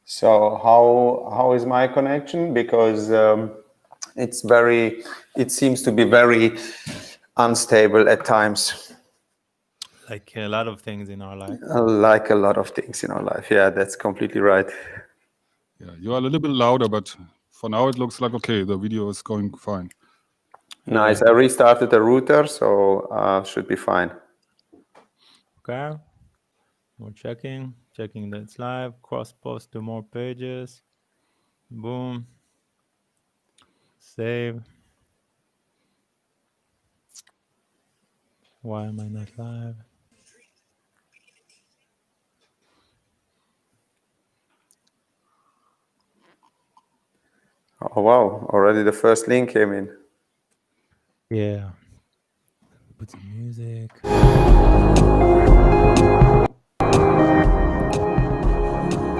So how is my connection? Because it seems to be very unstable at times. Like a lot of things in our life. Like a lot of things in our life. Yeah, that's completely right. Yeah, you are a little bit louder, but for now it looks like okay. The video is going fine. Nice. I restarted the router, so should be fine. Okay. We're checking that it's live. Cross post to more pages. Boom. Save. Why am I not live? Oh wow! Already the first link came in. Yeah. Put some music.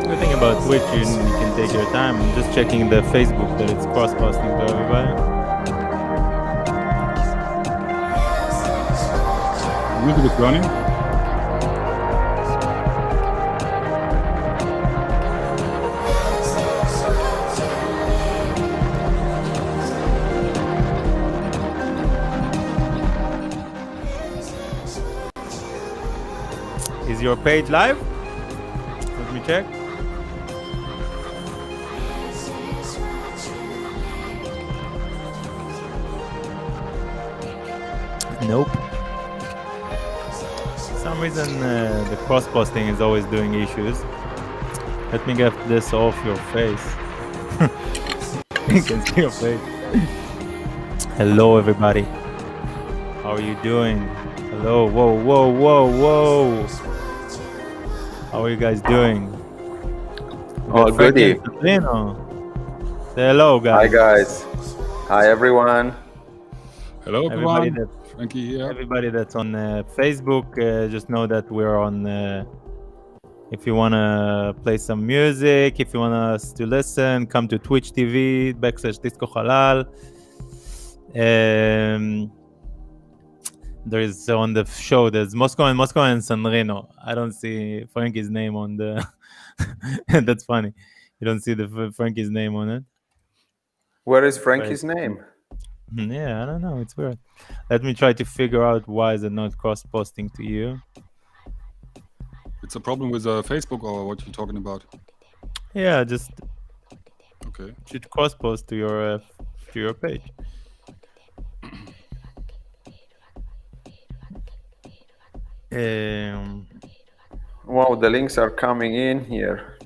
Good thing about Twitch, you can take your time. I'm just checking the Facebook that it's cross-posting to everybody. Music is running. Is your page live? Let me check. Nope. For some reason, the cross-posting is always doing issues. Let me get this off your face. You can see your face. Hello, everybody. How are you doing? Hello. Whoa, whoa, whoa, whoa. How are you guys doing? All Frankey goody. Sandrino. Say hello, guys. Hi guys. Hi everyone. Hello Everybody everyone. Frankie here. Everybody that's on Facebook, just know that we're on. If you want to play some music, if you want us to listen, come to Twitch TV, /Disco Halal. There's on the show, there's Moscow and Sandrino. I don't see Frankie's name on the... That's funny. You don't see the Frankie's name on it. Where is Frankie's name? Yeah, I don't know. It's weird. Let me try to figure out why is it not cross-posting to you. It's a problem with Facebook, or what you're talking about? Yeah, just okay. Should cross-post to your page. Wow, the links are coming in here.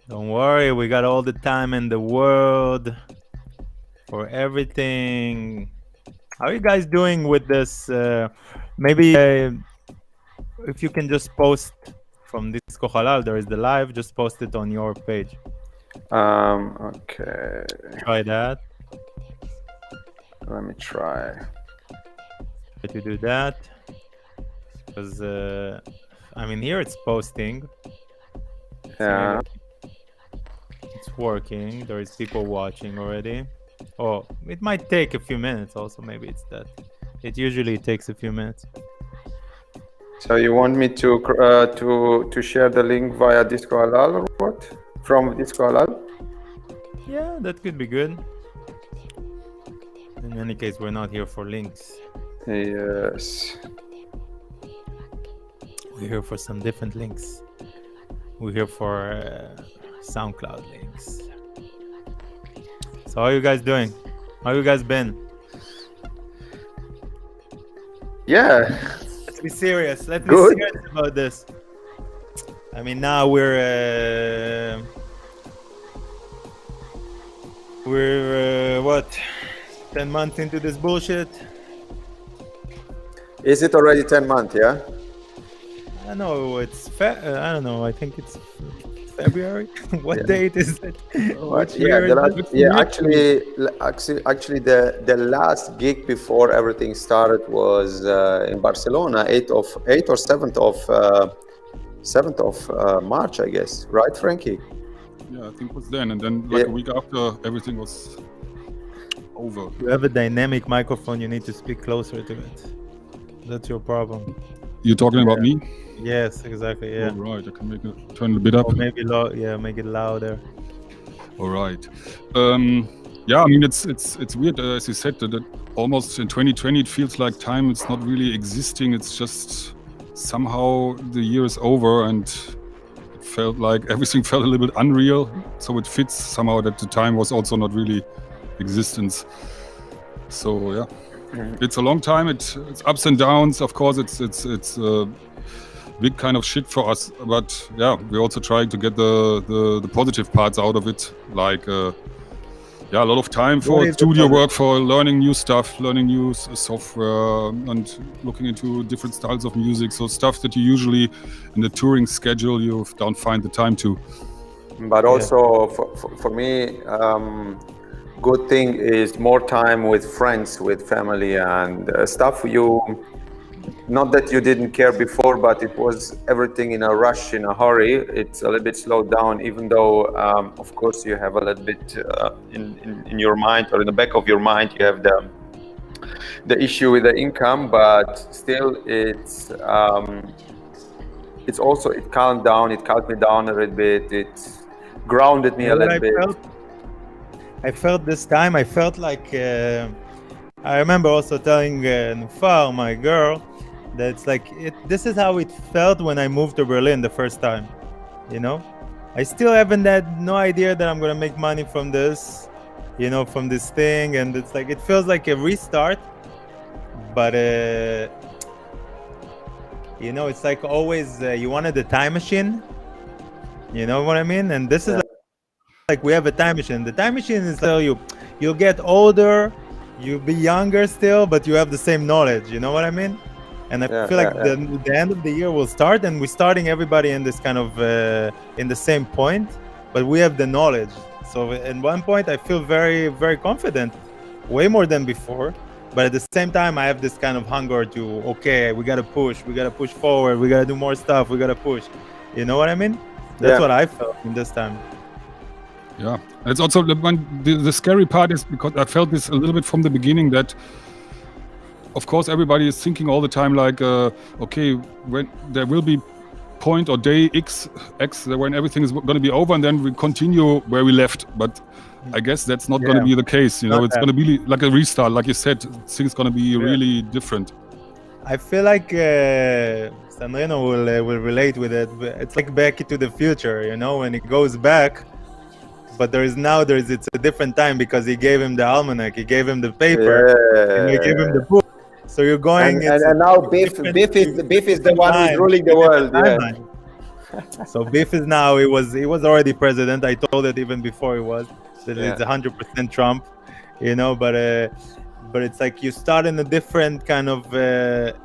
Don't worry, we got all the time in the world for everything. How are you guys doing with this? Maybe if you can just post from Disco Halal, there is the live, just post it on your page. Okay. Try that. Let me try. Try to do that. Because, I mean, here it's posting. Yeah. It's working. There is people watching already. Oh, it might take a few minutes also. Maybe it's that. It usually takes a few minutes. So you want me to share the link via Disco Halal or what? From Disco Halal? Yeah, that could be good. In any case, we're not here for links. Yes. We're here for some different links. We're here for SoundCloud links. So how are you guys doing? How you guys been? Yeah. Let's be serious. Let's be serious about this. I mean, now we're what? 10 months into this bullshit. Is it already 10 months? Yeah. I know it's I don't know. I think it's February. What date is it? Actually, the last gig before everything started was in Barcelona, 8th or 7th of March, I guess. Right, Frankie? Yeah, I think it was then, and then like a week after, everything was over. You have a dynamic microphone. You need to speak closer to it. That's your problem. You're talking about me? Yes, exactly. Yeah. All right, I can turn it a bit up. Or maybe make it louder. All right. Yeah, I mean it's weird, as you said, that almost in 2020 it feels like time it's not really existing. It's just somehow the year is over, and it felt like everything felt a little bit unreal. So it fits somehow that the time was also not really existence. So yeah, it's a long time. It's ups and downs. Of course, it's big kind of shit for us, but yeah, we're also trying to get the positive parts out of it, like a lot of time for studio work, for learning new stuff, learning new software, and looking into different styles of music. So stuff that you usually in the touring schedule you don't find the time to. But also for me, good thing is more time with friends, with family, and stuff you. Not that you didn't care before, but it was everything in a rush, in a hurry. It's a little bit slowed down, even though, of course, you have a little bit in your mind, or in the back of your mind, you have the issue with the income, but still, it's also, it calmed down. It calmed me down a little bit. It grounded me a little bit. I felt this time. I felt like I remember also telling Nufar, my girl, that it's like this is how it felt when I moved to Berlin the first time. You know, I still haven't had no idea that I'm gonna make money from this, you know, from this thing, and it's like it feels like a restart. But you know, it's like always you wanted a time machine. You know what I mean? And this is like we have a time machine. The time machine is tell you'll get older, you'll be younger still, but you have the same knowledge. You know what I mean? And I feel like the end of the year will start, and we're starting everybody in this kind of in the same point, but we have the knowledge. So at one point, I feel very, very confident, way more than before. But at the same time, I have this kind of hunger to, okay, we gotta push forward, we gotta do more stuff, we gotta push. You know what I mean? That's what I felt in this time. Yeah, it's also the scary part is because I felt this a little bit from the beginning that, of course, everybody is thinking all the time like, okay, when there will be point or day X when everything is going to be over, and then we continue where we left. But I guess that's not going to be the case. You know, it's going to be like a restart, like you said. Things going to be really different. I feel like Sandrino will relate with it. It's like Back to the Future, you know, when it goes back. But it's a different time because he gave him the almanac, he gave him the paper, and he gave him the book. So you're going, and now Biff is the one who's ruling the world. Yeah. So Biff is now. He was already president. I told it even before he was. That it's 100% Trump, you know. But it's like you start in a different kind of.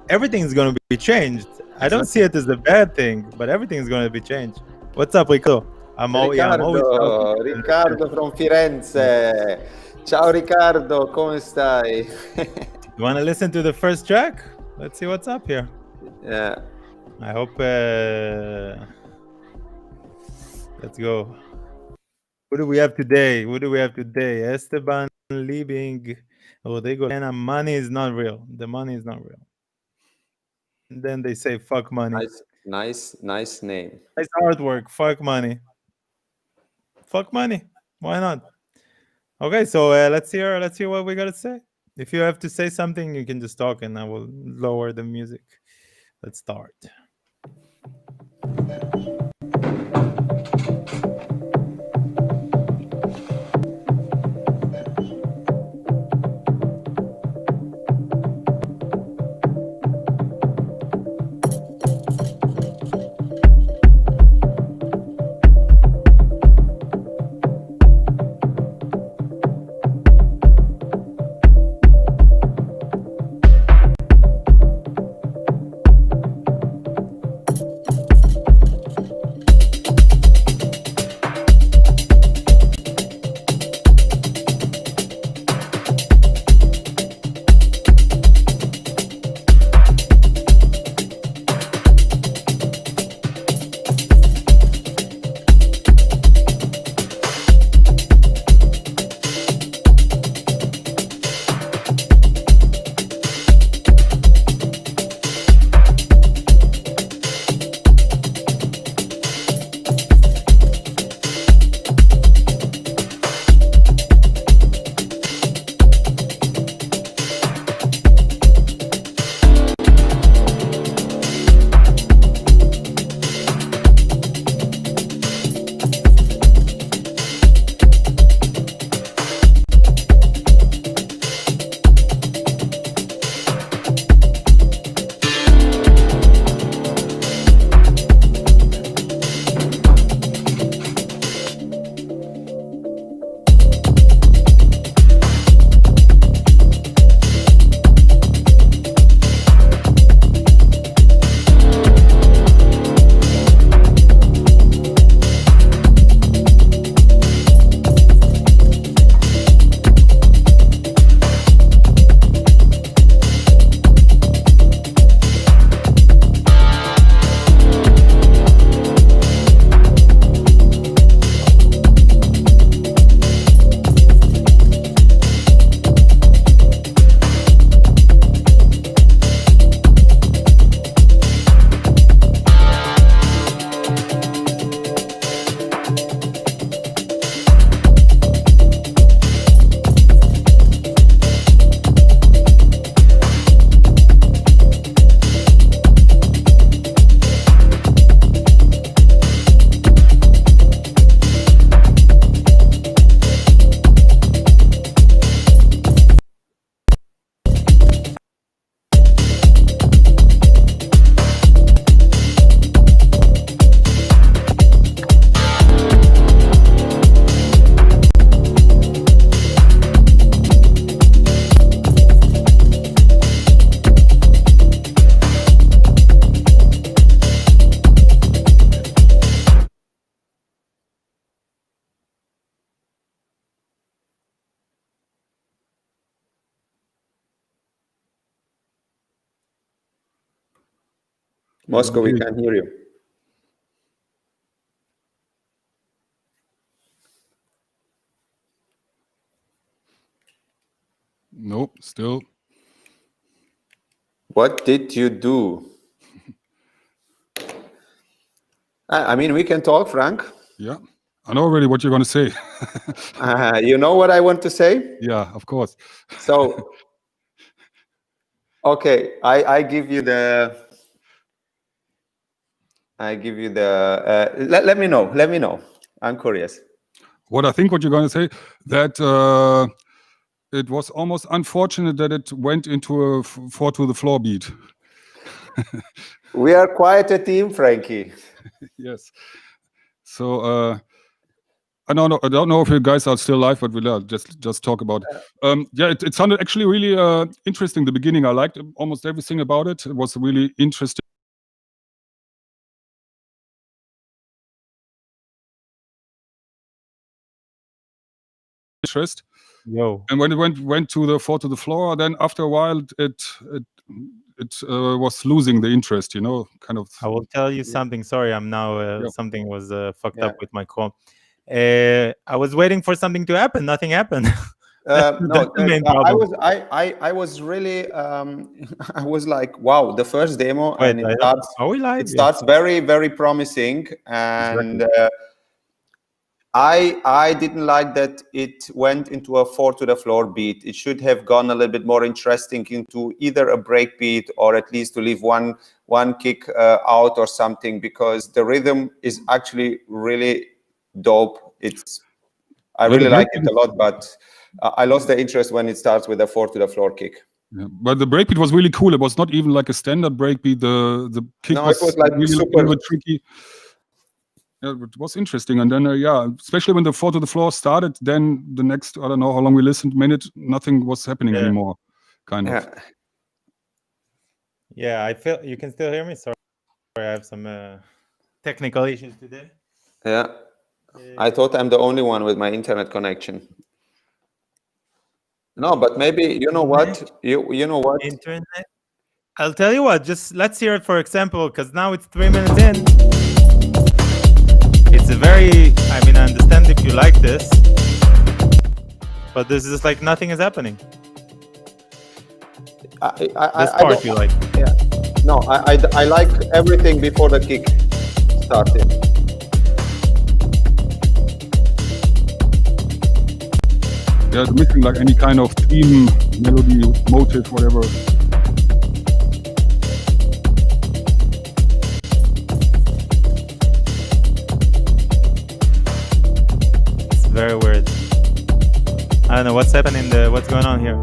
Everything's going to be changed. I don't see it as a bad thing, but everything's going to be changed. What's up, Rico? Riccardo from Firenze. Ciao Riccardo, come stai? You want to listen to the first track? Let's see what's up here. Yeah. I hope. Let's go. Who do we have today? Esteban Liebing, Rodrigo Lena. Money is not real. The money is not real. And then they say fuck money. Nice name. Nice artwork. Fuck money. Fuck money. Why not? Okay, so let's hear what we gotta say. If you have to say something, you can just talk, and I will lower the music. Let's start. Moscow, we can't hear you. Nope, still. What did you do? I mean, we can talk, Frank. Yeah, I know already what you're going to say. You know what I want to say? Yeah, of course. So, okay, I give you the. Let me know. Let me know. I'm curious. What I think what you're going to say, that it was almost unfortunate that it went into a 4 to the floor beat. We are quite a team, Frankie. Yes. So I don't know if you guys are still live, but we'll just talk about it. Yeah, it sounded actually really interesting. The beginning, I liked almost everything about it. It was really interesting. Interest. Yo. And when it went to the 4 to the floor, then after a while it was losing the interest, kind of. I will tell you something. Sorry, I'm now something was fucked up with my call. I was waiting for something to happen. Nothing happened. No, I was really I was like, wow, the first demo. Wait, and are we live? It starts very, very promising, and I didn't like that it went into a 4 to the floor beat. It should have gone a little bit more interesting into either a break beat or at least to leave one kick out or something, because the rhythm is actually really dope. I really like it a lot, but I lost the interest when it starts with a 4 to the floor kick. Yeah, but the breakbeat was really cool. It was not even like a standard breakbeat. The kick was like really super tricky. Yeah, it was interesting. And then, especially when the 4 to the floor started, then the next, I don't know how long we listened, minute, nothing was happening anymore, kind of. Yeah, I feel you can still hear me. Sorry, I have some technical issues today. Yeah, I thought I'm the only one with my internet connection. No, but maybe you know what? You know what? Internet. I'll tell you what. Just let's hear it for example, because now it's 3 minutes in. It's a very. I mean, I understand if you like this, but this is like nothing is happening. This part you like? Yeah. No, I like everything before the kick started. Yeah, it's missing like any kind of theme, melody, motive, whatever. It's very weird. I don't know what's happening. What's going on here?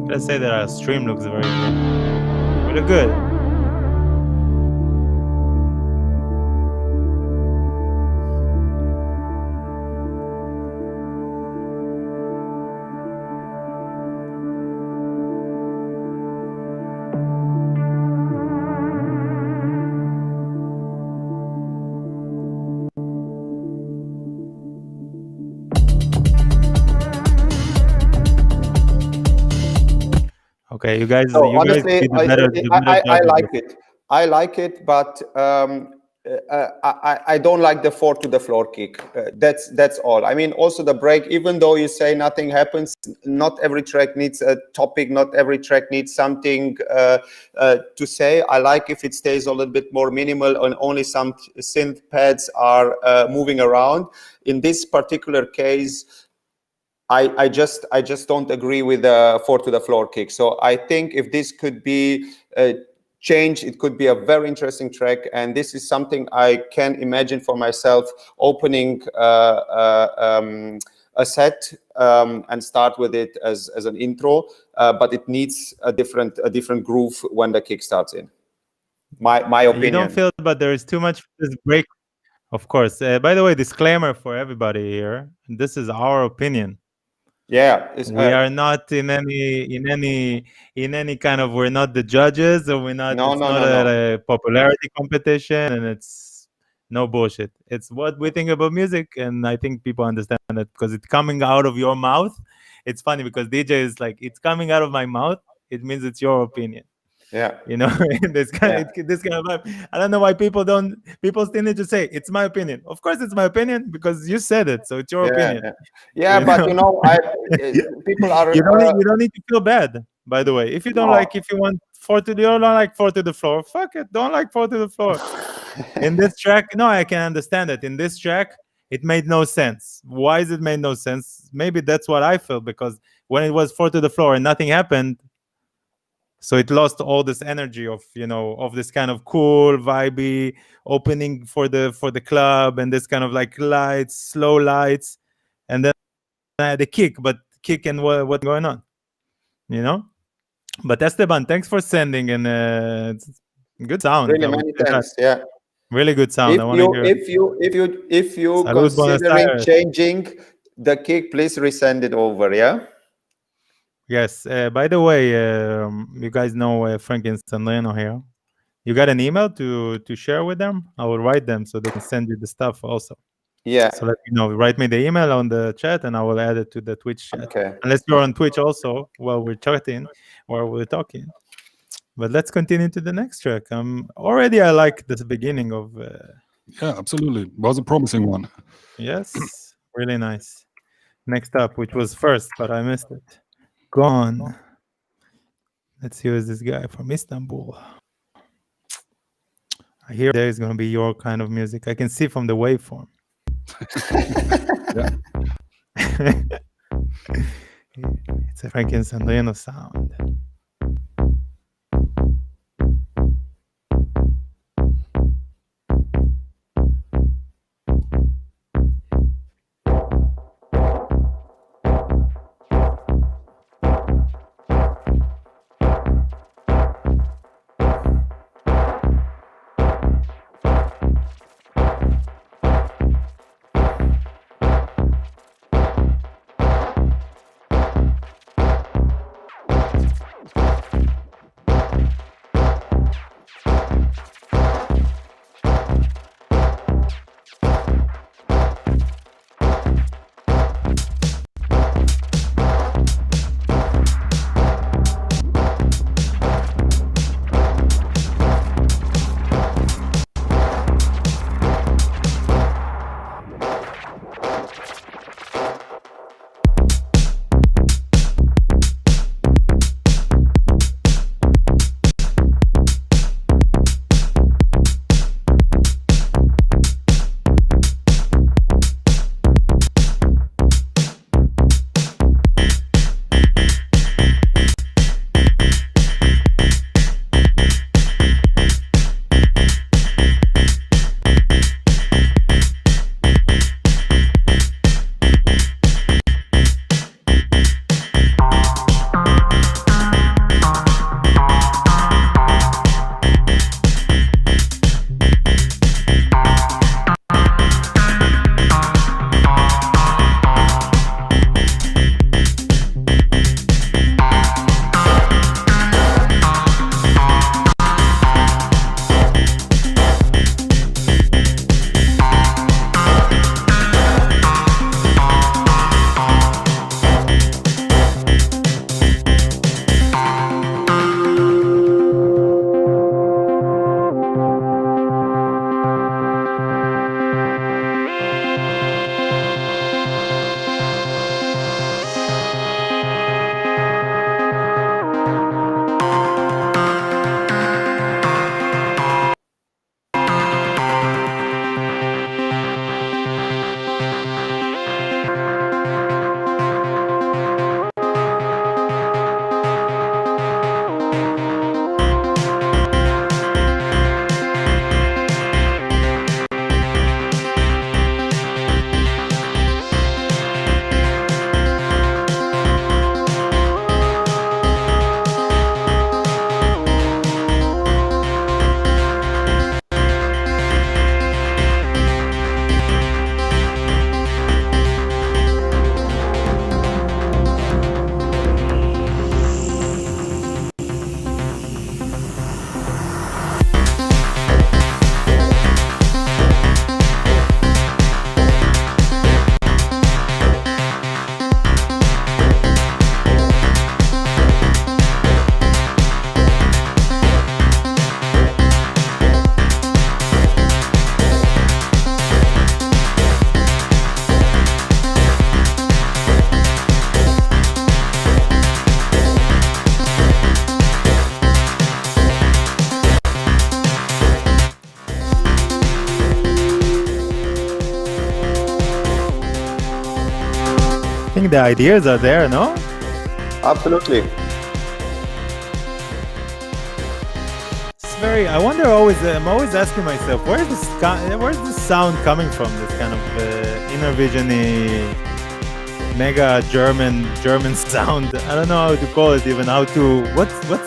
I say that our stream looks very good. We look good. Okay, you guys. So you honestly, guys I like it. I like it, but I don't like the 4 to the floor kick. That's all. I mean, also the break. Even though you say nothing happens, not every track needs a topic. Not every track needs something to say. I like if it stays a little bit more minimal and only some synth pads are moving around. In this particular case, I just don't agree with the 4 to the floor kick. So I think if this could be changed, it could be a very interesting track. And this is something I can imagine for myself, opening a set and start with it as an intro. But it needs a different groove when the kick starts in. My opinion. You don't feel, but there is too much this break. Of course. By the way, disclaimer for everybody here. This is our opinion. Yeah, We are not in any kind of, we're not the judges, or we're not, no, it's no, not no, no. a popularity competition, and it's no bullshit. It's what we think about music, and I think people understand it because it's coming out of your mouth. It's funny because DJ is like, it's coming out of my mouth, it means it's your opinion. Yeah, You know, this kind yeah, this kind of vibe. I don't know why people still need to say it's my opinion. Of course it's my opinion because you said it, so it's your yeah, opinion. yeah. Yeah, You but know, people are you don't need to feel bad. By the way, if you don't no. like, if you want four to the, you don't like four to the floor, fuck it, don't like four to the floor. In this track, no, I can understand it. In this track, it made no sense. Why is it made no sense? Maybe that's what I felt, because when it was four to the floor and nothing happened, so it lost all this energy of, you know, of this kind of cool vibey opening for the club, and this kind of like lights, slow lights, and then the kick, but kick and what's going on, you know. But Esteban, thanks for sending, and it's good sound, Really, I would many say that. thanks. Yeah. Really good sound. If I want to you hear. if you Salud, Buenos considering Aires. changing the kick, please resend it over. Yeah. Yes. By the way, you guys know Frankey Sandrino here. You got an email to share with them? I will write them so they can send you the stuff also. Yeah. So let me know. Write me the email on the chat, and I will add it to the Twitch chat. Okay. Unless you're on Twitch also while we're chatting or we're talking. But let's continue to the next track. Already I like the beginning of. Yeah, absolutely. Was a promising one. Yes, really nice. Next up, which was first, but I missed it. Gone. Let's see who's this guy from Istanbul. I hear there is going to be your kind of music. I can see from the waveform. It's a Frankey Sandrino sound. think the ideas are there, no? Absolutely. It's very. I wonder always. I'm always asking myself, where's this sound coming from? This kind of inner visiony, mega German sound. I don't know how to call it even. What's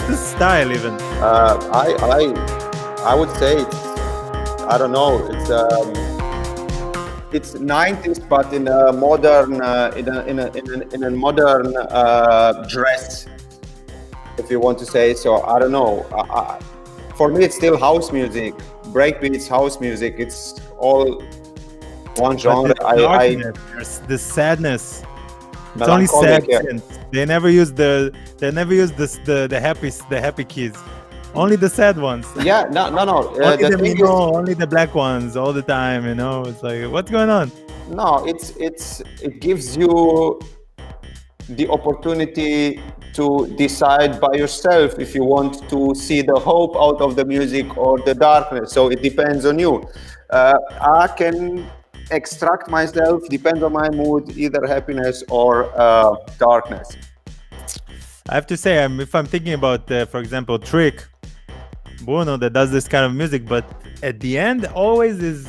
this style even? I would say I don't know. It's 90s, but in a modern in a modern dress, if you want to say so. I don't know. For me, it's still house music, breakbeats, house music. It's all one genre. There's the sadness. It's only Melancholic, sad. yeah. Synths. They never use the happy keys. Only the sad ones. Yeah, no. Only the black ones all the time. It's like, what's going on? No, it gives you the opportunity to decide by yourself if you want to see the hope out of the music or the darkness. So it depends on you. I can extract myself, depends on my mood, either happiness or darkness. I have to say, if I'm thinking about, for example, Trick, Bruno, that does this kind of music, but at the end, always his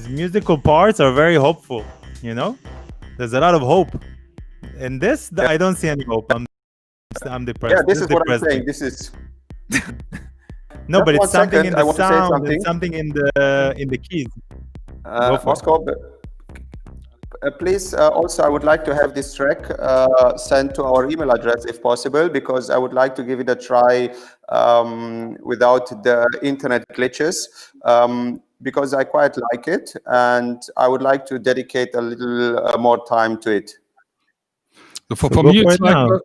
musical parts are very hopeful. There's a lot of hope. In this, I don't see any hope. I'm depressed. Yeah, this is what I'm depressing. saying. This is no, but it's something in I the want to say sound something. and something in the keys. Moscow, please, also I would like to have this track sent to our email address if possible, because I would like to give it a try without the internet glitches, because I quite like it and I would like to dedicate a little more time to it. So for me, it's like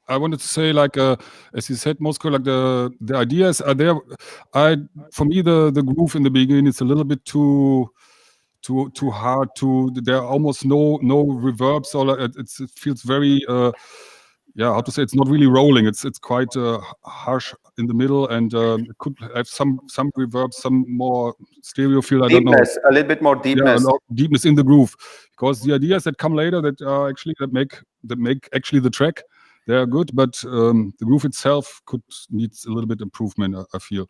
I wanted to say, like as you said, Moscow, like the ideas are there. For me, the groove in the beginning is a little bit too hard. There are almost no reverbs, or it feels very how to say, it's not really rolling. It's quite harsh in the middle, and it could have some reverb, some more stereo feel. I don't know. A little bit more deepness. Yeah, deepness in the groove, because the ideas that come later that are actually that make actually the track, they are good, but the groove itself needs a little bit improvement. I feel.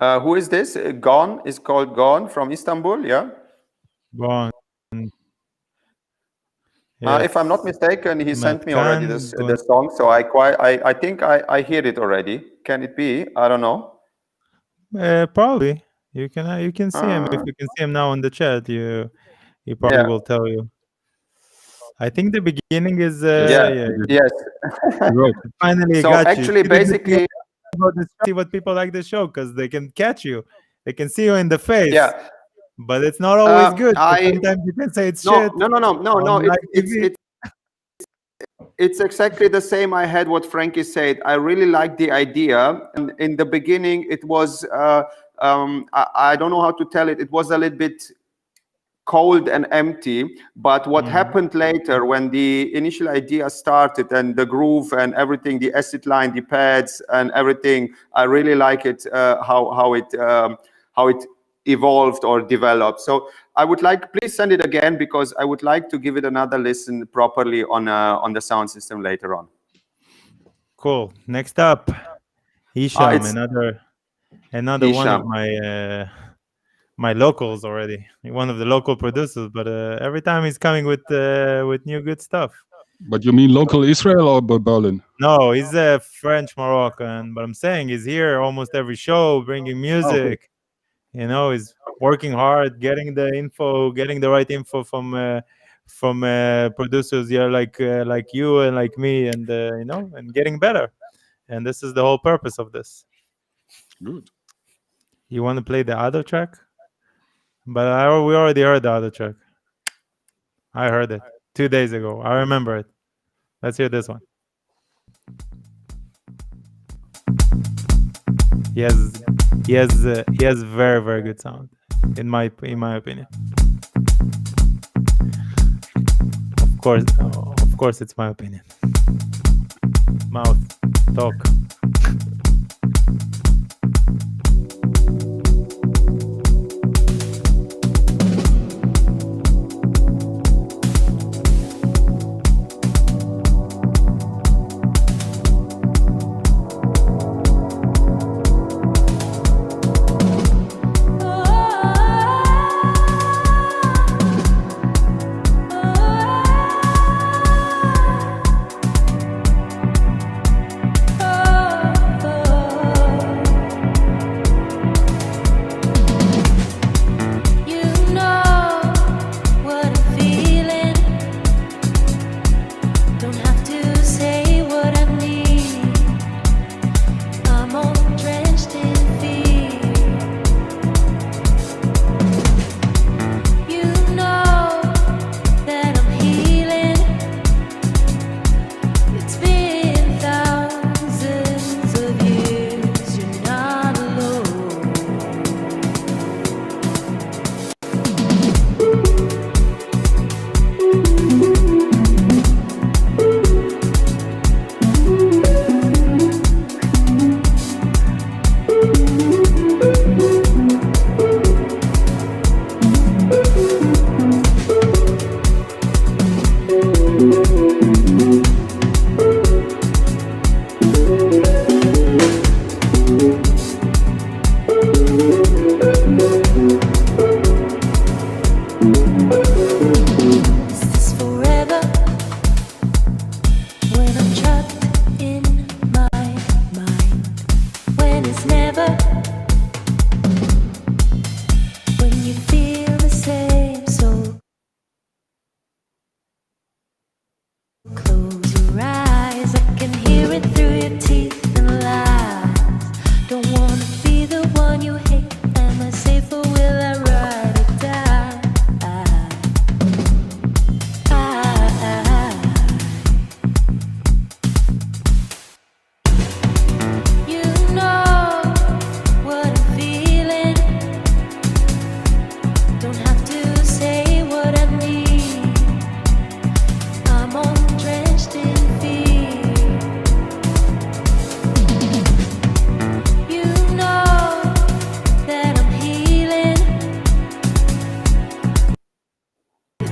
Who is this? Gone is called Gone from Istanbul. Yeah. Gone. Yes. If I'm not mistaken, he sent me already the song, so I think I hear it already. Can it be? I don't know. Probably. You can see him. If you can see him now in the chat, he probably will tell you. I think the beginning is yes. Right. Finally, so got actually, you. basically, see what people like the show, because they can catch you. They can see you in the face. Yeah. But it's not always good. Sometimes you can say it's shit. No. It's exactly the same. I had what Frankey said. I really like the idea. And in the beginning, it was I don't know how to tell it. It was a little bit cold and empty. But what happened later, when the initial idea started and the groove and everything, the acid line, the pads and everything, I really like it. How it evolved or developed. So I would like, please send it again, because I would like to give it another listen properly on the sound system later on. Cool. Next up, Hisham, another Hisham. One of my locals already. One of the local producers, but every time he's coming with new good stuff. But you mean local Israel or Berlin? No, he's a French Moroccan, but I'm saying he's here almost every show, bringing music. He's working hard, getting the right info from producers here like you and like me, and and getting better. And this is the whole purpose of this. Good. You want to play the other track? But we already heard the other track. I heard it 2 days ago. I remember it. Let's hear this one. He has very, very good sound, in my opinion. Of course, it's my opinion. Mouth, talk.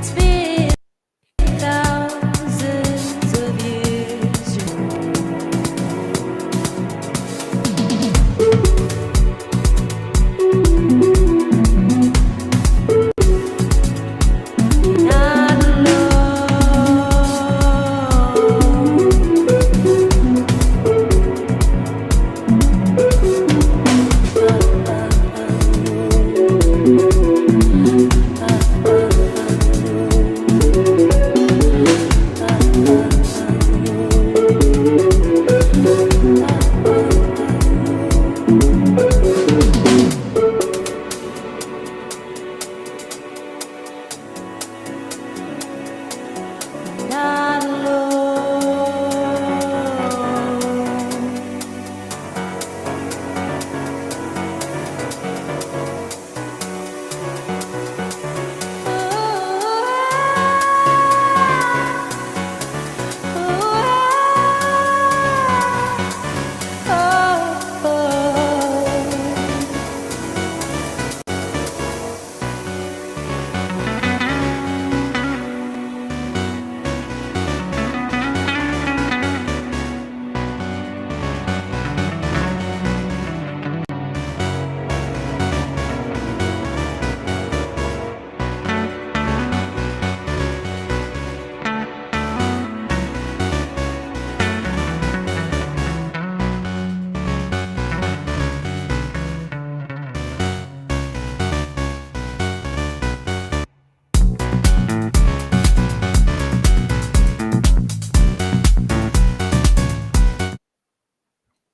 It's been thousands of years. You're not not alone.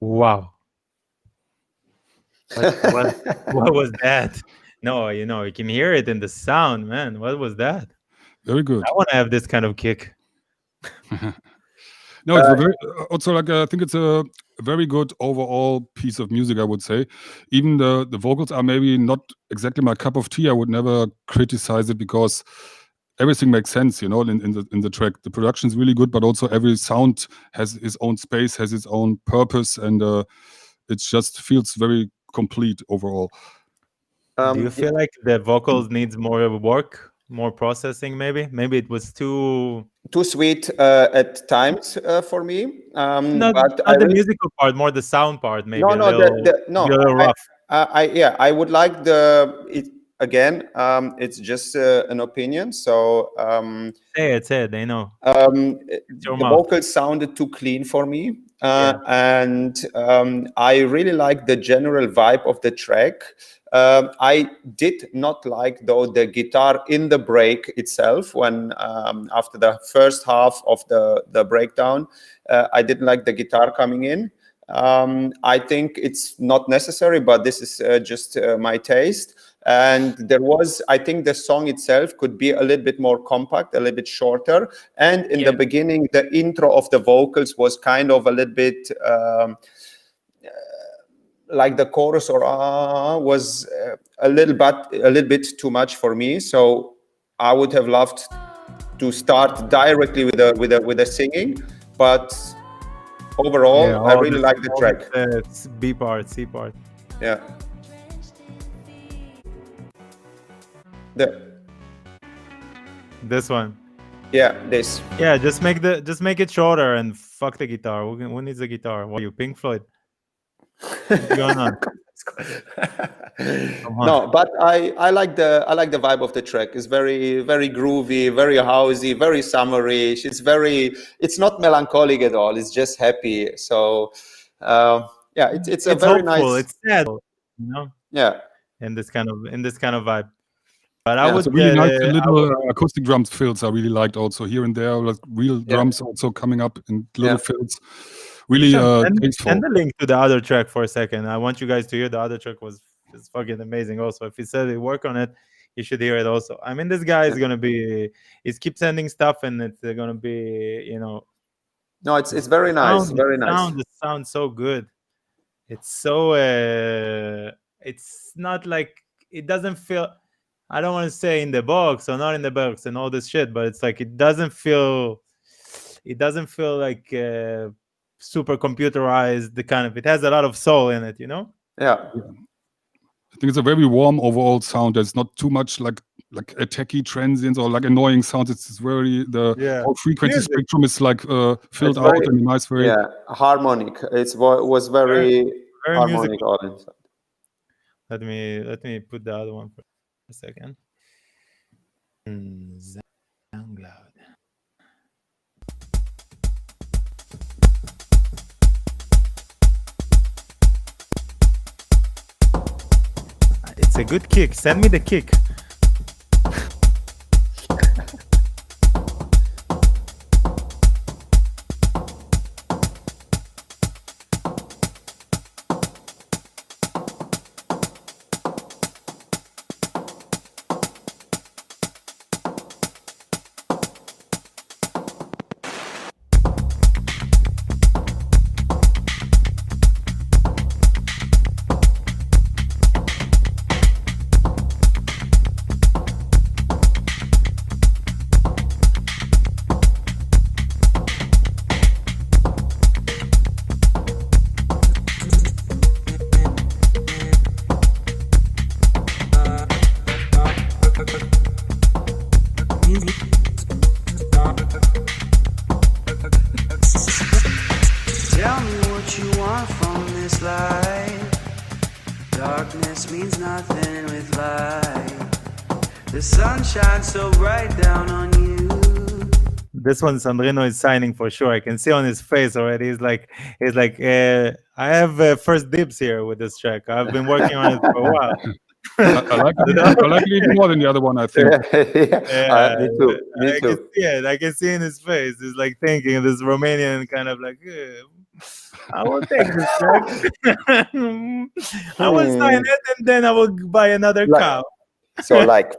Wow. What was that? No, you can hear it in the sound, man. What was that? Very good. I want to have this kind of kick. No, it's a very, also like I think it's a very good overall piece of music. I would say, even the vocals are maybe not exactly my cup of tea. I would never criticize it because everything makes sense, in the track. The production is really good, but also every sound has its own space, has its own purpose, and it just feels very complete overall. Do you feel like the vocals needs more work, more processing? Maybe it was too sweet at times for me. not But not the musical part, more the sound part. Maybe a little, no. maybe a little rough. I would like it again. It's just an opinion. So Say it. They know. the your mouth. vocals sounded too clean for me, and I really like the general vibe of the track. I did not like, though, the guitar in the break itself. When after the first half of the breakdown, I didn't like the guitar coming in. I think it's not necessary, but this is just my taste. And I think the song itself could be a little bit more compact, a little bit shorter. And in the beginning, the intro of the vocals was kind of a little bit like the chorus was a little bit too much for me. So I would have loved to start directly with a singing, but overall, I really like the track. B part, C part. Yeah. This one. Yeah, this. Yeah, just make it shorter and fuck the guitar. Who needs a guitar? What are you, Pink Floyd? What's going on? No, but I like the vibe of the track. It's very, very groovy, very housey, very summerish. It's not melancholic at all. It's just happy. So yeah, it's a very hopeful, nice. It's sad, Yeah. In this kind of vibe. But I would really like the little acoustic drums fills. I really liked also here and there, like real drums also coming up in little fills. Really tasteful. Send the link to the other track for a second. I want you guys to hear the other track is fucking amazing. Also, if he said he work on it, you should hear it also. I mean, this guy is gonna be. He's keep sending stuff, and it's gonna be, No, it's very nice. Very nice. It sounds so good. It's so. It's not like it doesn't feel. I don't want to say in the box or not in the box and all this shit, but it's like it doesn't feel like super computerized. It has a lot of soul in it, Yeah. I think it's a very warm overall sound. There's not too much like like attacky transients or like annoying sounds. It's very Yeah. whole frequency Music. spectrum is like filled It's out very, in a nice way. yeah, harmonic. Was very Very harmonic musical. all inside. Let me put the other one for a second. SoundCloud. It's a good kick. Send me the kick. Tell me what you want from this life. Darkness means nothing with light. The sun shines so bright down on you. This one, Sandrino is signing for sure. I can see on his face already. He's like, I have first dibs here with this track. I've been working on it for a while. I like it even more than the other one, I think. Me too. Me I too. can see it. I can see in his face. He's like thinking this Romanian kind of like, I will take this track. I will sign it and then I will buy another Like- cow. So like,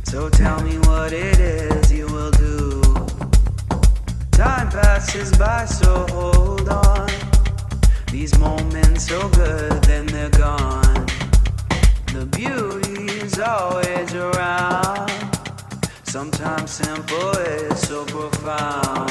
So tell me what it is you will do. Time passes by, so hold on. These moments so good, then they're gone. The beauty is always around. Sometimes simple is so profound.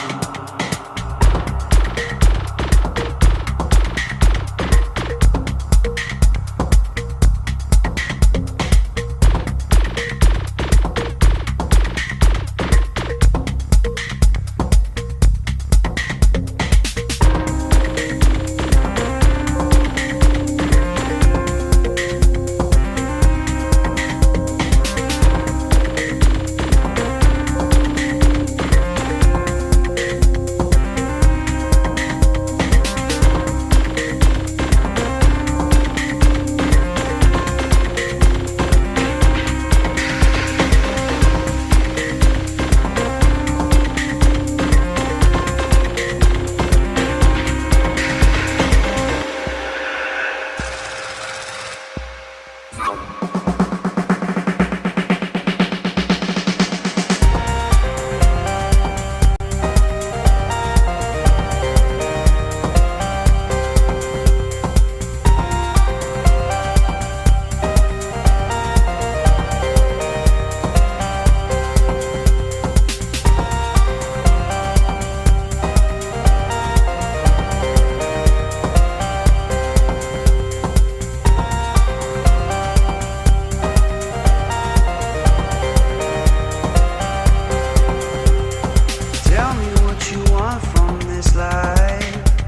Tell me what you want from this life.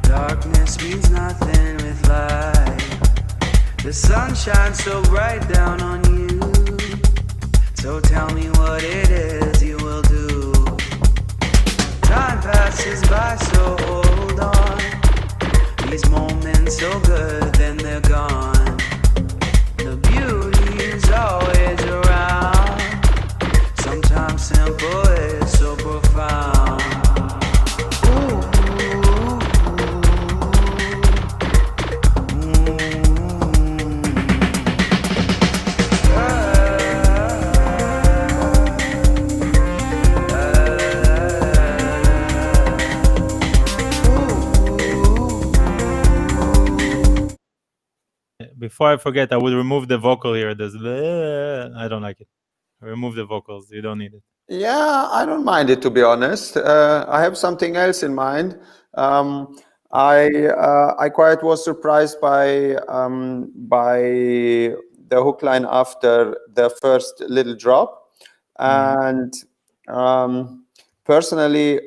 Darkness means nothing with light. The sun shines so bright down on you. So tell me what it is you will do. Time passes by, so hold on. These moments so good, then they're gone. The beauty is always around. Sometimes simple is so profound. Before I forget, I would remove the vocal here. There's I don't like it. Remove the vocals. You don't need it. yeah, I don't mind it, to be honest. I have something else in mind. I quite was surprised by the hook line after the first little drop, and personally,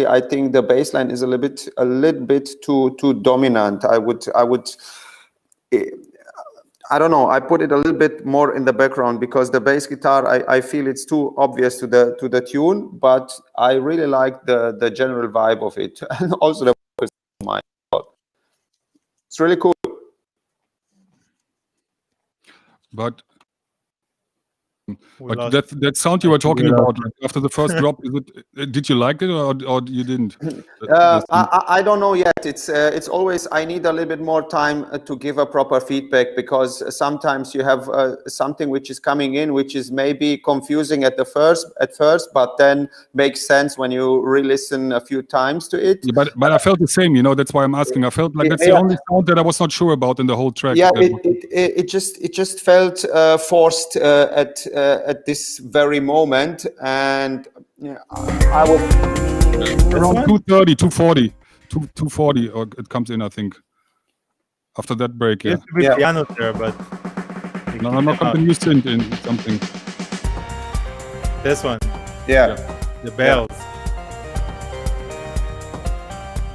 I think the bass line is a little bit too dominant. I don't know. I put it a little bit more in the background because the bass guitar, I feel it's too obvious to the tune, but I really like the general vibe of it, and also the vocals. It's really cool. But that sound you were talking about, like, after the first drop, did you like it or you didn't? I don't know yet. It's always, I need a little bit more time to give a proper feedback, because sometimes you have something which is coming in which is maybe confusing at first, but then makes sense when you re-listen a few times to it. Yeah, but I felt the same, that's why I'm asking. I felt like that's the only sound that I was not sure about in the whole track. Yeah, it just felt forced at this very moment, and I was around 230, 240, 240, or it comes in, I think, after that break. Yeah, piano there, but no, I'm not used in something. This one, the bells.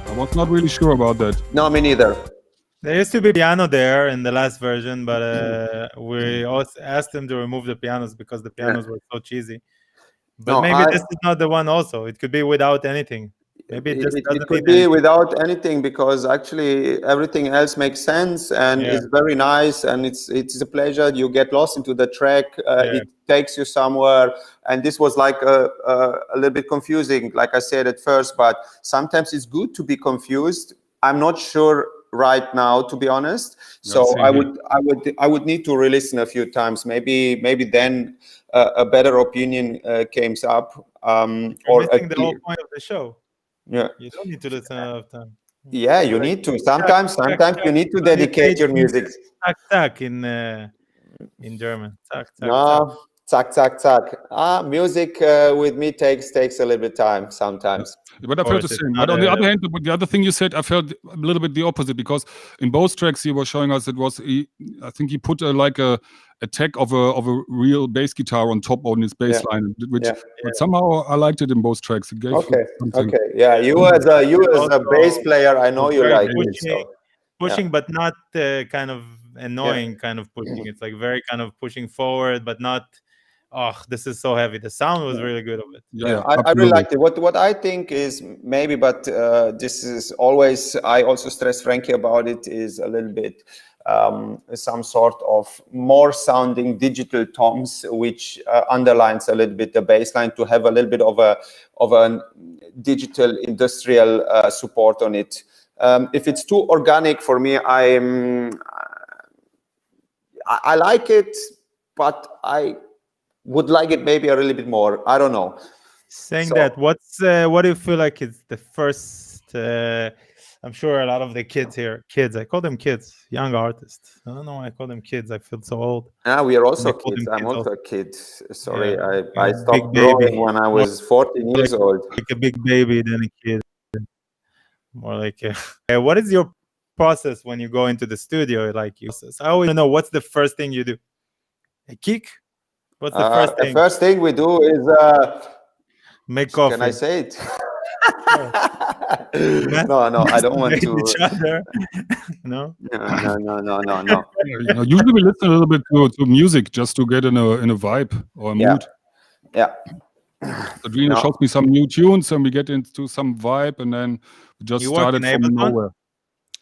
I was not really sure about that. No, me neither. There used to be piano there in the last version, but we also asked them to remove the pianos because the pianos were so cheesy. But maybe this is not the one also. It could be without anything. Maybe it could be without anything, because actually everything else makes sense and it's very nice, and it's a pleasure. You get lost into the track. It takes you somewhere, and this was like a little bit confusing, like I said at first, but sometimes it's good to be confused. I'm not sure right now, to be honest. So I would need to re-listen a few times. Maybe then a better opinion comes up. Or missing the whole point of the show. Yeah, you don't need to listen enough time. Yeah, you need to. Sometimes you need to dedicate your music. Tack tack in German. Tack tack. No, tack tack tack. Music with me takes a little bit of time sometimes. But I felt the same. But on the other hand, the other thing you said, I felt a little bit the opposite, because in both tracks you were showing us I think he put a tag of a real bass guitar on top on his bass line, which but somehow I liked it in both tracks. It gave something. Okay. Yeah, you as a bass player, I know you like it. So. Pushing, but not kind of annoying kind of pushing. It's like very kind of pushing forward, but not. Oh, this is so heavy. The sound was really good of it. Yeah, I really liked it. What I think is maybe, but this is always, I also stress Frankie about it, is a little bit some sort of more sounding digital toms, which underlines a little bit the bass line, to have a little bit of a digital industrial support on it. If it's too organic for me, I like it, but I would like it maybe a little bit more. I don't know. That, what do you feel like is the first? I'm sure a lot of the kids here, I call them kids, young artists. I don't know why I call them kids. I feel so old. We are also kids. I'm also a kid. Sorry, I stopped growing when I was 14 years old. Like a big baby, then a kid. More like what is your process when you go into the studio? Like I always know, what's the first thing you do? A kick? What's the first thing? The first thing we do is make coffee. Can I say it? No, I don't want to. Each other. No. Usually we listen a little bit to music just to get in a vibe or a mood. Yeah. Sandrino shows me some new tunes, and we get into some vibe, and then we just started from nowhere.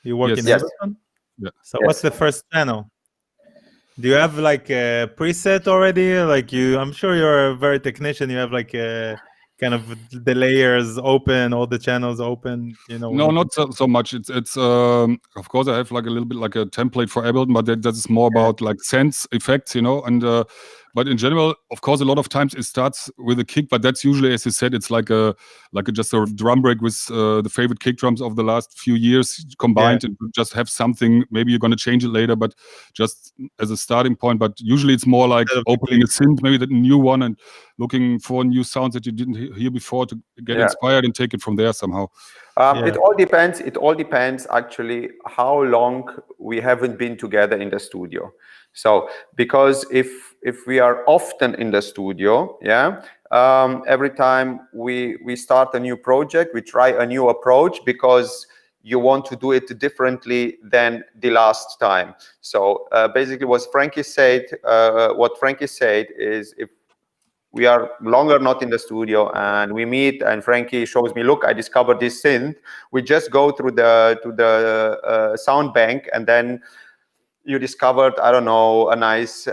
You work in Ableton? Yeah. So what's the first channel? Do you have like a preset already? Like I'm sure you're a very technician. You have like a kind of the layers open, all the channels open. No, not so much. It's of course I have like a little bit like a template for Ableton, but that is more about like sense effects, and But in general, of course, a lot of times it starts with a kick, but that's usually, as you said, it's like just a drum break with the favorite kick drums of the last few years combined, and just have something. Maybe you're going to change it later, but just as a starting point. But usually it's more like opening a synth, maybe the new one, and looking for new sounds that you didn't hear before to get inspired and take it from there somehow. It all depends. It all depends actually how long we haven't been together in the studio. So because if we are often in the studio, every time we start a new project, we try a new approach because you want to do it differently than the last time. So basically, what Frankey said is, if we are longer not in the studio and we meet and Frankey shows me, look, I discovered this synth. We just go through the sound bank, and then you discovered, I don't know, a nice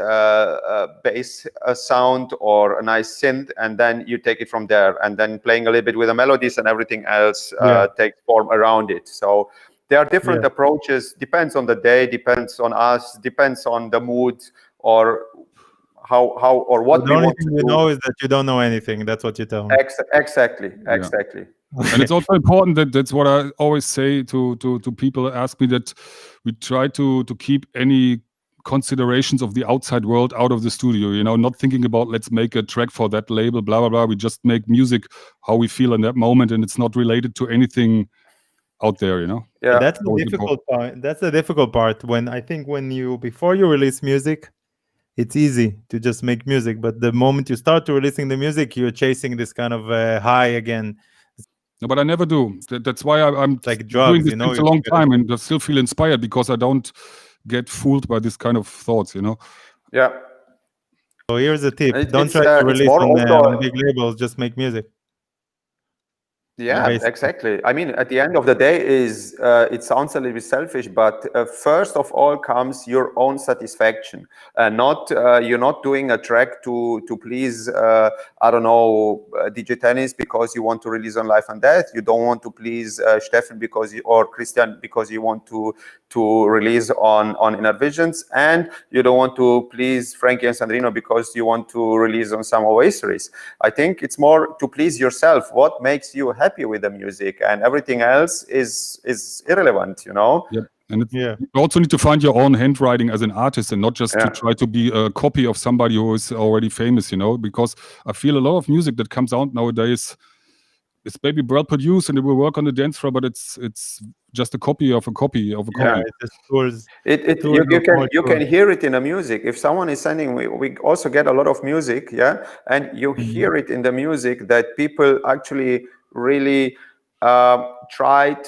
bass sound or a nice synth, and then you take it from there, and then playing a little bit with the melodies and everything else takes form around it. So there are different approaches, depends on the day, depends on us, depends on the mood, or how or what the only thing you know is that you don't know anything. That's what you tell me. Exactly. And it's also important that's what I always say to people who ask me, that we try to keep any considerations of the outside world out of the studio, not thinking about let's make a track for that label, blah blah blah. We just make music how we feel in that moment, and it's not related to anything out there, Yeah, that's the difficult part. That's the difficult part. Before you release music, it's easy to just make music, but the moment you start to releasing the music, you're chasing this kind of high again. No, but I never do. That's why I'm like drugs, doing this a long time, and I still feel inspired because I don't get fooled by this kind of thoughts, Yeah. So here's a tip: don't try to release on big labels. Just make music. Yeah, exactly. I mean, at the end of the day, it sounds a little bit selfish, but first of all comes your own satisfaction. You're not doing a track to please, I don't know, DJ Tennis because you want to release on Life and Death. You don't want to please Stefan or Christian because you want to release on Inner Visions, and you don't want to please Frankey and Sandrino because you want to release on some Oasis. I think it's more to please yourself. What makes you happy with the music, and everything else is irrelevant, Yeah. And you also need to find your own handwriting as an artist, and not just to try to be a copy of somebody who is already famous, because I feel a lot of music that comes out nowadays is maybe well produced and it will work on the dance floor, but it's just a copy of a copy of a copy. You can hear it in the music. If someone is sending, we also get a lot of music, and you hear it in the music that people actually really tried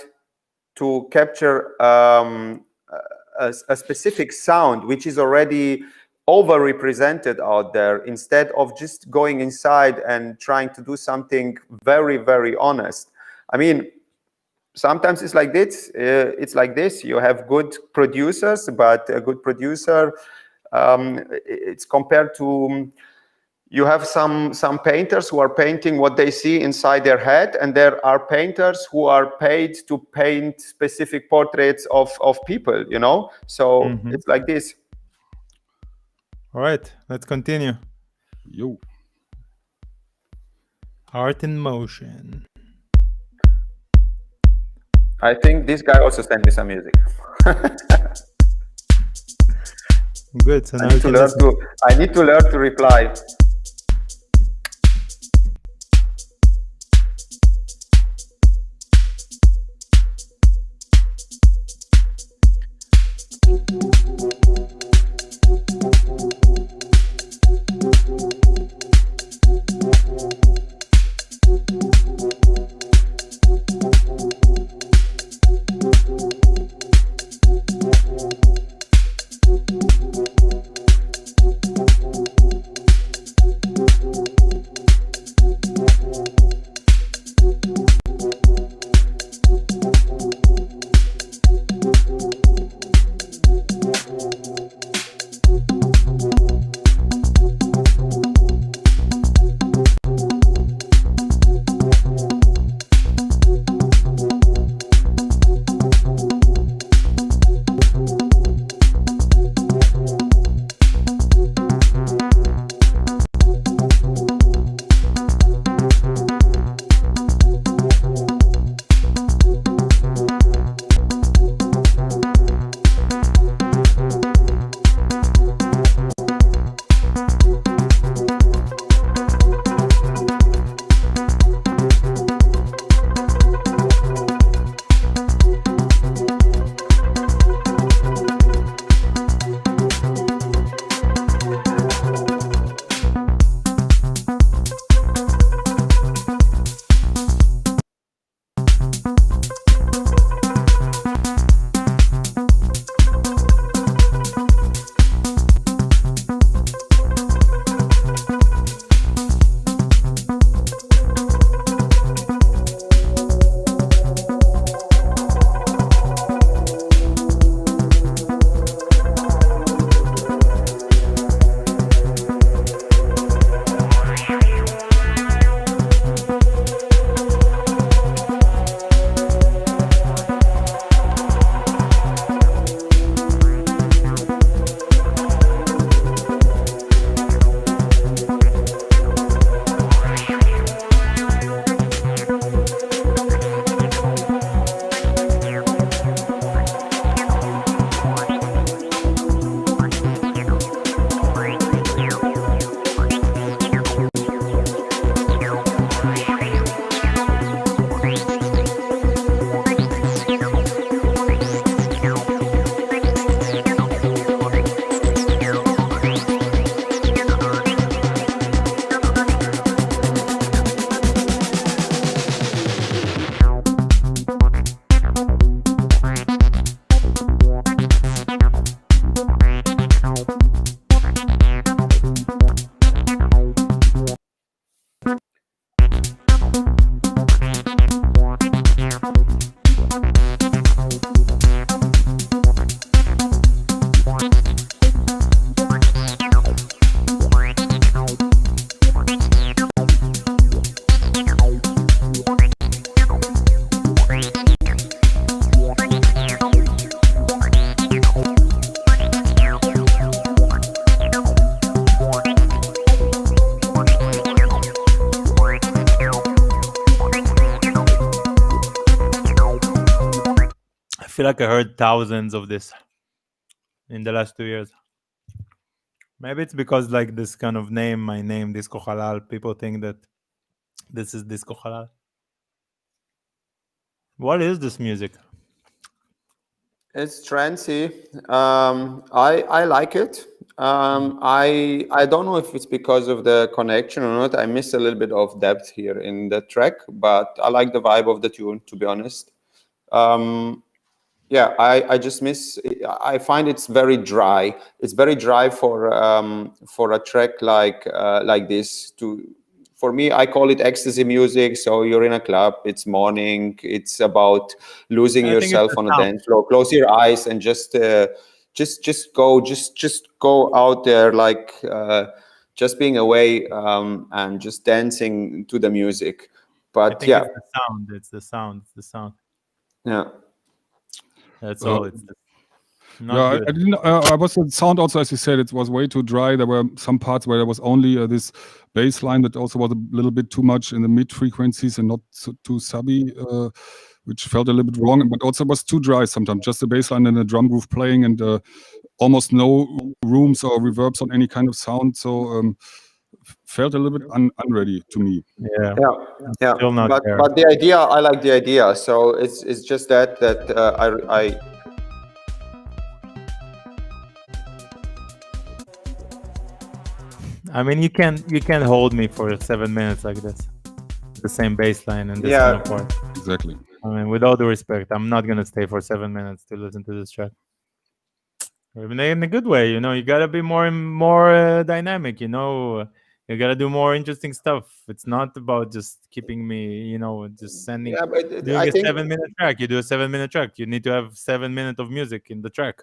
to capture a specific sound which is already overrepresented out there, instead of just going inside and trying to do something very, very honest. I mean, sometimes it's like this. You have good producers, but a good producer, it's compared to, you have some painters who are painting what they see inside their head, and there are painters who are paid to paint specific portraits of people, So it's like this. All right, let's continue. Yo. Art in Motion. I think this guy also sent me some music. Good. So now I need to learn to reply. feel like I heard thousands of this in the last 2 years. Maybe it's because like this kind of name, my name, Disco Halal, people think that this is Disco Halal. What is this music? It's trancy. I like it. I don't know if it's because of the connection or not. I miss a little bit of depth here in the track, but I like the vibe of the tune, to be honest. Yeah, I just miss. I find it's very dry. It's very dry for a track like this. For me, I call it ecstasy music. So you're in a club. It's morning. It's about losing I think it's yourself the on a sound. dance floor. Close your eyes and just go out there, like just being away and just dancing to the music. I But think yeah, it's the sound. It's the sound. It's the sound. yeah. That's all. It's not Yeah, good. I didn't. I was the sound also, as you said, it was way too dry. There were some parts where there was only this bass line that also was a little bit too much in the mid frequencies and not too subby, which felt a little bit wrong. But also was too dry sometimes. Just the bass line and the drum groove playing, and almost no rooms or reverbs on any kind of sound. So felt a little bit unready to me. Yeah. Yeah. Still not there. But the idea, I like the idea. So it's just that I I mean, you can't hold me for 7 minutes like this. The same bass line and this Yeah. kind of part. Exactly. I mean, with all due respect, I'm not gonna stay for 7 minutes to listen to this track. Even in a good way, you know. You gotta be more dynamic, you know. You gotta do more interesting stuff. It's not about just keeping me, you know, just sending Yeah, but doing I a think 7-minute track. You do a 7-minute track. You need to have 7 minutes of music in the track,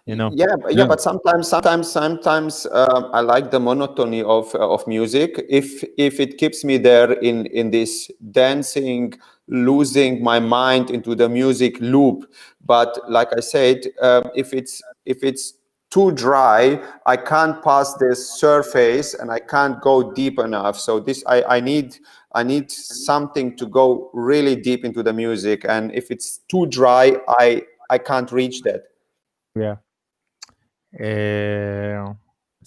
you know. Yeah. but sometimes I like the monotony of music. If it keeps me there in this dancing, losing my mind into the music loop. But like I said, if it's too dry, I can't pass this surface and I can't go deep enough. So this I need something to go really deep into the music. And if it's too dry, I can't reach that. Yeah.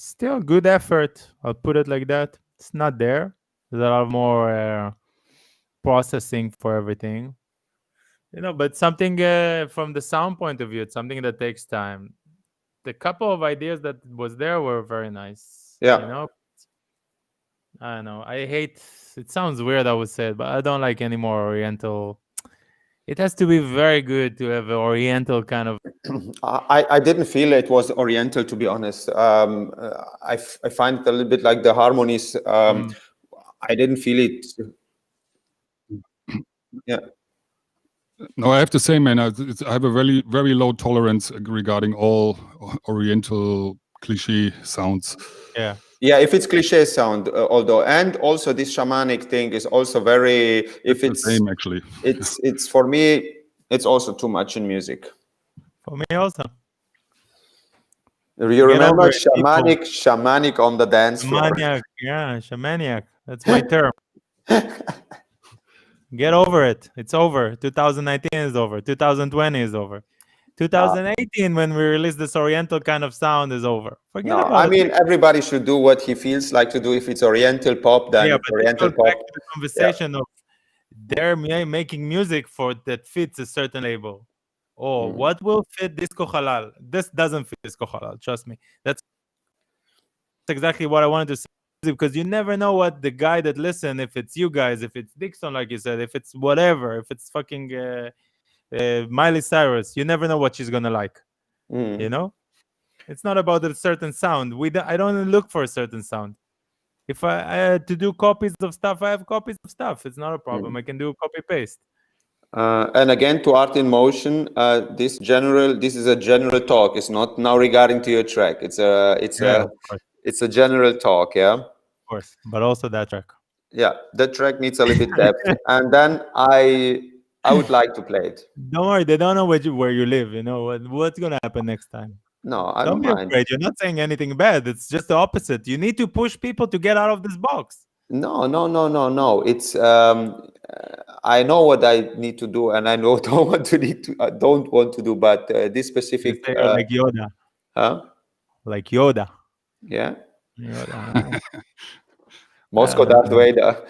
still good effort. I'll put it like that. It's not there. There's a lot more processing for everything, but something from the sound point of view, it's something that takes time. The couple of ideas that was there were very nice. Yeah. I don't know. I hate. It sounds weird, I would say it, but I don't like any more Oriental. It has to be very good to have an Oriental kind of. I didn't feel it was Oriental, to be honest. I find it a little bit like the harmonies. I didn't feel it. Yeah. No, I have to say, man, I have a very, very low tolerance regarding all Oriental cliche sounds. Yeah. Yeah, if it's cliche sound, although, and also this shamanic thing is also very. If it's the same, actually, it's for me, it's also too much in music. For me also. You remember shamanic on the dance floor? Shamaniac, yeah, shamaniac. That's my term. Get over it. It's over. 2019 is over. 2020 is over. 2018, when we release this Oriental kind of sound, is over. Forget about it. I mean, everybody should do what he feels like to do. If it's Oriental pop, then it's Oriental pop. Back to the conversation of they're making music for that fits a certain label. What will fit Disco Halal? This doesn't fit Disco Halal. Trust me. That's exactly what I wanted to say. Because you never know what the guy that listen, if it's you guys, if it's Dixon, like you said, if it's whatever, if it's fucking Miley Cyrus, you never know what she's gonna like. It's not about a certain sound. I don't look for a certain sound. If I had to do copies of stuff, I have copies of stuff. It's not a problem. I can do copy paste. And again, to Art in Motion, this is a general talk. It's not now regarding to your track. It's a general talk, yeah. Of course, but also that track. Yeah, that track needs a little bit depth, and then I would like to play it. Don't worry, they don't know where you live. You know what's gonna happen next time. No, I don't mind. Be afraid. You're not saying anything bad. It's just the opposite. You need to push people to get out of this box. No. It's I know what I need to do, and I don't want to do. But this specific like Yoda. Huh? Like Yoda. Yeah. Yoda. Moscow Darth Vader.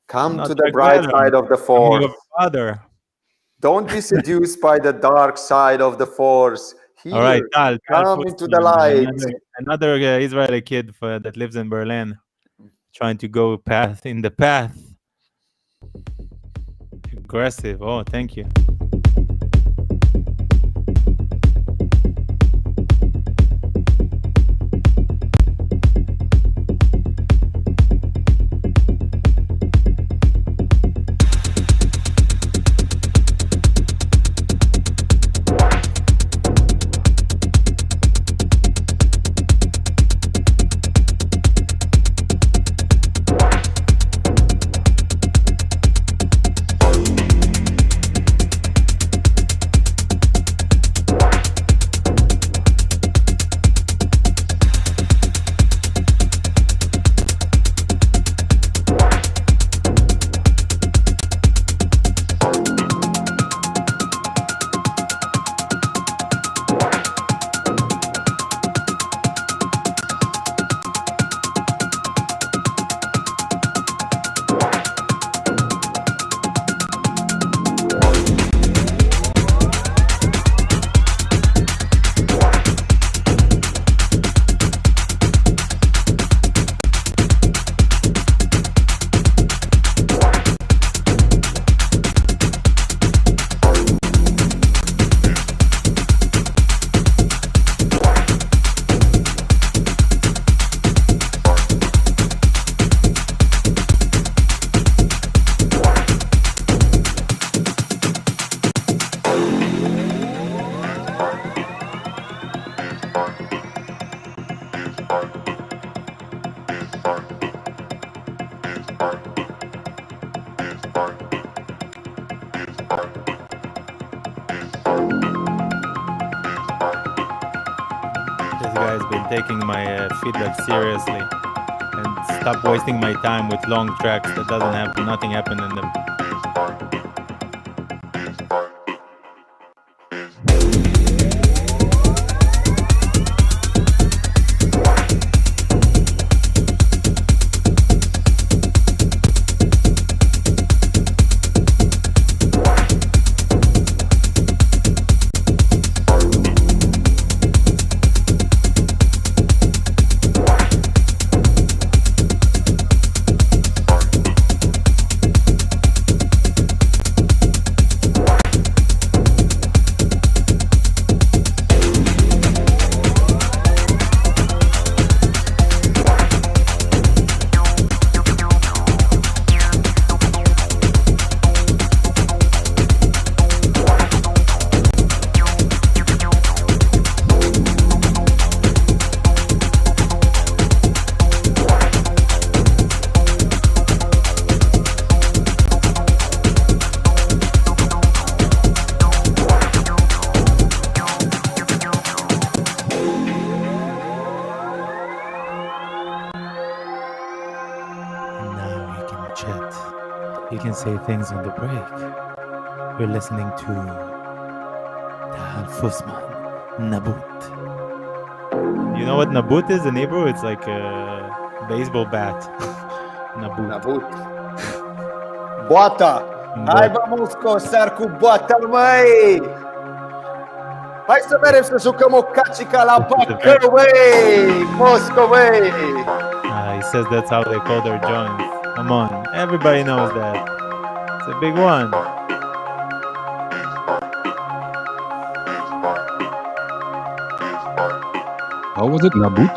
Come to the bright side of the Force. Father. Don't be seduced by the dark side of the Force. Here, all right, Tal come into the light. Another Israeli kid that lives in Berlin, trying to go in the path. Aggressive. Oh, thank you. Taking my feedback seriously and stop wasting my time with long tracks that doesn't happen, nothing happened in them. chat. You can say things on the break. You're listening to Tal Fussman, Nabut. You know what Nabut is in Hebrew? It's like a baseball bat. Nabut. Nabut. Bota! Hai, vamos coçar com bota, mãe! Hai să merem să jucăm o cacica la Bacă, măi! Mosco, măi! He says that's how they call their joints. Come on, everybody knows that. It's a big one. How was it? Nabut?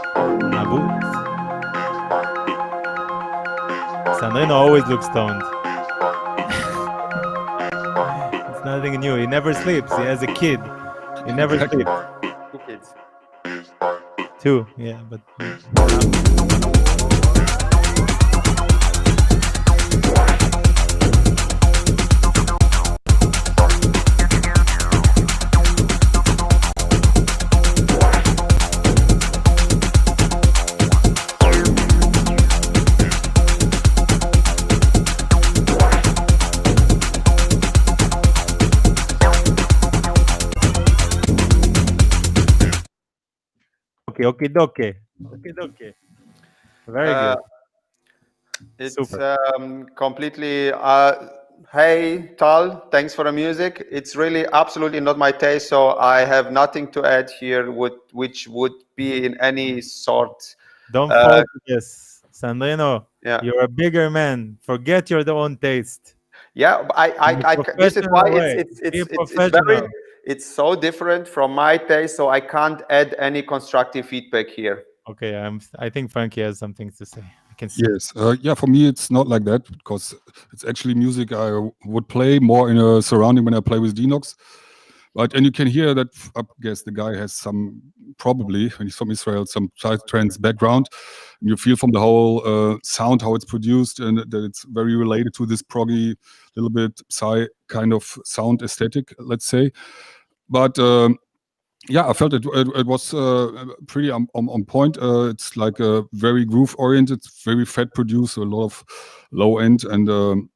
Nabut. Sandrino always looks stoned. It's nothing new. He never sleeps. He has a kid. He never sleeps. 2 kids. 2, yeah, but. Okie dokie. Very good. It's Super. completely. Hey, Tal, thanks for the music. It's really absolutely not my taste, so I have nothing to add here, which would be in any sort. Don't fall for this, Sandrino. Yeah. You're a bigger man. Forget your own taste. Yeah, this is why it's so different from my taste, so I can't add any constructive feedback here. Okay, I think Frankie has something to say. I can see. Yes. Yeah, for me, it's not like that because it's actually music I would play more in a surrounding when I play with Dinox. And you can hear that, I guess the guy has some, probably, when he's from Israel, some trance background. And you feel from the whole sound, how it's produced, and that it's very related to this proggy, little bit psy kind of sound aesthetic, let's say. But yeah, I felt it was pretty on point. It's like a very groove-oriented, very fat produced, a lot of low end, and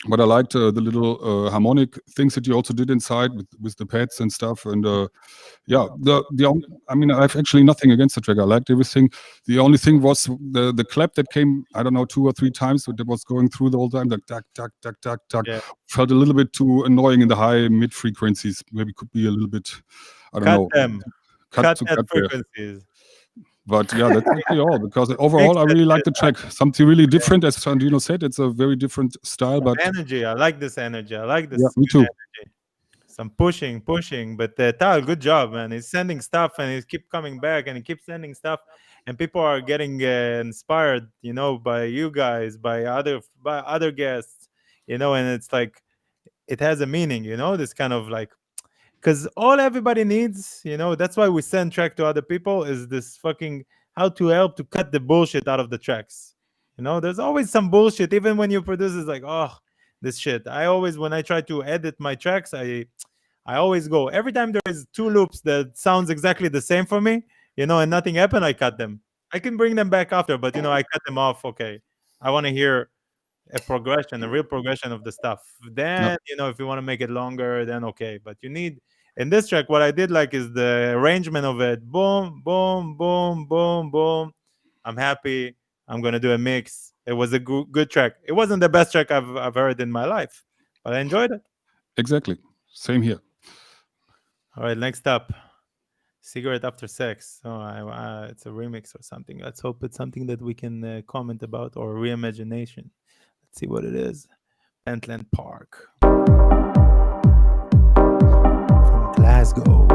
but I liked the little harmonic things that you also did inside with the pads and stuff. And yeah, I mean, I have actually nothing against the track. I liked everything. The only thing was the clap that came, I don't know, 2 or 3 times that was going through the whole time, like tack, tack, tack, tack, tack. Yeah. Felt a little bit too annoying in the high mid frequencies. Maybe could be a little bit, I don't know. Cut that frequencies. But yeah, that's actually all, because overall I really like the track. Something really different, as Sandrino said. It's a very different style, but energy. I like this energy. I like this. Yeah, me too. Energy. Some pushing. But Tal, good job, man. He's sending stuff, and he keeps coming back, and he keeps sending stuff, and people are getting inspired, you know, by you guys, by other guests, you know, and it's like it has a meaning, you know, this kind of like. Because all everybody needs, you know, that's why we send track to other people, is this fucking how to help to cut the bullshit out of the tracks. You know, there's always some bullshit, even when you produce, it's like, oh, this shit. When I try to edit my tracks, I always go, every time there is 2 loops that sounds exactly the same for me, you know, and nothing happened, I cut them. I can bring them back after, but, you know, I cut them off. Okay, I want to hear a real progression of the stuff. Then, you know, if you want to make it longer, then okay. But you need, in this track, what I did like is the arrangement of it. Boom, boom, boom, boom, boom. I'm happy. I'm going to do a mix. It was a good track. It wasn't the best track I've heard in my life, but I enjoyed it. Exactly. Same here. All right, next up. Cigarette After Sex. Oh, it's a remix or something. Let's hope it's something that we can comment about, or reimagination. Let's see what it is. Pentland Park. From Glasgow.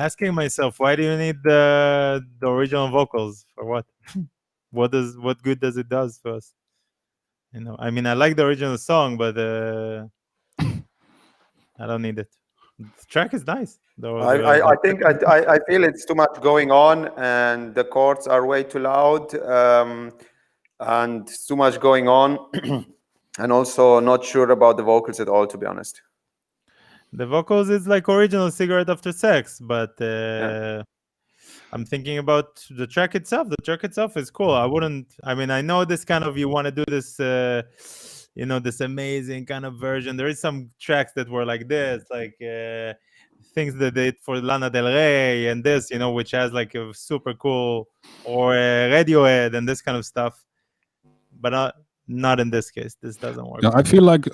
asking myself, why do you need the original vocals for what? What good does it does for us? You know, I mean, I like the original song, but I don't need it. The track is nice. I think I feel it's too much going on, and the chords are way too loud, and too much going on, and also not sure about the vocals at all, to be honest. The vocals is like original Cigarette After Sex, but Yeah. I'm thinking about the track itself. The track itself is cool. I mean, I know this kind of, you want to do this, you know, this amazing kind of version. There is some tracks that were like this, like things that they did for Lana Del Rey and this, you know, which has like a super cool, or Radiohead and this kind of stuff. But not in this case. This doesn't work. Yeah, I feel like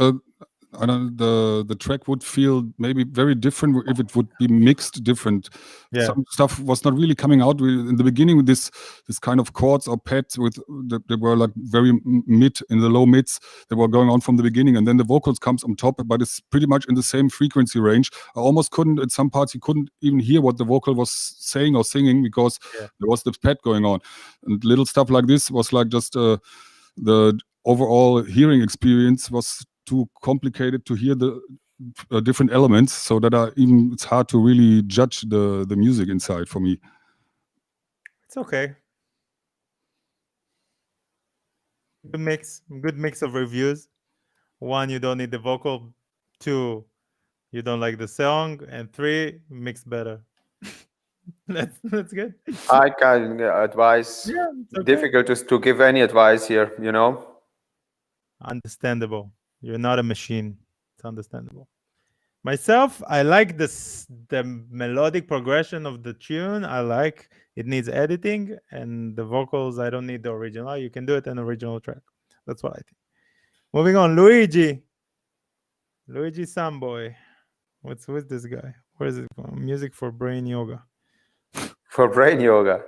I don't. The track would feel maybe very different if it would be mixed different. Yeah. Some stuff was not really coming out in the beginning with this kind of chords or pads with they were like very mid, in the low mids. They were going on from the beginning, and then the vocals comes on top, but it's pretty much in the same frequency range. I almost couldn't, at some parts, you couldn't even hear what the vocal was saying or singing because there was this pad going on, and little stuff like this was like just the overall hearing experience was too complicated to hear the different elements, so that it's hard to really judge the music inside for me. It's okay. Good mix of reviews. 1, you don't need the vocal. 2, you don't like the song, and 3, mix better. That's good. I can advise. Yeah, it's okay. Difficult to give any advice here, you know. Understandable. You're not a machine. It's understandable. Myself, I like the melodic progression of the tune. I like it needs editing, and the vocals, I don't need the original. You can do it in original track. That's what I think. Moving on, Luigi Samboy. What's with this guy? Where is it from? Music for brain yoga. For brain yoga.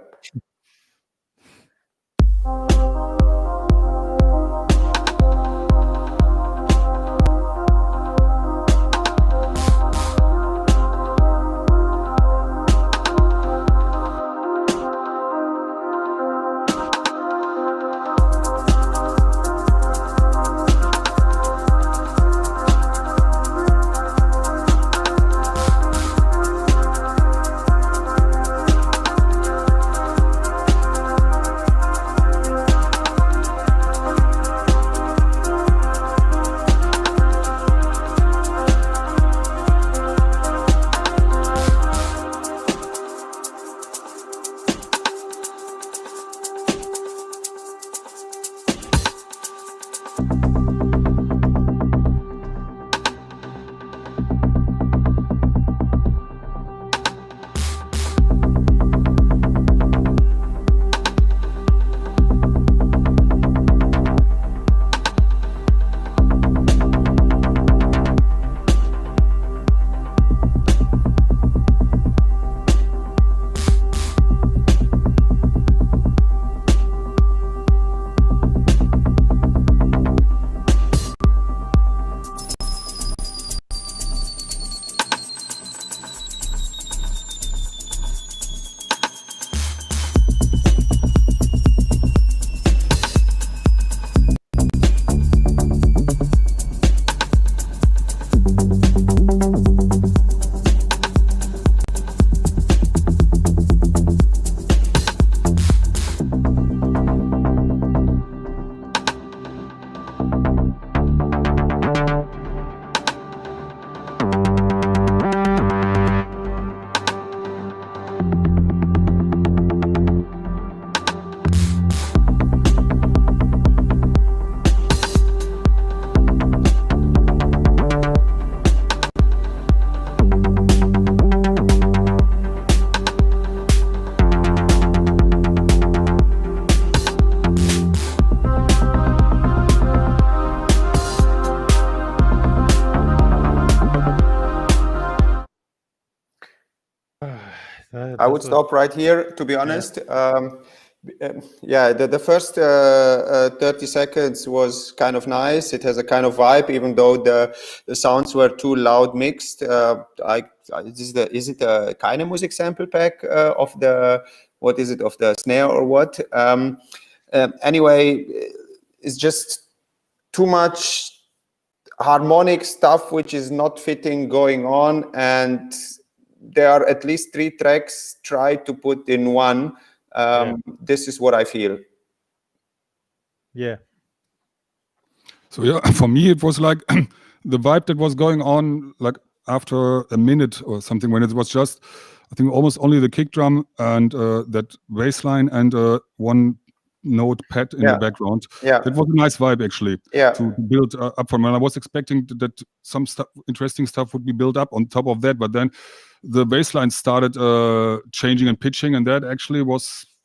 I would stop right here, to be honest. Yeah, the first 30 seconds was kind of nice. It has a kind of vibe, even though the sounds were too loud mixed. Is it a keine Musik sample pack of the, what is it, of the snare or what? Anyway, it's just too much harmonic stuff which is not fitting going on, and there are at least 3 tracks tried to put in one. This is what I feel. Yeah. So yeah, for me it was like the vibe that was going on like after a minute or something, when it was just, I think, almost only the kick drum and that bass line and one note pad in the background. That was a nice vibe actually to build up from. And I was expecting that some interesting stuff would be built up on top of that, but then the bass line started changing and pitching, and that actually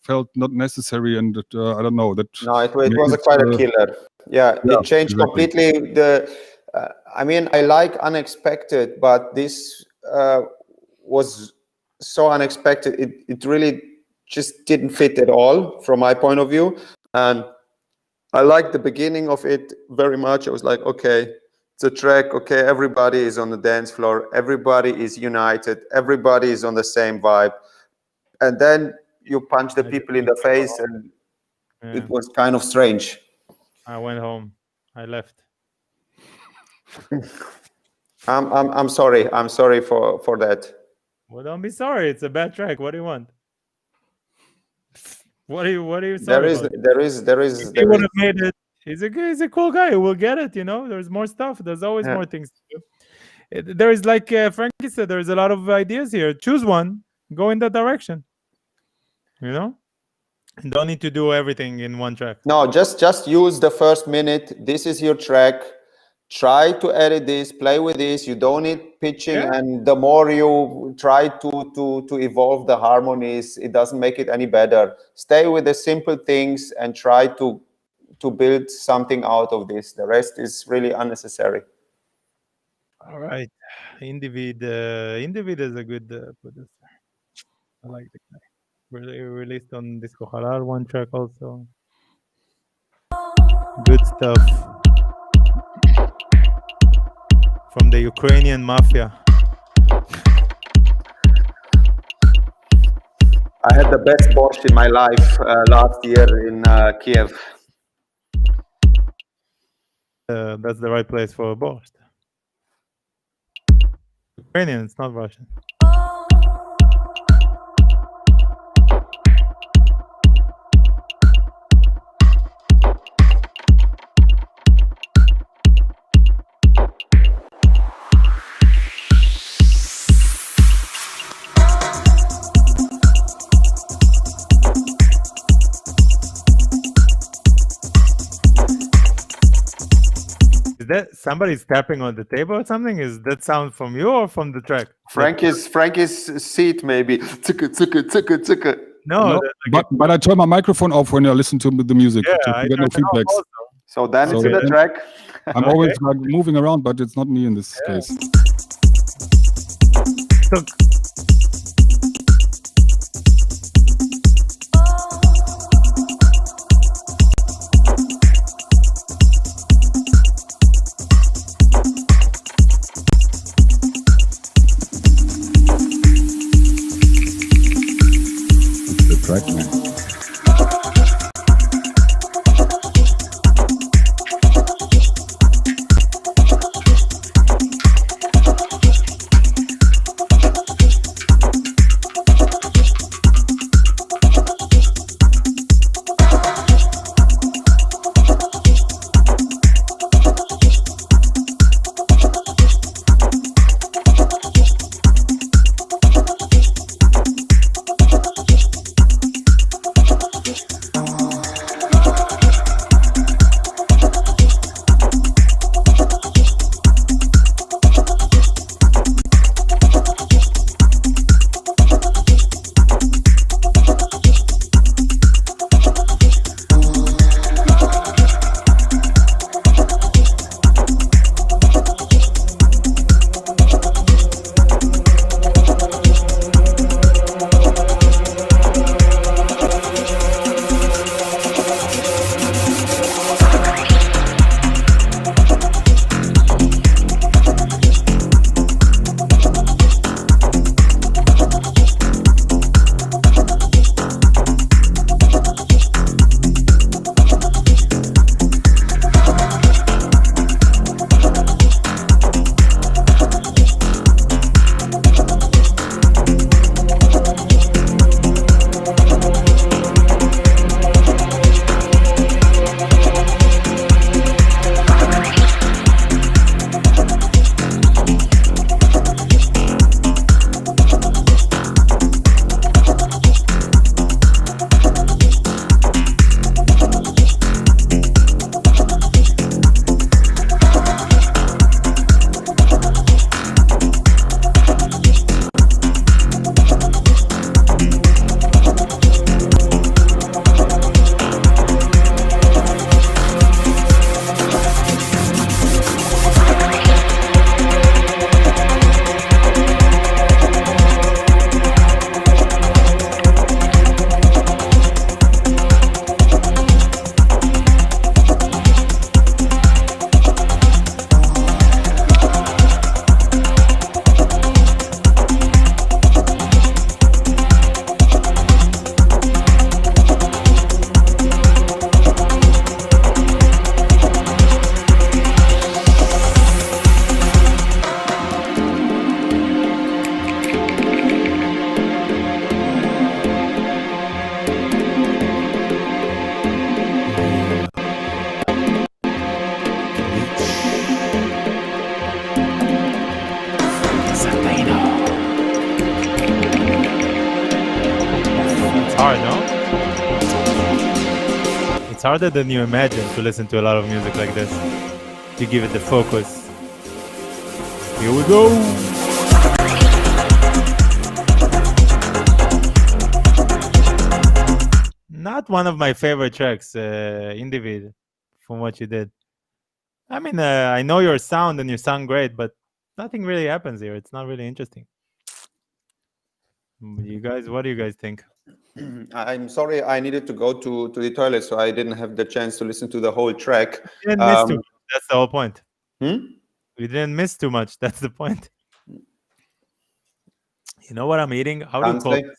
felt not necessary, and I don't know. It was quite a killer. It changed completely. I mean, I like unexpected, but this was so unexpected. It really just didn't fit at all from my point of view. And I liked the beginning of it very much. I was like, okay, it's a track. Okay, everybody is on the dance floor. Everybody is united. Everybody is on the same vibe. And then you punch the people in the face, and it was kind of strange. I went home. I left. I'm sorry. I'm sorry for that. Well, don't be sorry. It's a bad track. What do you want? What are you sorry about? There is. He would have made it. He's a cool guy. We'll get it. You know, there's more stuff. There's always more things to do. There is, like Frankie said, there's a lot of ideas here. Choose one. Go in that direction. You know, you don't need to do everything in one track. No, just use the first minute. This is your track. Try to edit this, play with this. You don't need pitching, and the more you try to evolve the harmonies, it doesn't make it any better. Stay with the simple things and try to build something out of this. The rest is really unnecessary. All right, Individ is a good producer. I like the guy. Released on Disco Halal, one track also. Good stuff. From the Ukrainian mafia. I had the best borscht in my life last year in Kiev. That's the right place for a borscht. Ukrainian, it's not Russian. That somebody's tapping on the table or something? Is that sound from you or from the track? Frankie's seat, maybe. No, but I turn my microphone off when I listen to the music to get no feedbacks. So then it's in the track. I'm always like moving around, but it's not me in this case. So, Track, man. It's harder than you imagine to listen to a lot of music like this, to give it the focus. Here we go. Not one of my favorite tracks, Individ, from what you did. I mean, I know your sound and you sound great, but nothing really happens here. It's not really interesting. You guys, what do you guys think? I'm sorry, I needed to go to the toilet, so I didn't have the chance to listen to the whole track. You didn't miss too much. That's the whole point. Hmm? We didn't miss too much. That's the point. You know what I'm eating? How do you call Translate. this?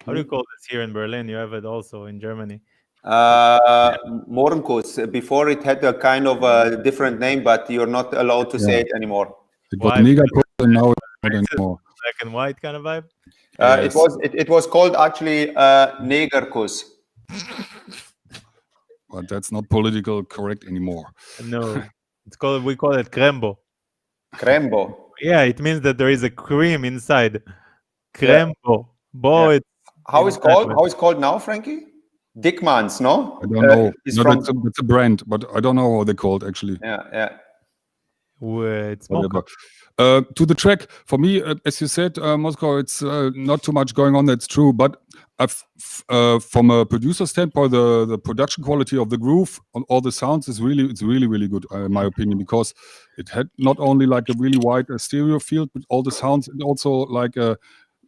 How do you call this here in Berlin? You have it also in Germany. Morgenkuss. Before it had a kind of a different name, but you're not allowed to say it anymore. It was Why? Negerkuss and now it's not anymore. Black and white kind of vibe. It was called actually Negerkuss. But that's not political correct anymore. No, we call it crembo. Crembo. Yeah, it means that there is a cream inside. Crembo. Bo, Yeah. it's How is called now, Frankie? Dickmans, no? I don't know. It's No, from that's a brand, but I don't know how they're called actually. yeah. it's Whatever. mocha. To the track, for me, as you said, Moscow, it's not too much going on. That's true, but from a producer standpoint, the production quality of the groove on all the sounds is really good, in my opinion, because it had not only like a really wide stereo field, but all the sounds, and also like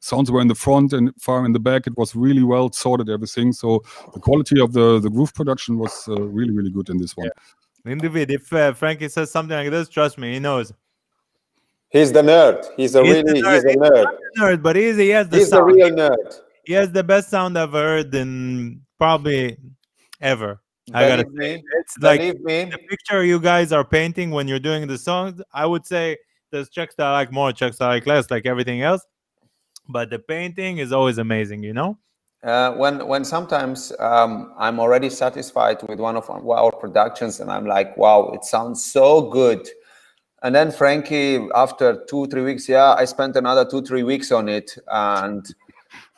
sounds were in the front and far in the back. It was really well sorted, everything. So the quality of the groove production was really good in this one. Individ, if Frankie says something like this, trust me, he knows. He's the nerd. He's a nerd. He's not a nerd, but he has the He's the sound. real nerd. He has the best sound I've heard in probably ever. I gotta say, it's like the picture you guys are painting when you're doing the songs. I would say there's tracks that I like more, tracks that I like less, like everything else. But the painting is always amazing, you know. When sometimes I'm already satisfied with one of our productions, and I'm like, wow, it sounds so good. And then Frankie, after 2-3 weeks, I spent another 2-3 weeks on it, and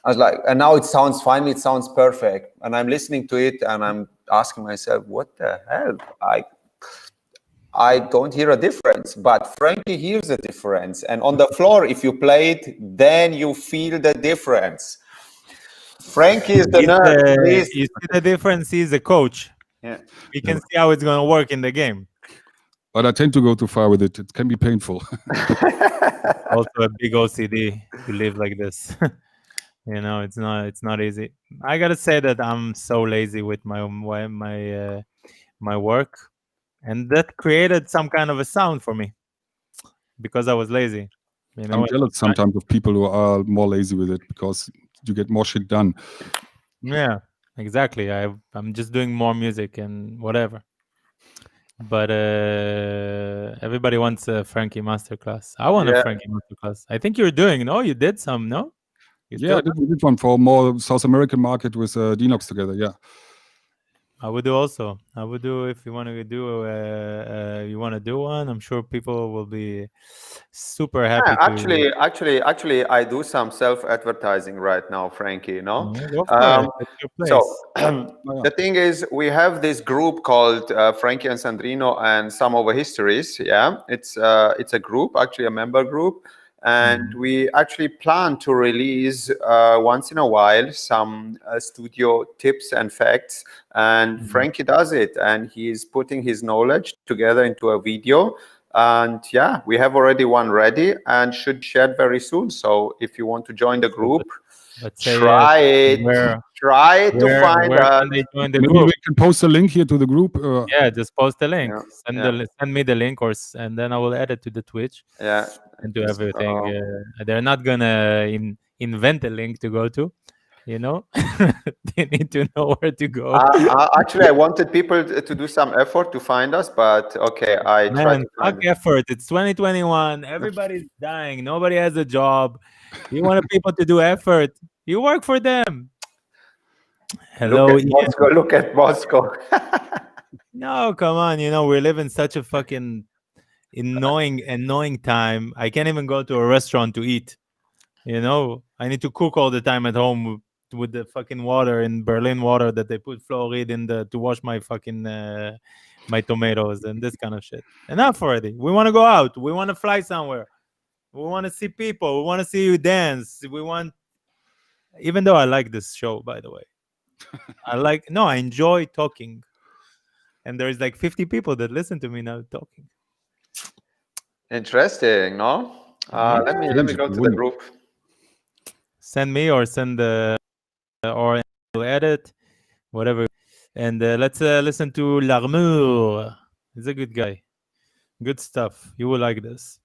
I was like, and now it sounds finally, it sounds perfect. And I'm listening to it, and I'm asking myself, what the hell? I don't hear a difference, but Frankie hears a difference. And on the floor, if you play it, then you feel the difference. Frankie is the nerd. You see the difference? He's a coach. Yeah. We can see how it's going to work in the game. But I tend to go too far with it. It can be painful. Also a big OCD to live like this. You know, it's not easy. I gotta say that I'm so lazy with my work, and that created some kind of a sound for me because I was lazy. You know, I'm jealous sometimes of people who are more lazy with it because you get more shit done. Yeah, exactly. I'm just doing more music and whatever. But everybody wants a Frankie masterclass. I want a Frankie masterclass. I think you're doing. No, you did some. No. We did one for more South American market with Dinox together. Yeah. I would do also. I would do if you want to do. You want to do one? I'm sure people will be super happy. Actually, I do some self-advertising right now, Frankie. You know. So the thing is, we have this group called Frankey and Sandrino and Some Over Histories. Yeah, it's a group, actually a member group. And we actually plan to release once in a while some studio tips and facts. And Frankie does it, and he's putting his knowledge together into a video. And we have already one ready and should share very soon. So if you want to join the group, try it. Try to find us. Maybe we can post a link here to the group. Just post the link. Send me the link, and then I will add it to the Twitch. And do everything. They're not gonna invent a link to go to. You know, they need to know where to go. Actually, I wanted people to do some effort to find us, but okay, I tried to find effort. It's 2021. Everybody's dying. Nobody has a job. You want people to do effort. You work for them. Hello, look at Moscow. No, come on. You know, we live in such a fucking annoying time. I can't even go to a restaurant to eat. You know, I need to cook all the time at home with the fucking water in Berlin water that they put fluoride in to wash my fucking my tomatoes and this kind of shit. Enough already. We want to go out. We want to fly somewhere. We want to see people. We want to see you dance. We want. Even though I like this show, by the way, I enjoy talking, and there is like 50 people that listen to me now talking. Interesting, no? Let me go to the group. Send me or send or edit, whatever. And let's listen to L'Armure. He's a good guy. Good stuff. You will like this.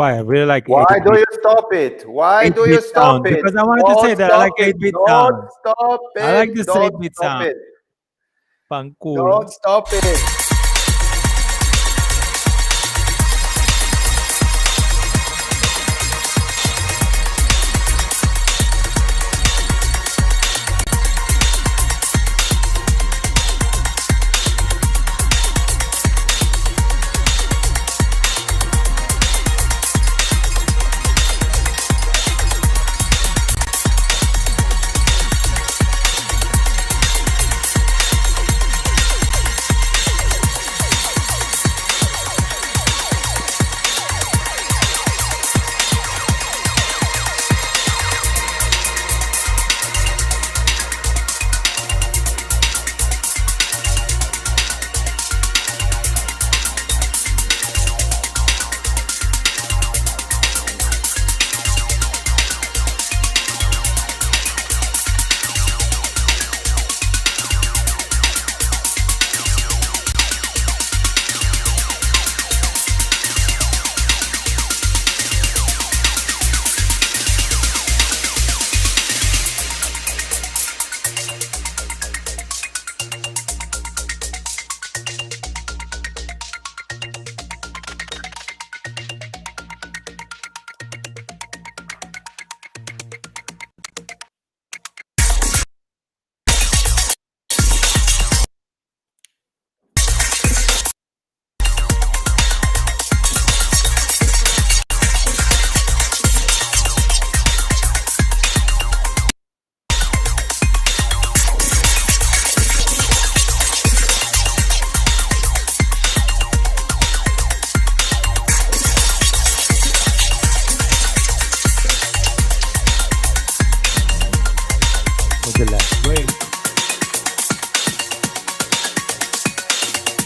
Why? I really like Why 8-bit do you stop it? Why do you 8-bit stop sound, it? because I wanted to Don't say that I like stop it. 8-bit Don't sound. stop it. I like this Don't 8-bit stop sound. it. Fun, cool. Don't stop it.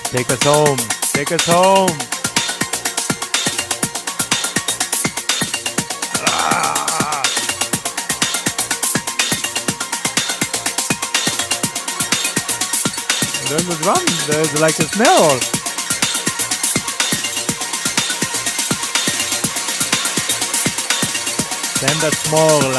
Take us home. Take us home. Ah. There's a drum. There's like a smell. Send a small armor.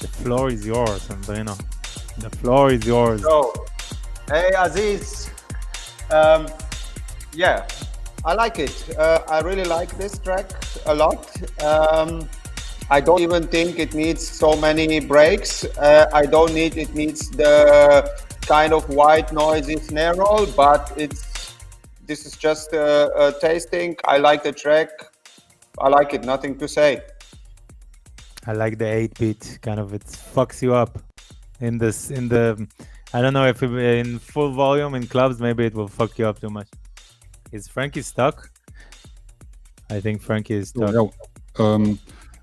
The floor is yours, Sandrino. The floor is yours. So, hey Aziz, yeah, I like it. I really like this track a lot. I don't even think it needs so many breaks. I don't need it needs the kind of white noisy snare roll, but this is just a tasting. I like the track. I like it. Nothing to say. I like the 8-beat kind of. It fucks you up in the. I don't know if in full volume in clubs maybe it will fuck you up too much. Is Frankey stuck? I think Frankey is stuck.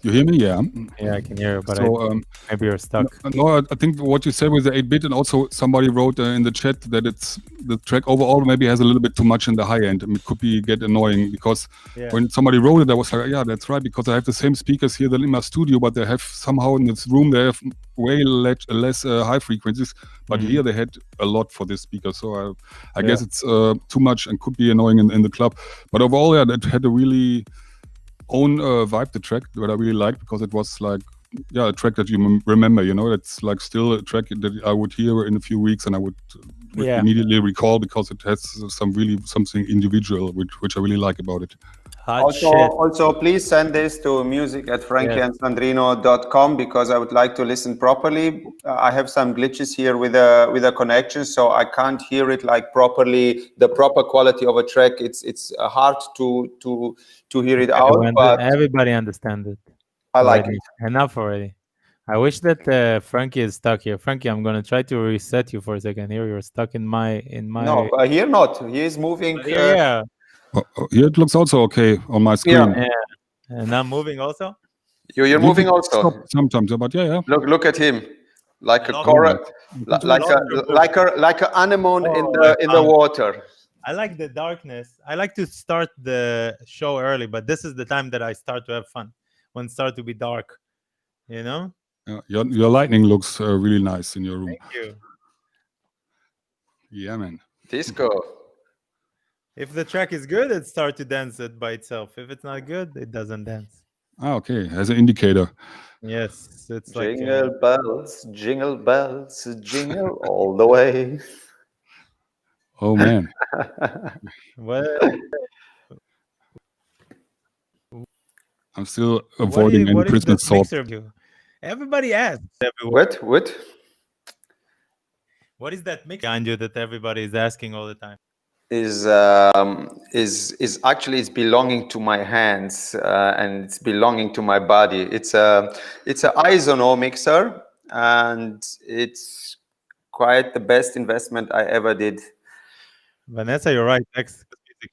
You hear me? Yeah. Yeah, I can hear you, but So, maybe you're stuck. No, I think what you said with the 8-bit, and also somebody wrote in the chat that it's the track overall maybe has a little bit too much in the high end. It could get annoying because when somebody wrote it, I was like, yeah, that's right, because I have the same speakers here than in my studio, but they have somehow in this room they have way less high frequencies, but here they had a lot for this speaker. So I guess it's too much and could be annoying in the club. But overall, yeah, it had a really own vibe, the track that I really liked, because it was like a track that you remember, it's like still a track that I would hear in a few weeks and I would immediately recall, because it has something individual which I really like about it. Also, please send this to music@frankieandsandrino.com because I would like to listen properly. I have some glitches here with a connection, so I can't hear it like properly. The proper quality of a track, it's hard to hear it out. But everybody understands it. I like it. Enough already. I wish that Frankey is stuck here. Frankey, I'm gonna try to reset you for a second. Here, you're stuck in my. No, here not. He is moving. Yeah. Here it looks also okay on my screen. Yeah. And I'm moving also. You're moving also. Sometimes, but yeah. Look at him, like a like an anemone in the water. I like the darkness. I like to start the show early, but this is the time that I start to have fun, when it starts to be dark, Yeah, your lighting looks really nice in your room. Thank you. Yeah, man. Disco. If the track is good, it starts to dance it by itself. If it's not good, it doesn't dance. Okay, as an indicator. Yes, it's jingle bells, jingle bells, jingle all the way. Oh man. Well, I'm still avoiding any Christmas thought. Everybody asks. What? What is that mix behind you that everybody is asking all the time? Is actually it's belonging to my hands and it's belonging to my body. It's a Isono mixer, and it's quite the best investment I ever did. Vanessa, you're right. Next music.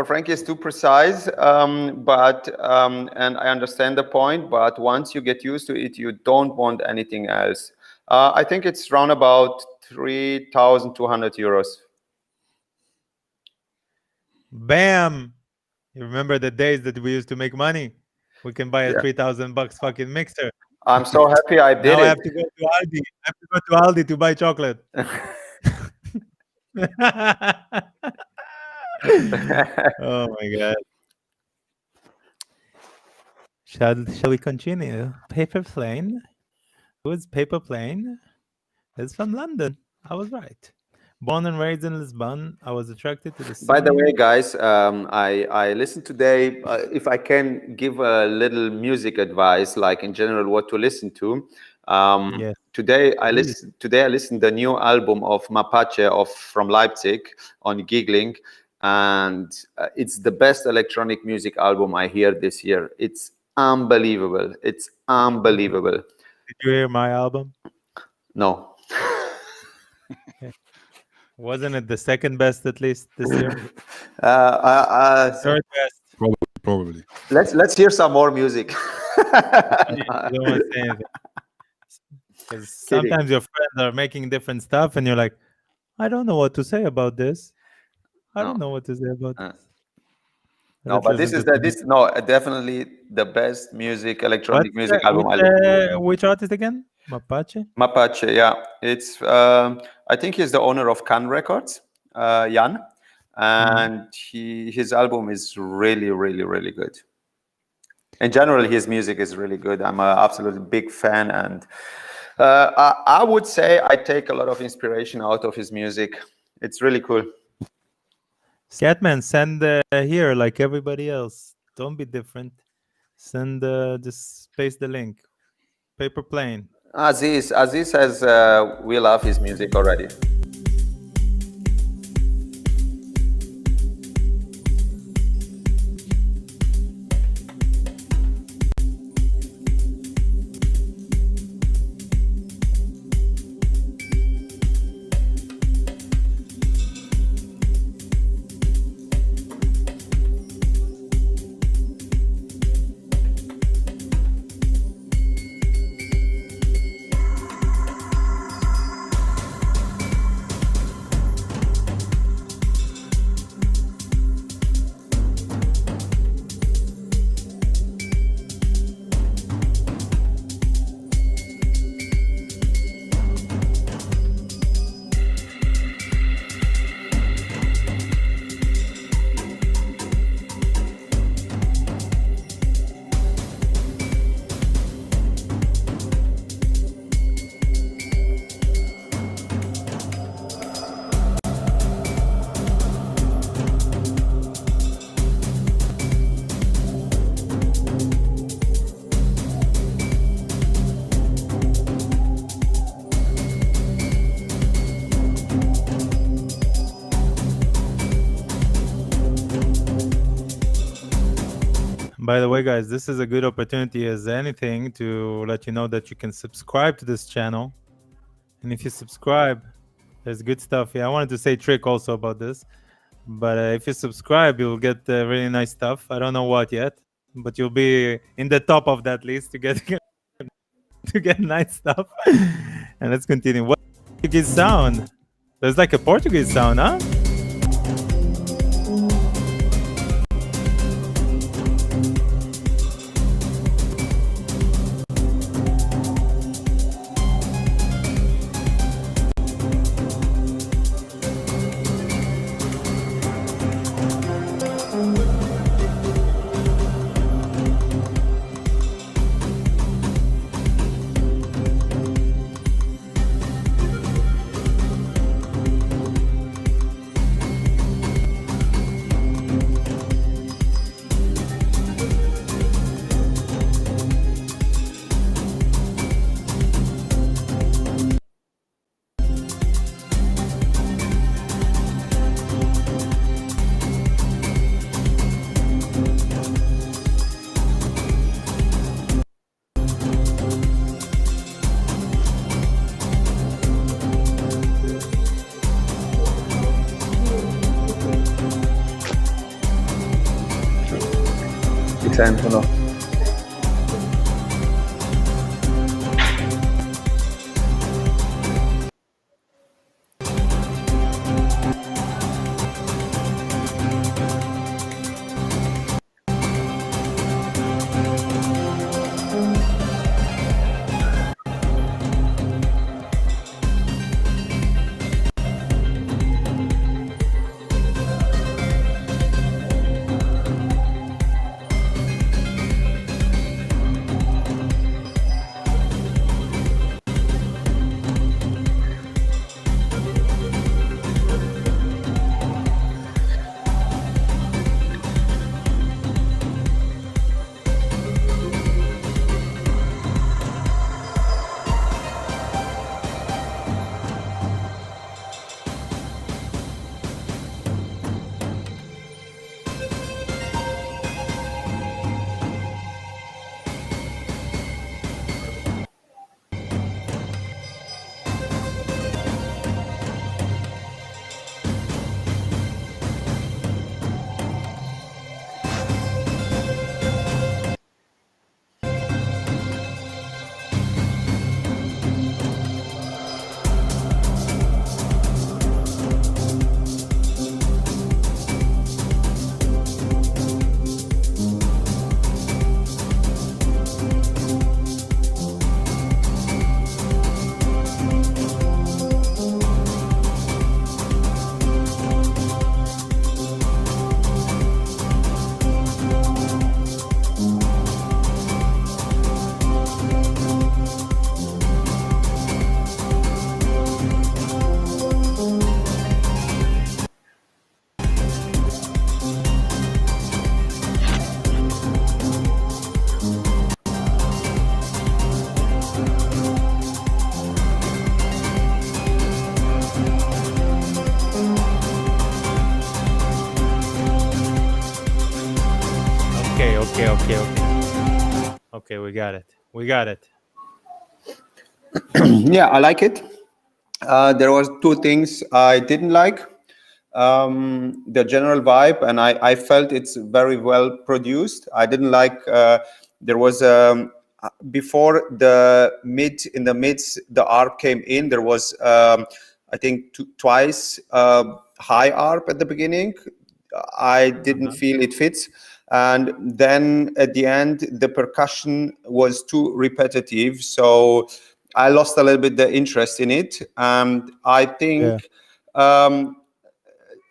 Frankey is too precise, but and I understand the point, but once you get used to it, you don't want anything else. I think it's around about 3,200 euros. Bam! You remember the days that we used to make money? We can buy a $3,000 fucking mixer. I'm so happy I did now it. I have to go to Aldi. I have to go to Aldi to buy chocolate. Oh my god. Shall we continue? Paper Plane. Who's Paper Plane? It's from London. I was right. Born and raised in Lisbon, I was attracted to the sea. By the way, guys, I listened today. If I can give a little music advice, like in general, what to listen to. Yes. Today I listened the new album of Mapache from Leipzig on Giggling, and it's the best electronic music album I hear this year. It's unbelievable. It's unbelievable. Did you hear my album? No. Wasn't it the second best at least this year? Third best. Probably. Let's hear some more music. I don't want to say anything. Because Kidding. sometimes your friends are making different stuff, and you're like, I don't know what to say about this. I don't know what to say about Uh, this. No, Let's but this listen is to definitely the best electronic What's music album. which artist again? Mapache? Mapache, yeah. It's I think he's the owner of Can Records, Jan, and his album is really, really, really good. In general, his music is really good. I'm an absolutely big fan, and I would say I take a lot of inspiration out of his music. It's really cool. Scatman, send here like everybody else. Don't be different. Send just paste the link. Paper plane. Aziz says we love his music already. By the way, guys, this is a good opportunity as anything to let you know that you can subscribe to this channel. And if you subscribe, there's good stuff. Yeah, I wanted to say Trick also about this. But if you subscribe, you'll get really nice stuff. I don't know what yet, but you'll be in the top of that list to get to get nice stuff. And let's continue. What Portuguese sound? There's like a Portuguese sound, huh? Sentono. Okay, we got it. Yeah, I like it. There was two things I didn't like. The general vibe, and I felt it's very well produced. I didn't like there was before in the mids the ARP came in. There was I think twice high ARP at the beginning. I didn't feel it fits. And then at the end, the percussion was too repetitive. So I lost a little bit the interest in it. And I think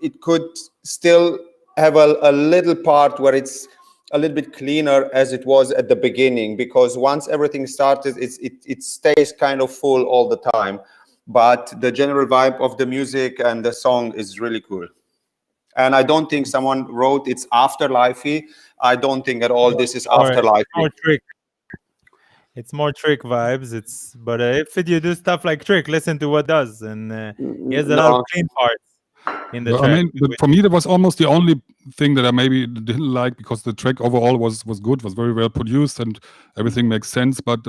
it could still have a little part where it's a little bit cleaner as it was at the beginning, because once everything started, it stays kind of full all the time. But the general vibe of the music and the song is really cool. And I don't think someone wrote it's afterlifey. I don't think at all this is afterlifey. More trick. It's more trick vibes. But if you do stuff like trick, listen to what does, and he has a lot of clean parts in the track. I mean, for me, that was almost the only thing that I maybe didn't like, because the track overall was good, was very well produced, and everything makes sense. But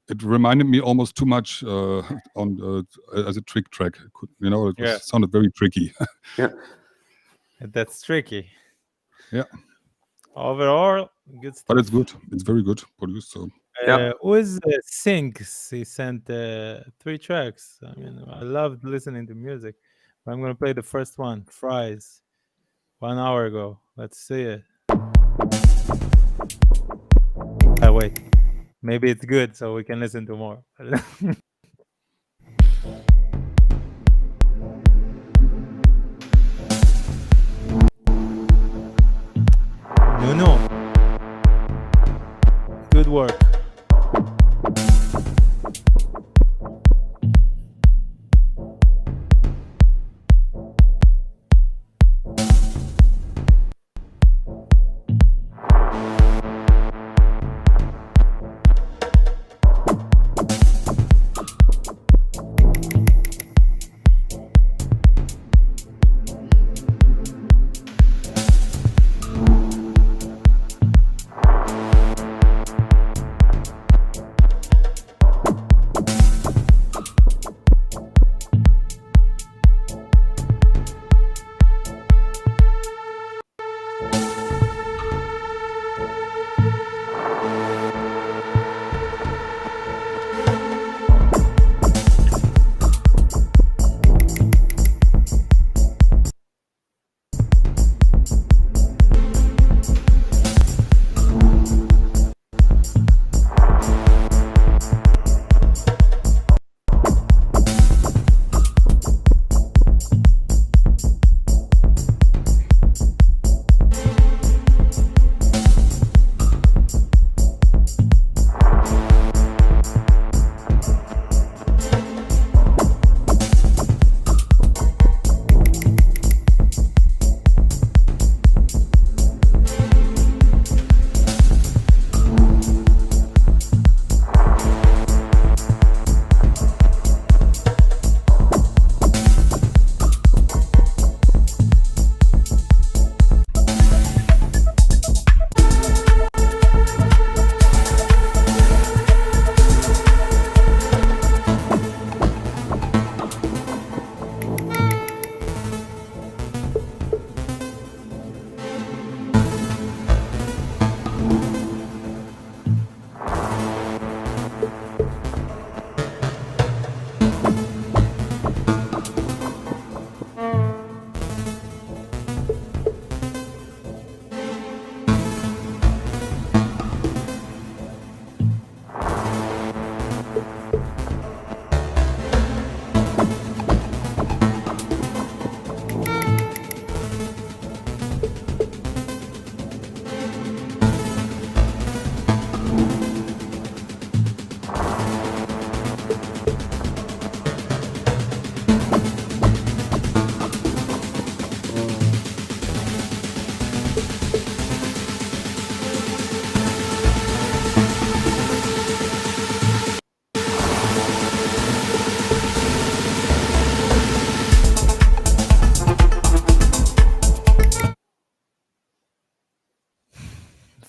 it reminded me almost too much as a trick track. It sounded very tricky. Yeah. That's tricky. Yeah. Overall, good stuff. But it's good. It's very good produced. So. Who is Sinks? He sent 3 tracks. I mean, I loved listening to music. But I'm going to play the first one, Fries, 1 hour ago. Let's see it. Wait. Maybe it's good, so we can listen to more. No. Good work.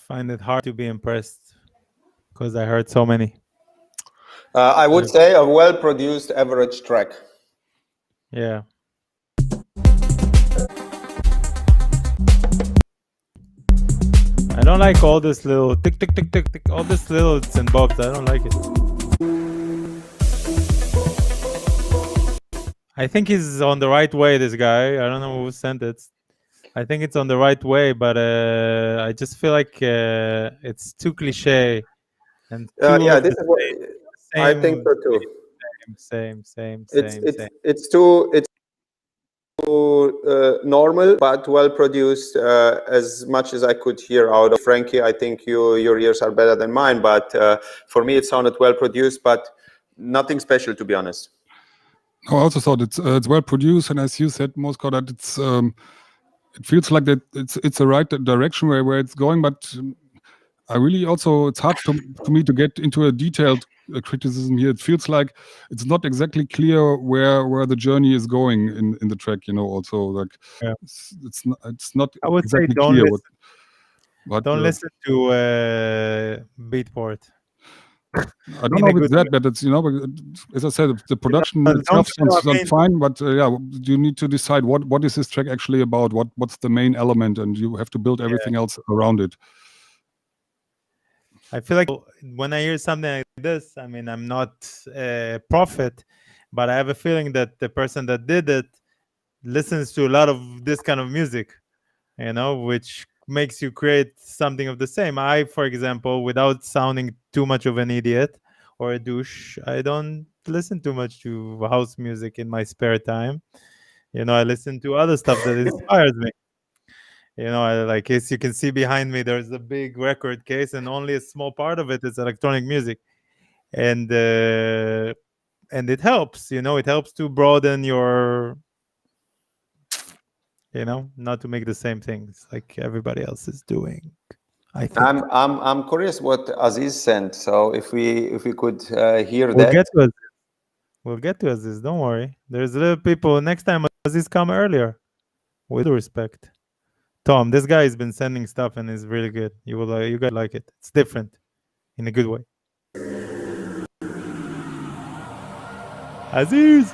find it hard to be impressed because I heard so many. I would say a well-produced average track. Yeah. I don't like all this little tick tick tick tick tick, all this little bits and bobs. I don't like it. I think he's on the right way, this guy. I don't know who sent it. I think it's on the right way, but I just feel like it's too cliche and Yeah, this is what I think so too. same. It's too normal, but well produced. As much as I could hear out of Frankie, I think your ears are better than mine. But for me, it sounded well produced, but nothing special, to be honest. No, I also thought it's well produced, and as you said, Moscow, that it feels like that it's the right direction where it's going. But I really also, it's hard for me to get into a detailed criticism here. It feels like it's not exactly clear where the journey is going in the track. Also, like it's not. I would exactly say don't clear listen. Don't listen to Beatport. I don't know if it's that, but it's as I said, the production itself sounds fine, but you need to decide what is this track actually about, what's the main element, and you have to build everything else around it. I feel like when I hear something like this, I mean, I'm not a prophet, but I have a feeling that the person that did it listens to a lot of this kind of music, which makes you create something of the same. I, for example, without sounding too much of an idiot or a douche, I don't listen too much to house music in my spare time. I listen to other stuff that inspires me. As you can see behind me, there's a big record case, and only a small part of it is electronic music, and it helps. It helps to broaden your. Not to make the same things like everybody else is doing. I think. I'm curious what Aziz sent. So if we could hear we'll that. We'll get to Aziz. Don't worry. There's little people. Next time Aziz come earlier. With respect, Tom. This guy has been sending stuff and is really good. You guys like it. It's different, in a good way. Aziz.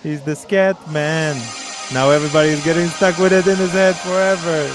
He's the scat man. Now everybody's getting stuck with it in his head forever.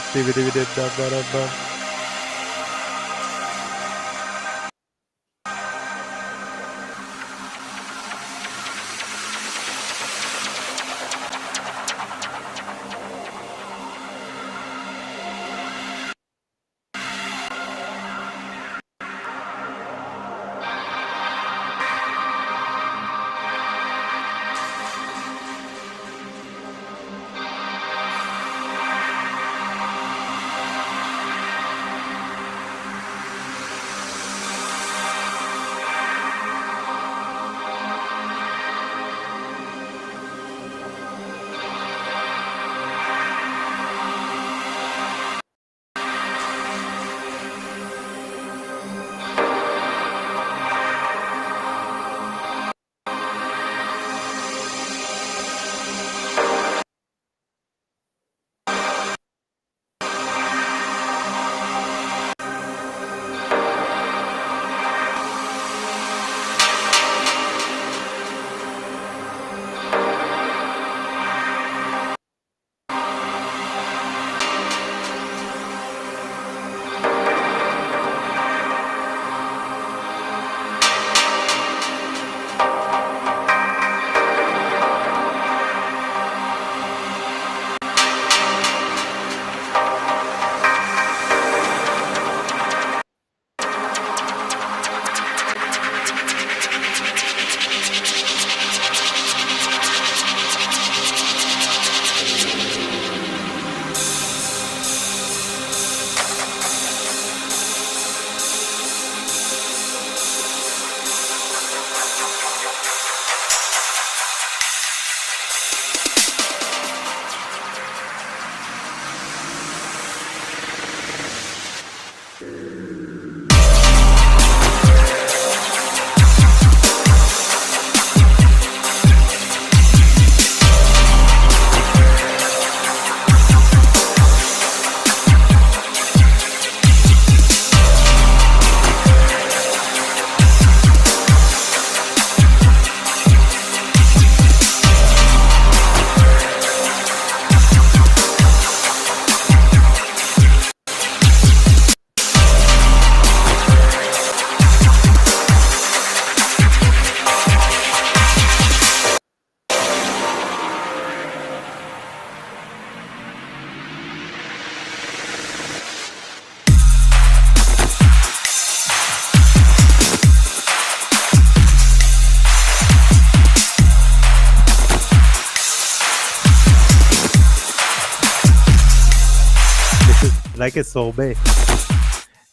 like a sorbet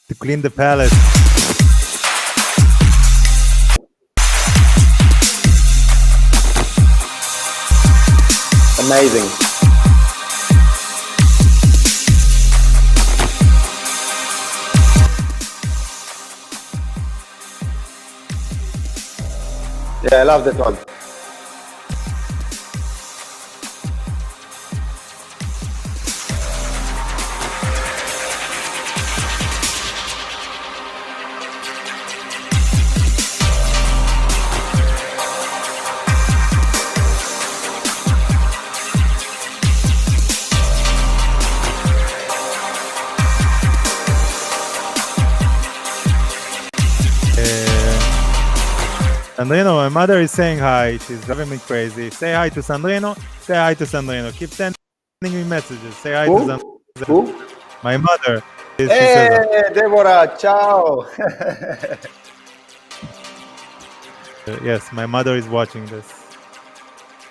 to clean the palate. Amazing. Yeah, I love that one. Sandrino, my mother is saying hi. She's driving me crazy. Say hi to Sandrino. Say hi to Sandrino. Keep sending me messages. Say hi to Sandrino. Who? My mother. She says, Hey, Deborah, ciao. yes, my mother is watching this.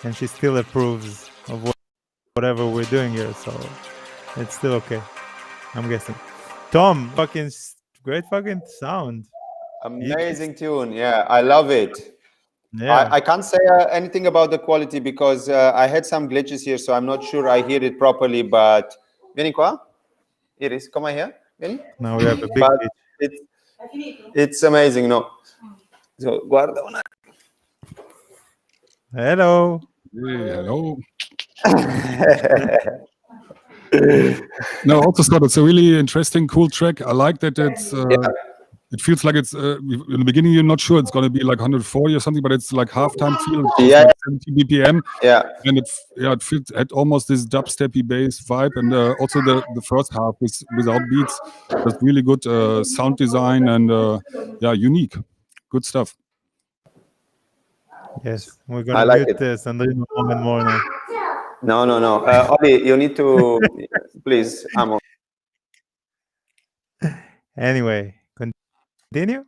And she still approves of whatever we're doing here. So it's still okay. I'm guessing. Tom, fucking great fucking sound. Amazing tune. Yeah, I love it. Yeah. I can't say anything about the quality because I had some glitches here, so I'm not sure I hear it properly. But vieni qua, Iris, come here. Vieni. Now we have a big But pitch. it's amazing, no? So, guarda una. Hello. Hey, hello. No, I also thought it's a really interesting, cool track. I like that it's. It feels like it's in the beginning. You're not sure it's going to be like 140 or something, but it's like halftime feel. It's Yeah. like 70 BPM. Yeah. And it feels had almost this dubsteppy bass vibe, and also the first half is without beats. That's really good sound design and unique. Good stuff. Yes, we're I gonna like mute it. this and then more and more now. No. Oli, you need to please. Amo. Anyway, continue.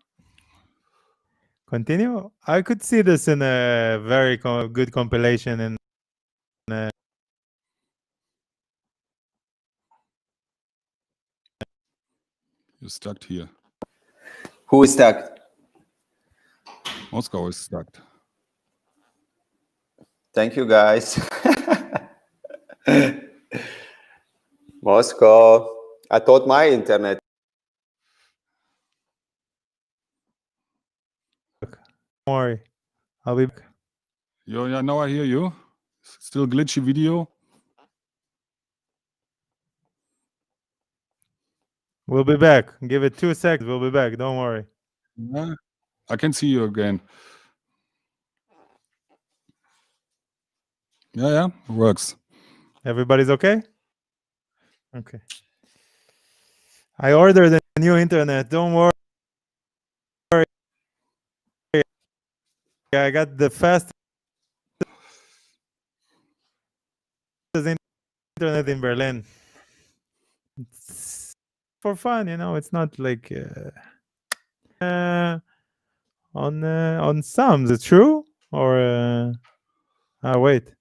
Continue. I could see this in a very good compilation in. You're stuck here. Who is stuck? Moscow is stuck. Thank you, guys. Moscow. I thought my internet. Don't worry, I'll be back. Yeah, now I hear you. Still glitchy video. We'll be back. Give it 2 seconds. We'll be back. Don't worry. Yeah, I can see you again. Yeah, it works. Everybody's okay? Okay. I ordered a new internet. Don't worry. I got the fastest internet in Berlin. It's for fun, It's not like on some. Is it true? Or wait.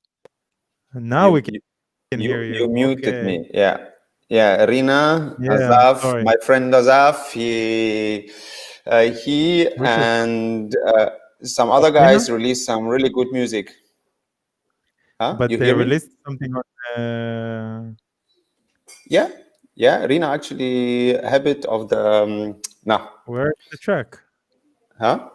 Now we can hear you. You muted Okay. me. Yeah. Rina, Yeah, Azaf, sorry. my friend Azaf, he Which and some other guys released some really good music. Huh? But you they hear me? released something on. Yeah. Rina actually habit of the no. Where's the track? Huh?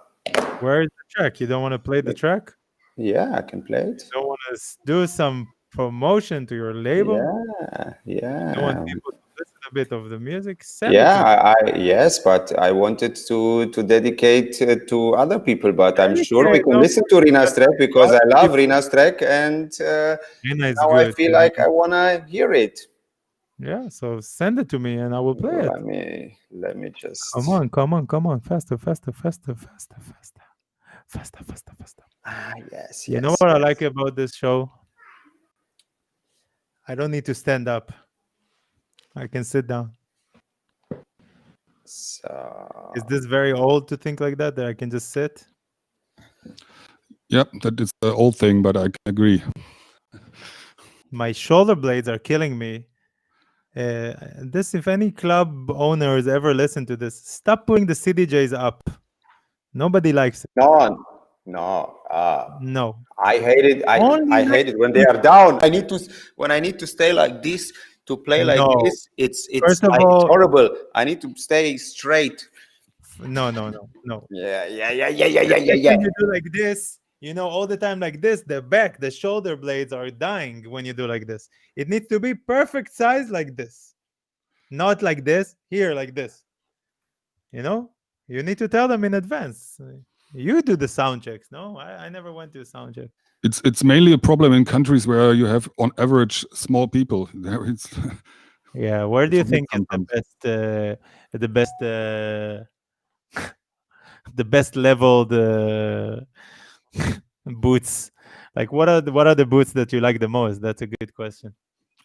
Where is the track? You don't want to play the track? Yeah, I can play it. You don't want to do some promotion to your label? Yeah. You want people to listen a bit of the music? Yes, but I wanted to dedicate to other people. But I'm sure we can listen to Rina's track because I love Rina's track, and now I feel like I wanna hear it. Yeah, so send it to me and I will play it. Let me just. Come on, faster. Yes. You know what I like about this show? I don't need to stand up. I can sit down. So is this very old to think like that I can just sit? Yep, that is the old thing, but I agree. My shoulder blades are killing me. This, if any club owners ever listen to this, stop putting the CDJs up. Nobody likes it. No. No. I hate it. Only I hate it when they are down. When I need to stay like this to play like No. this. It's First of like all- horrible. I need to stay straight. No. Yeah. When you do like this, all the time like this, the shoulder blades are dying when you do like this. It needs to be perfect size like this, not like this. Here, like this. You need to tell them in advance. You do the sound checks. No, I never went to a sound check. It's mainly a problem in countries where you have, on average, small people. There it's Yeah, where do you It's think is sometimes. the best leveled boots? Like, what are the boots that you like the most? That's a good question.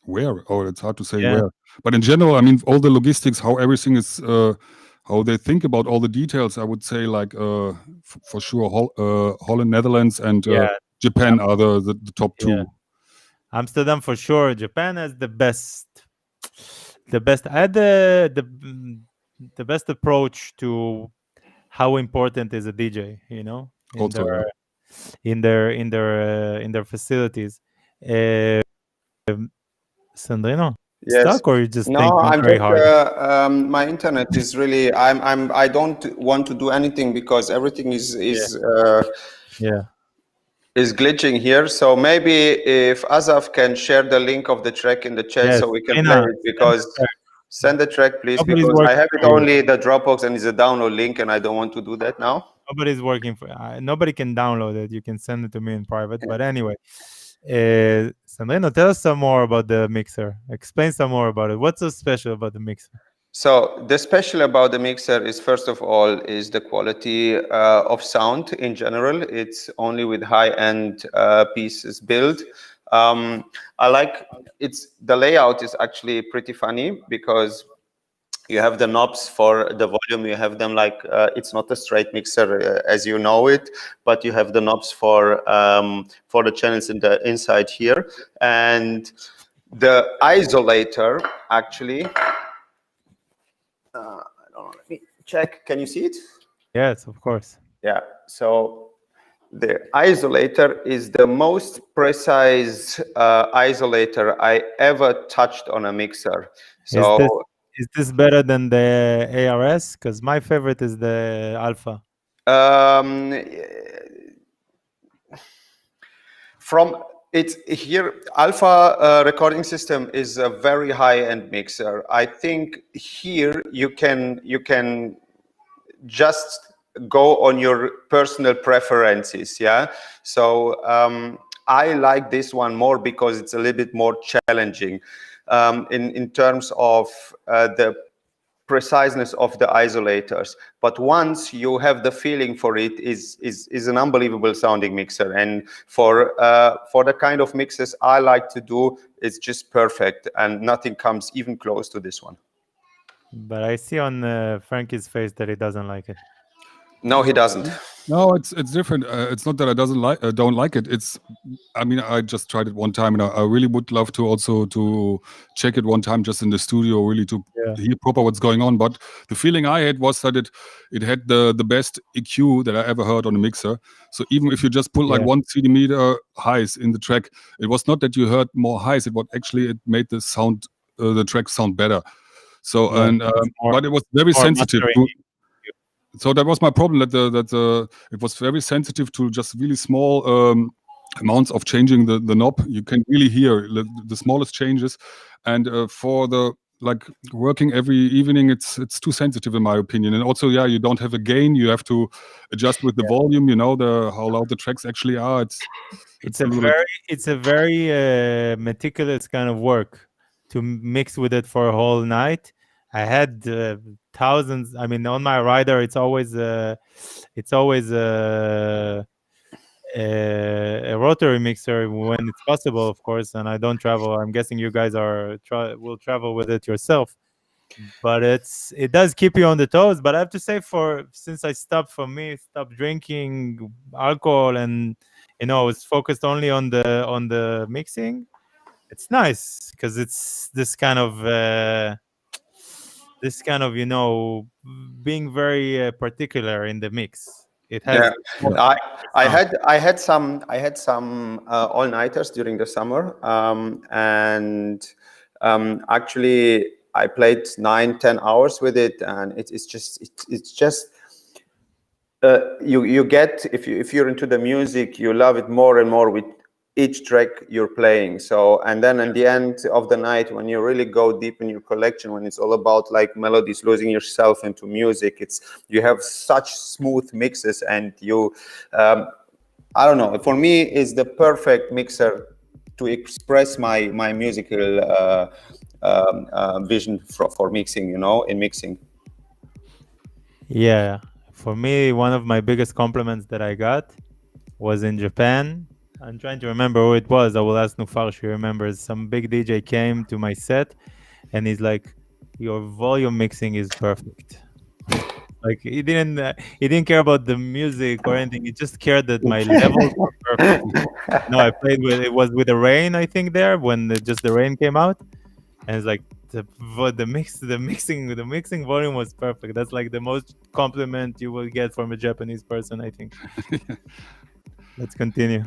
Where? Oh, it's hard to say Yeah. where. But in general, I mean, all the logistics, how everything is, how they think about all the details, I would say, like, for sure, Holland, Netherlands, and Yeah. Japan are the top two. Yeah. Amsterdam for sure. Japan has the best. I had the best approach to how important is a DJ. Also, yeah. in their facilities. Sandrino, Yes. stuck, or you just No, thinking I'm very just hard? my internet is really I don't want to do anything because everything is Yeah. is glitching here. So maybe if Azaf can share the link of the track in the chat Yes, so we can Lena, play it, because send the track please, Nobody's because I working have it for you. only the Dropbox and it's a download link and I don't want to do that now. Nobody's working for. Nobody can download it. You can send it to me in private. But anyway, Sandrino, tell us some more about the mixer. Explain some more about it. What's so special about the mixer? So the special about the mixer is, first of all, is the quality of sound in general. It's only with high-end pieces built. I like the layout is actually pretty funny because you have the knobs for the volume. You have them like it's not a straight mixer as you know it, but you have the knobs for the channels in the inside here, and the isolator actually. I don't know. Let me check. Can you see it? Yes, of course. Yeah. So the isolator is the most precise isolator I ever touched on a mixer. So Is this better than the ARS? Because my favorite is the Alpha. From it's here, Alpha recording system is a very high-end mixer. I think here you can just go on your personal preferences. Yeah. So I like this one more because it's a little bit more challenging in terms of the preciseness of the isolators. But once you have the feeling for it, is an unbelievable sounding mixer. And for the kind of mixes I like to do, it's just perfect, and nothing comes even close to this one. But I see on Frankie's face that he doesn't like it. No, he doesn't. No, it's different. It's not that I don't like it. I mean, I just tried it one time, and I really would love to also to check it one time just in the studio, really to hear proper what's going on. But the feeling I had was that it had the best EQ that I ever heard on a mixer. So even if you just put like 1 centimeter highs in the track, it was not that you heard more highs. It made the sound, the track sound better. So but it was very sensitive. So that was my problem, that it was very sensitive to just really small amounts of changing the knob. You can really hear the smallest changes, and for the like working every evening, it's too sensitive in my opinion. And also, you don't have a gain. You have to adjust with the volume. How loud the tracks actually are. It's a very meticulous kind of work to mix with it for a whole night. I had thousands. I mean, on my rider, it's always a rotary mixer when it's possible, of course. And I don't travel. I'm guessing you guys will travel with it yourself. But it does keep you on the toes. But I have to say, since I stopped drinking alcohol, and I was focused only on the mixing, it's nice because it's this kind of being very particular in the mix. It has Yeah, I I had some all-nighters during the summer, and actually I played 9-10 hours with it, and it's just you get, if you're into the music, you love it more and more with each track you're playing. So, and then at the end of the night, when you really go deep in your collection, when it's all about like melodies, losing yourself into music, it's you have such smooth mixes, and you I don't know, for me is the perfect mixer to express my musical vision for mixing, in mixing. Yeah, for me, one of my biggest compliments that I got was in Japan. I'm trying to remember who it was. I will ask Nufar, she remembers. Some big DJ came to my set and he's like, "Your volume mixing is perfect." Like he didn't care about the music or anything. He just cared that my levels were perfect. No, I played with it was with the rain, I think, there when just the rain came out, and it's like the mixing volume was perfect. That's like the most compliment you will get from a Japanese person, I think. Let's continue.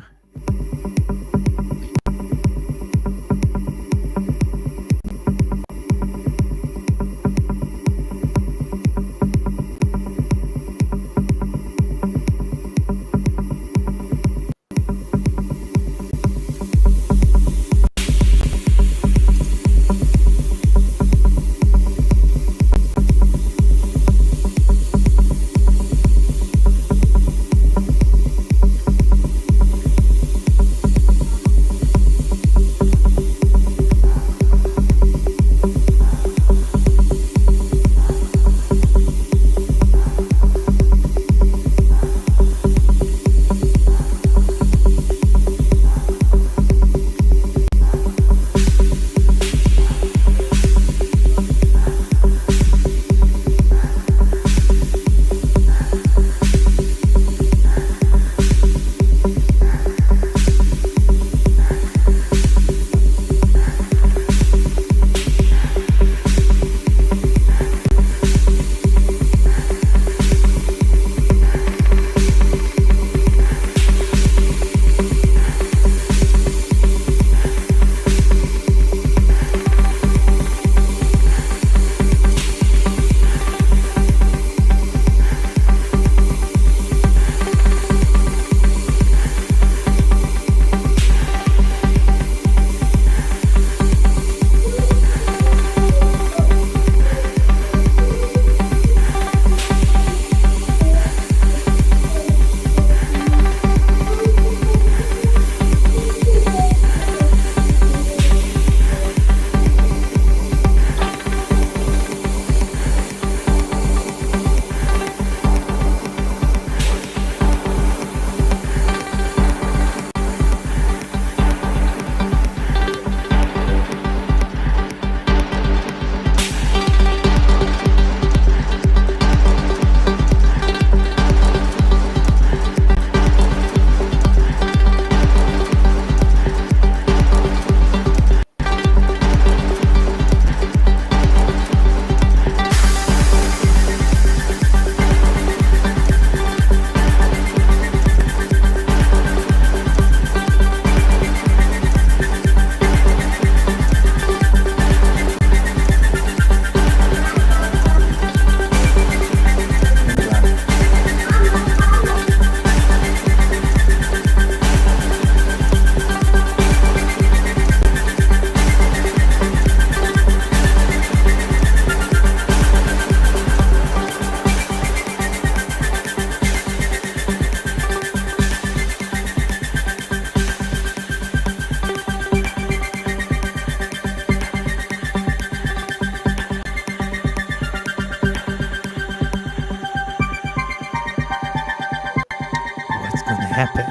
What's gonna happen?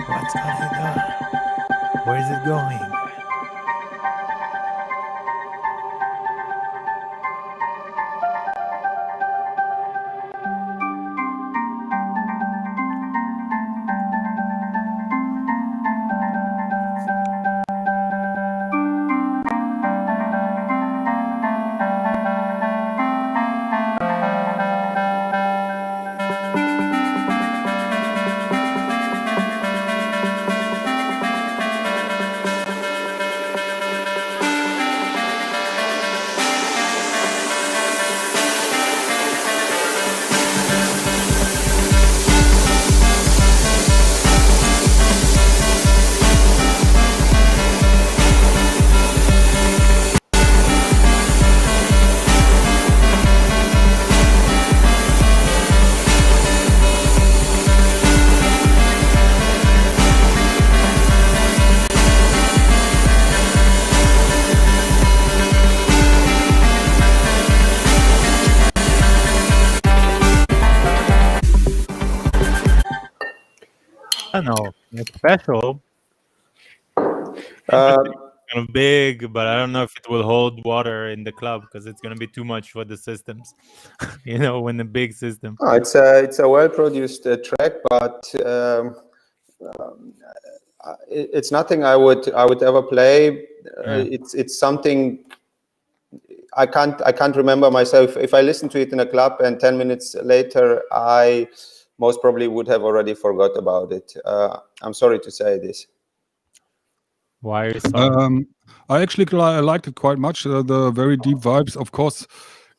What's gonna go? Where is it going? don't know, like special. Uh, Kind of big, but I don't know if it will hold water in the club because it's gonna be too much for the systems. When the big system. it's a well-produced track, but it's nothing I would ever play. It's something I can't remember myself. If I listen to it in a club and 10 minutes later, I most probably would have already forgot about it. I'm sorry to say this. Why are you sorry? I actually liked it quite much. The very deep vibes. Of course,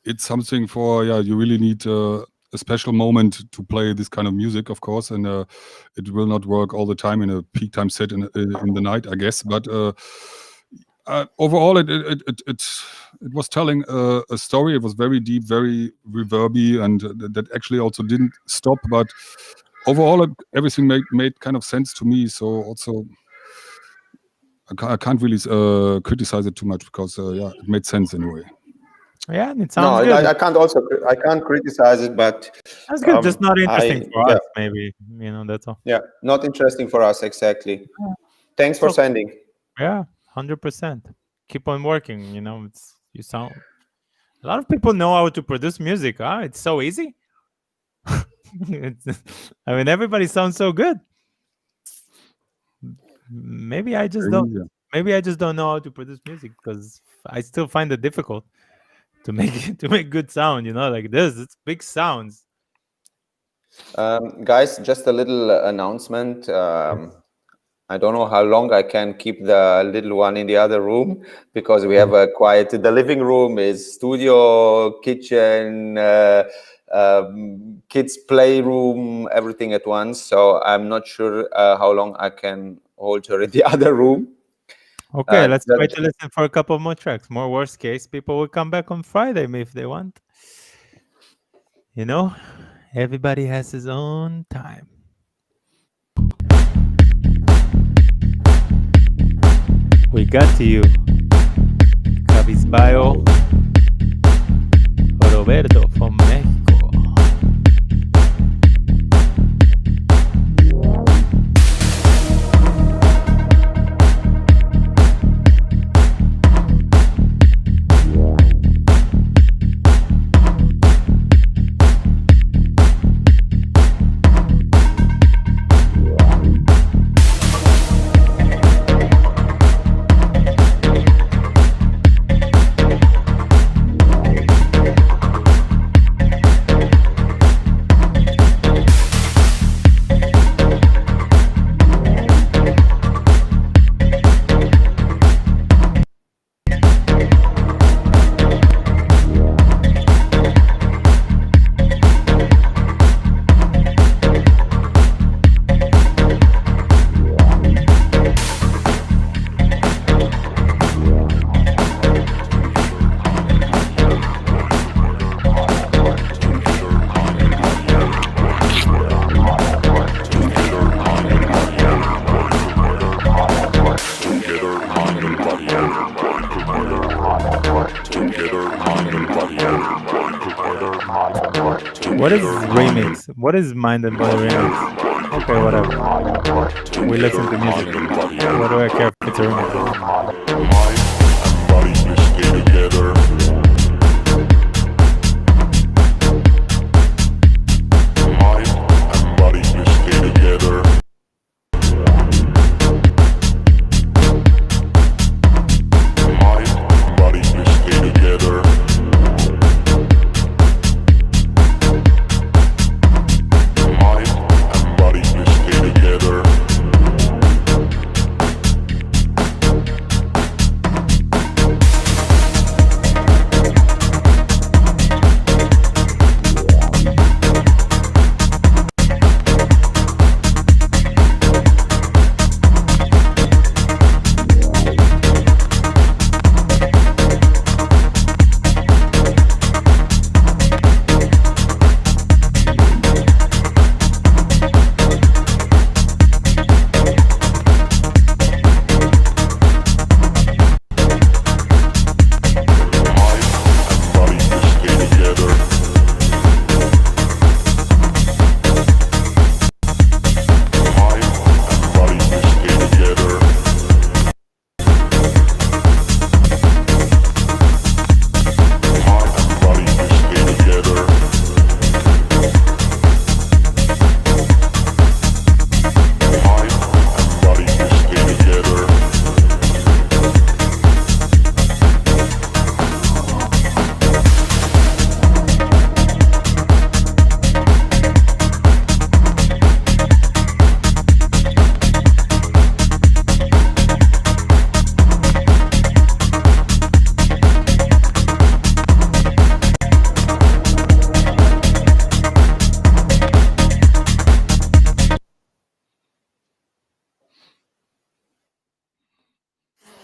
it's something for you really need a special moment to play this kind of music, of course, and it will not work all the time in a peak time set in the night, I guess. But overall, it was telling a story. It was very deep, very reverby, and that actually also didn't stop. But overall, everything made kind of sense to me. So also, I can't really criticize it too much because it made sense anyway. Yeah, and it sounds No, good. I can't criticize it, but That's good. Just not interesting for yeah. us, maybe. That's all. Yeah, not interesting for us, exactly. Thanks for sending. Yeah, 100%. Keep on working. You sound. A lot of people know how to produce music. It's so easy. Everybody sounds so good. Maybe I just don't. Yeah. Maybe I just don't know how to produce music because I still find it difficult to make good sound. Like this. It's big sounds. Guys, just a little announcement. I don't know how long I can keep the little one in the other room because we have the living room is studio, kitchen, kids playroom, everything at once. So I'm not sure how long I can hold her in the other room. Okay, let's try to listen for a couple more tracks. More worst case, people will come back on Friday if they want. Everybody has his own time. We got to you, Cabizbayo, Roberto from Mexico. What is remix? What is Mind and Body remix? Okay, whatever. We listen to music. What do I care if it's a remix? Mind and body stay together. Mind and body stay together. Mind and body stay together. Mind and body stay together.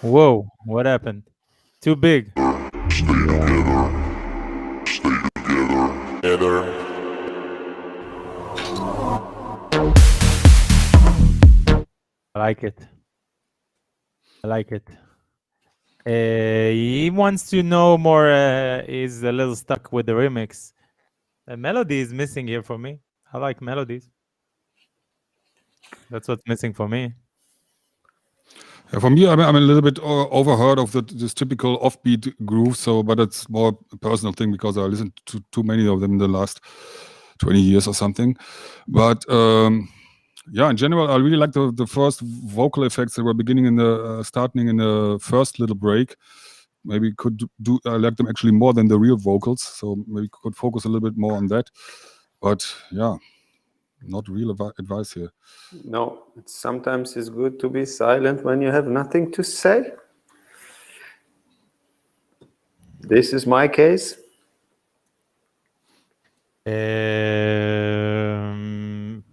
Whoa, what happened? Too big. Together. I like it. I like it. He wants to know more. He's a little stuck with the remix. The melody is missing here for me. I like melodies. That's what's missing for me. Yeah, for me, I'm a little bit overheard of this typical offbeat groove. So, but it's more a personal thing because I listened to too many of them in the last 20 years or something. But yeah, in general, I really like the first vocal effects that were beginning in the starting in the first little break. Maybe could do I like them actually more than the real vocals. So maybe could focus a little bit more on that. But yeah, not real advice here. No, sometimes it's good to be silent when you have nothing to say. This is my case.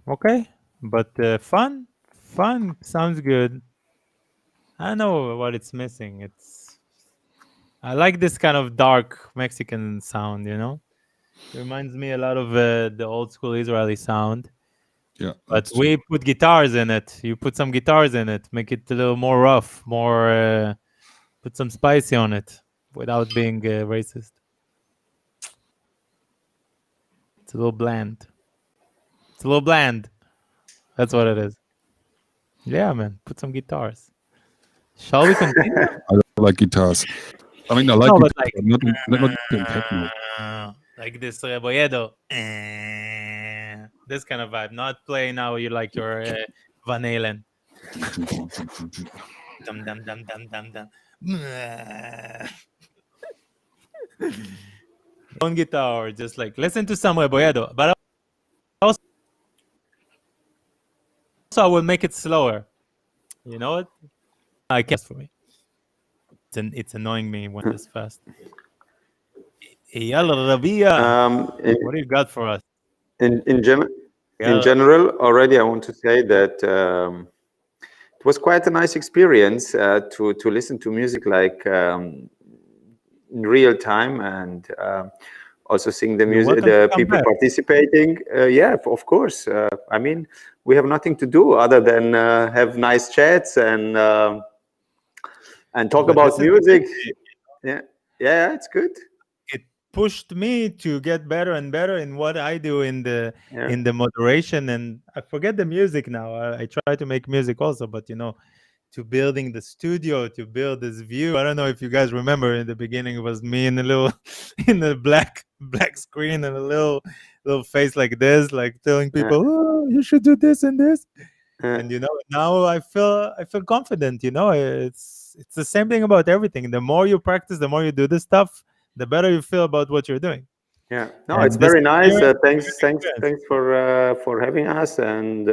Okay, but fun sounds good. I know what it's missing. I like this kind of dark Mexican sound. You know, it reminds me a lot of the old school Israeli sound. Yeah, But we put guitars in it. You put some guitars in it, make it a little more rough, more put some spicy on it without being racist. It's a little bland. It's a little bland. That's what it is. Yeah, man. Put some guitars. Shall we continue? I like guitars. I mean, I like No, guitars, but like not techno. like this Boyedo. This kind of vibe. Not playing now. You like your Van Halen. Dum dum dum dum dum dum. On guitar, just like listen to some Boyedo, but also I will make it slower. You know what? I can't for me. It's annoying me when it's fast. Yalla Rabia. What do you got for us? In general, already I want to say that it was quite a nice experience to listen to music like in real time and also seeing the music, the people participating. Yeah, of course. I mean, we have nothing to do other than have nice chats and talk about music. Yeah, it's good. It pushed me to get better and better in what I do in the moderation, and I forget the music now. I try to make music also, but you know, to building the studio, to build this view. I don't know if you guys remember in the beginning it was me in a little in the black screen and a little face like this, like telling people, oh, you should do this and this. And you know, now I feel confident. You know, it's the same thing about everything. The more you practice, the more you do this stuff, the better you feel about what you're doing. Yeah, no, it's very nice. Thanks for having us. And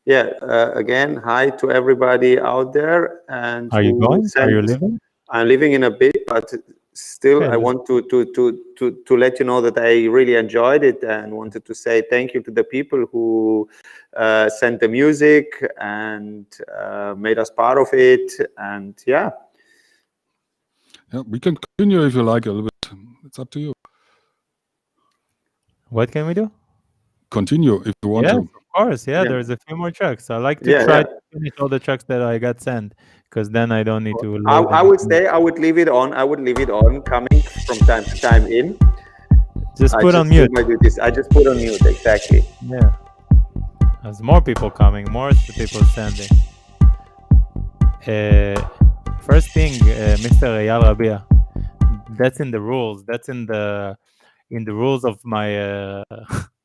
again, hi to everybody out there. And are you going? Are you living? I'm living in a bit, but still, I want to let you know that I really enjoyed it and wanted to say thank you to the people who sent the music and made us part of it. And yeah, we can continue if you like a little bit. It's up to you. What can we do? Continue if you want to. Of course. Yeah, there's a few more tracks. I like to try to finish all the tracks that I got sent, because then I don't need to. I would say I would leave it on. Coming from time to time in. Just put on mute. I just put on mute, exactly. Yeah. There's more people coming, more people sending. First thing, Mr. Eyal Rabia. That's in the rules. That's in the rules of my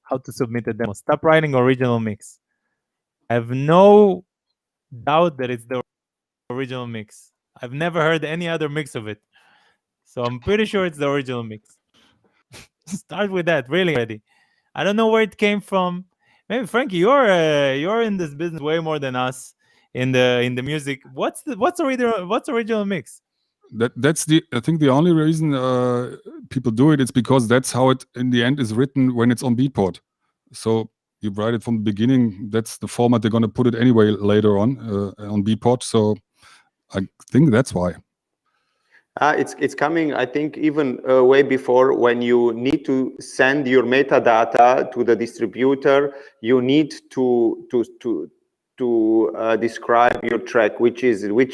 how to submit a demo. Stop writing original mix. I have no doubt that it's the original mix. I've never heard any other mix of it, so I'm pretty sure it's the original mix. Start with that, really. Already, I don't know where it came from. Maybe Frankie, you're in this business way more than us in the music. What's original mix? That's I think the only reason people do it is because that's how it in the end is written when it's on Beatport. So you write it from the beginning. That's the format they're going to put it anyway later on Beatport. So I think that's why. It's coming, I think, even way before. When you need to send your metadata to the distributor, you need to describe your track, which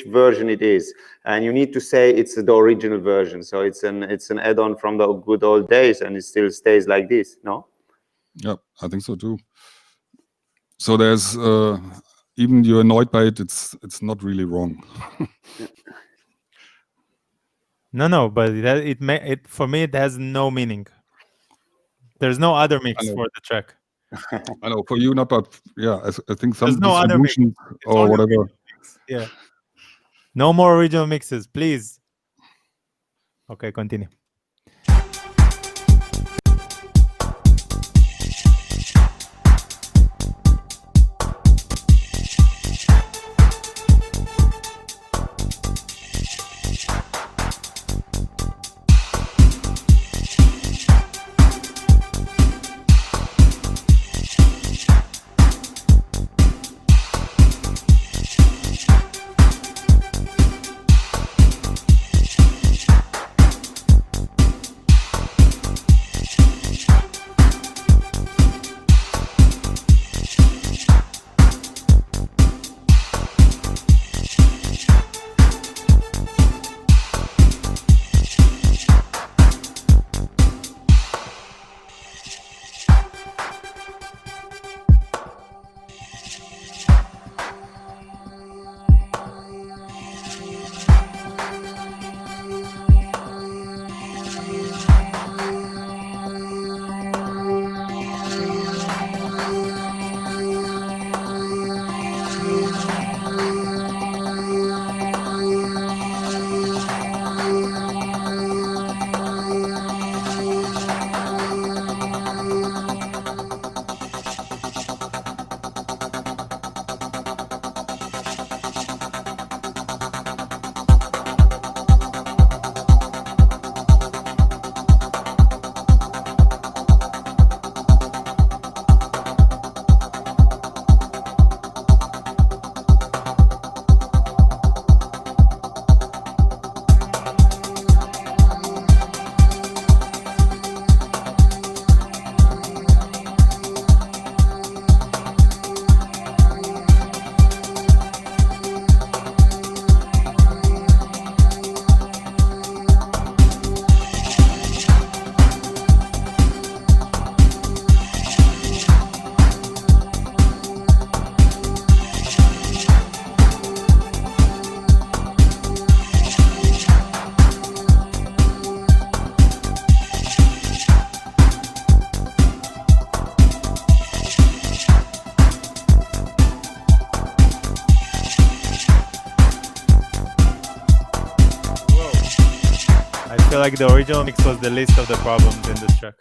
version it is, and you need to say it's the original version. So it's an add-on from the good old days, and it still stays like this. No? Yeah, I think so too. So there's even you're annoyed by it. It's not really wrong. No, but it for me it has no meaning. There's no other mix for the track. I know for you not, but yeah, I think some There's no other mix. distributions or only whatever. original mix. Yeah. No more original mixes, please. Okay, continue. I feel like the original mix was the least of the problems in this track.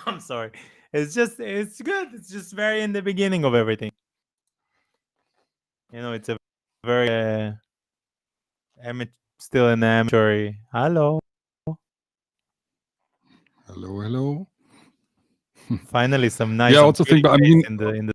I'm sorry. It's good. It's just very in the beginning of everything. You know, it's a very still an amateur. Hello. Hello. Finally, some nice. Yeah, I also think, but I mean, in the.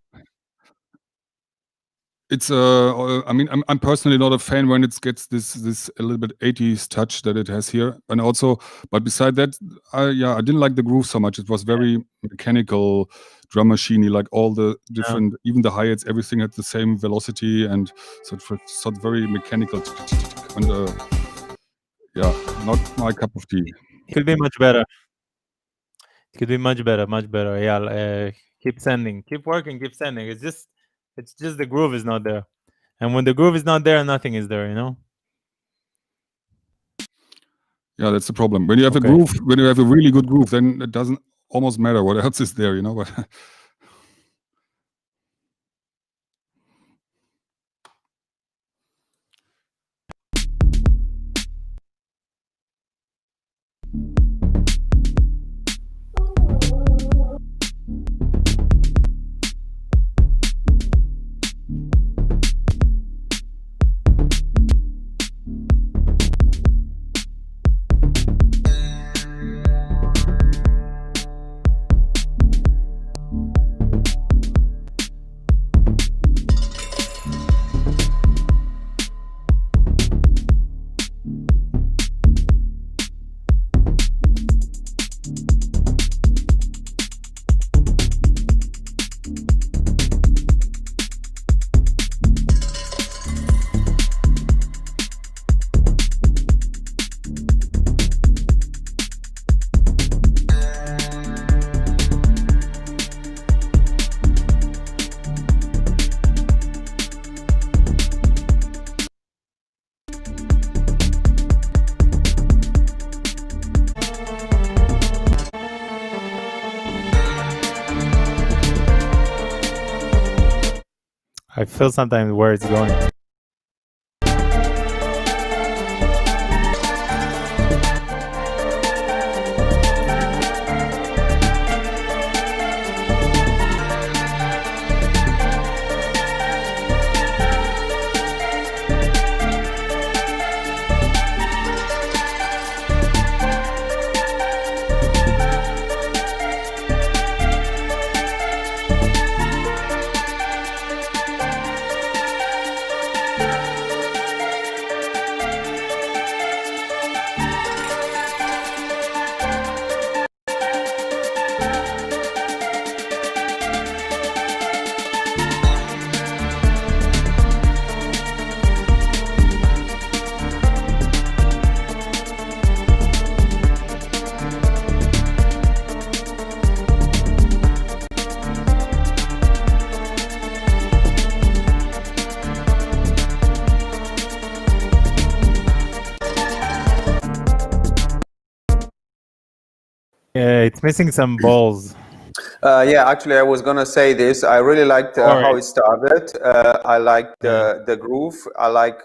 It's I mean, I'm personally not a fan when it gets this a little bit 80s touch that it has here, and also, but beside that, I didn't like the groove so much. It was very mechanical, drum machiney, like all the different, even the hi-hats, everything had the same velocity, and so it's very mechanical, and not my cup of tea. It could be much better. It could be much better. Yeah, keep sending, keep working, keep sending. It's just the groove is not there, and when the groove is not there, nothing is there. You know. Yeah, that's the problem. When you have a groove, when you have a really good groove, then it doesn't almost matter what else is there. You know, but. I feel sometimes where it's going. It's missing some balls. Yeah, actually, I was gonna say this. I really liked Sorry. how it started. I liked the groove. I like.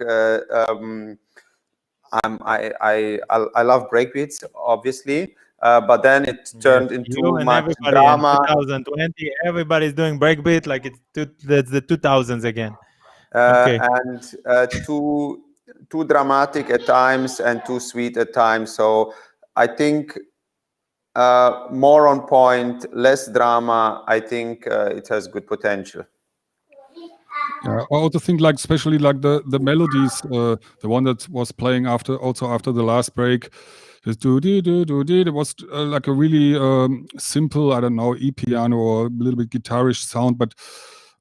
I love breakbeats, obviously, but then it turned You into and much everybody drama. in 2020, everybody's doing breakbeat like that's the 2000s again. Okay. And too dramatic at times and too sweet at times. So I think more on point, less drama. I think it has good potential. Yeah, I also think like especially like the melodies, the one that was playing after the last break, this do do do do do. It was like a really simple, I don't know, piano or a little bit guitarish sound, but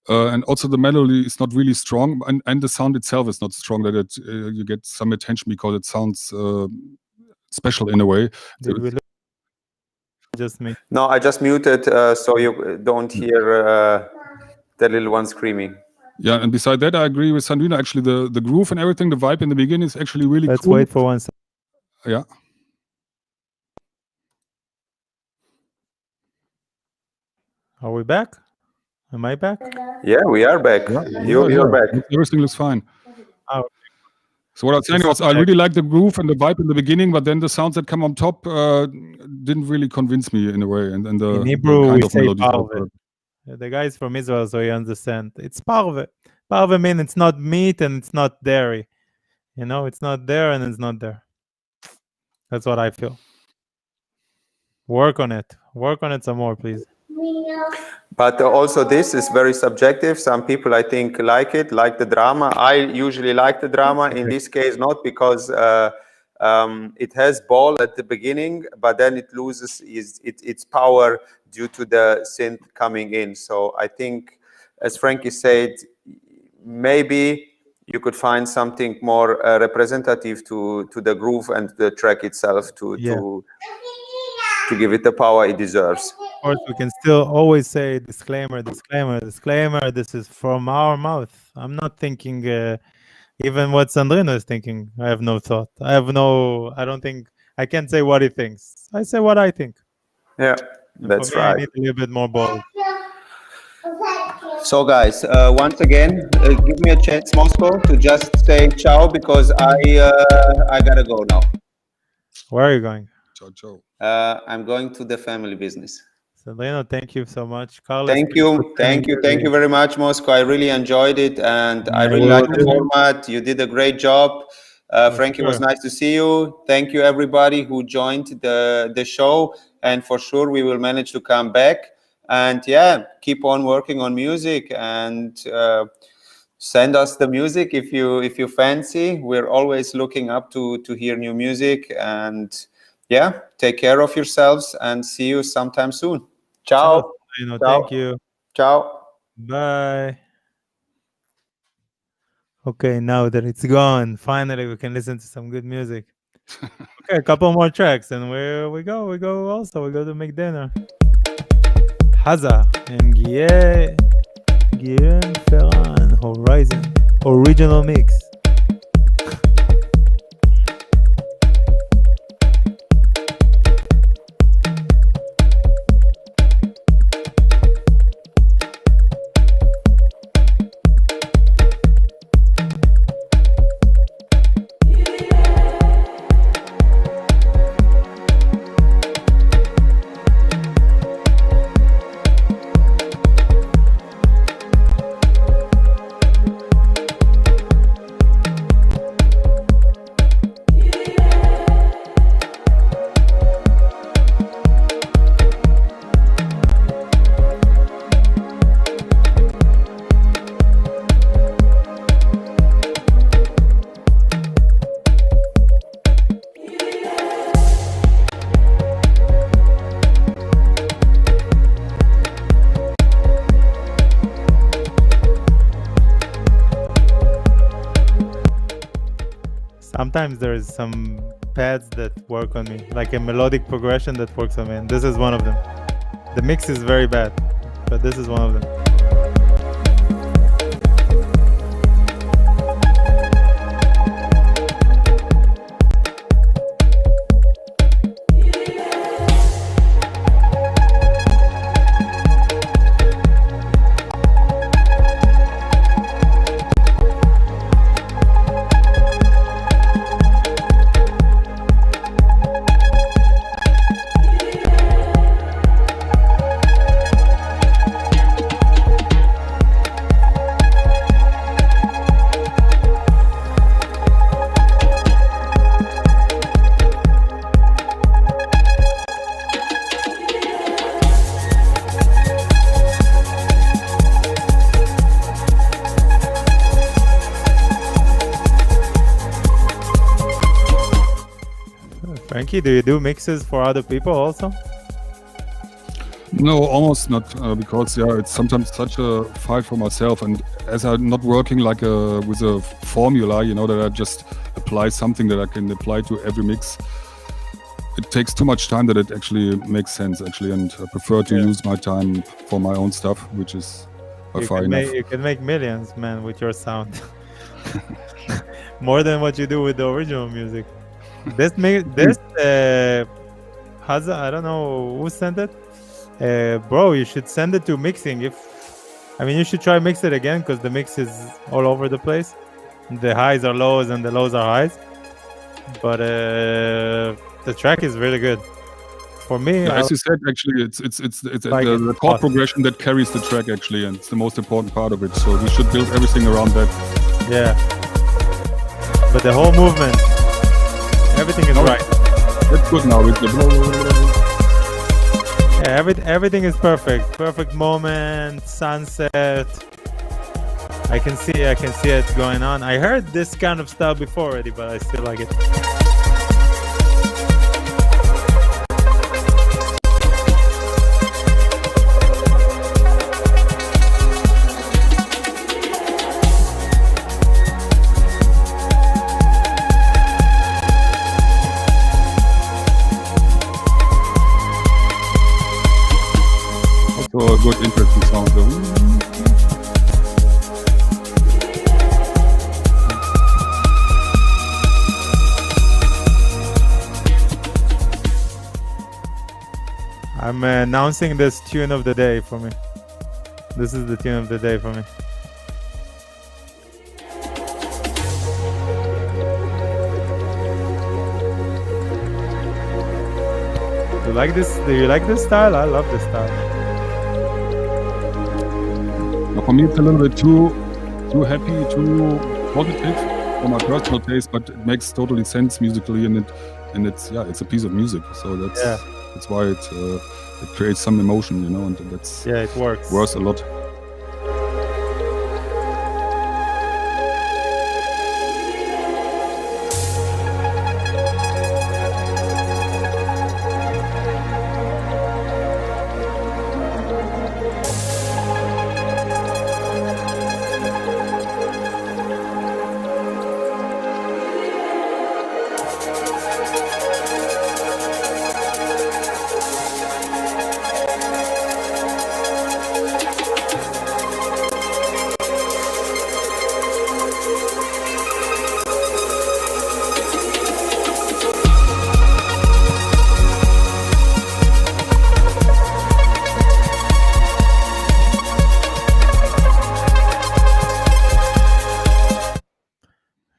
and also the melody is not really strong, and the sound itself is not strong. That it you get some attention because it sounds special in a way. Did we just me? No, I just muted so you don't hear the little one screaming. Yeah, and beside that, I agree with Sandrino. Actually, the groove and everything, the vibe in the beginning is actually really Let's cool. wait for 1 second. Yeah. Are we back? Am I back? Yeah, we are back. You're back. Everything looks fine. Oh. So what I was saying was, I really like the groove and the vibe in the beginning, but then the sounds that come on top didn't really convince me in a way. And the In Hebrew, kind we of say melodies parve. The guy is from Israel, so he understands. It's parve. Parve means it's not meat and it's not dairy. You know, it's not there and it's not there. That's what I feel. Work on it. Work on it some more, please. But also this is very subjective. Some people, I think, like it, like the drama. I usually like the drama. In this case, not because it has ball at the beginning, but then it loses its power due to the synth coming in. So I think, as Frankie said, maybe you could find something more representative to the groove and the track itself to give it the power it deserves. Of course, we can still always say disclaimer, disclaimer, disclaimer. This is from our mouth. I'm not thinking even what Sandrino is thinking. I have no thought. I don't think, I can't say what he thinks. I say what I think. Yeah, that's For me, right. I need a little bit more balls. So guys, once again, give me a chance, Moscow, to just say ciao because I gotta go now. Where are you going? Ciao, ciao. I'm going to the family business. Sandrino, thank you so much. Carlos, Thank you very much, Moscow. I really enjoyed it, and I really like the format. You did a great job. Frankie, was nice to see you. Thank you, everybody who joined the show, and for sure we will manage to come back. And yeah, keep on working on music and send us the music if you fancy. We're always looking up to hear new music. And yeah, take care of yourselves and see you sometime soon. Ciao. Ciao. Thank you. Ciao. Bye. Okay, now that it's gone, finally we can listen to some good music. Okay, a couple more tracks and we go to make dinner. Haza and Guillaume Ferran, Horizon, original mix. Sometimes there's some pads that work on me, like a melodic progression that works on me, and this is one of them. The mix is very bad, but this is one of them. Frankie, do you do mixes for other people also? No, almost not, because it's sometimes such a fight for myself, and as I'm not working like with a formula, that I just apply something that I can apply to every mix. It takes too much time that it actually makes sense, and I prefer to use my time for my own stuff, which is by far enough. You can make millions, man, with your sound. More than what you do with the original music. This Haza, I don't know who sent it. Bro, you should send it to mixing. You should try mix it again, because the mix is all over the place. The highs are lows and the lows are highs. But the track is really good. For me, as you said, actually, it's the chord progression that carries the track, actually, and it's the most important part of it. So we should build everything around that. Yeah. But the whole movement, everything is right. That's good now. With the everything is perfect. Perfect moment, sunset. I can see it going on. I heard this kind of style before already, but I still like it. Also a good, interesting sound. I'm announcing this tune of the day for me. This is the tune of the day for me. Do you like this? Do you like this style? I love this style. For me, it's a little bit too happy, too positive for my personal taste, but it makes totally sense musically, and it's a piece of music. So that's why it creates some emotion, and it works. Worth a lot.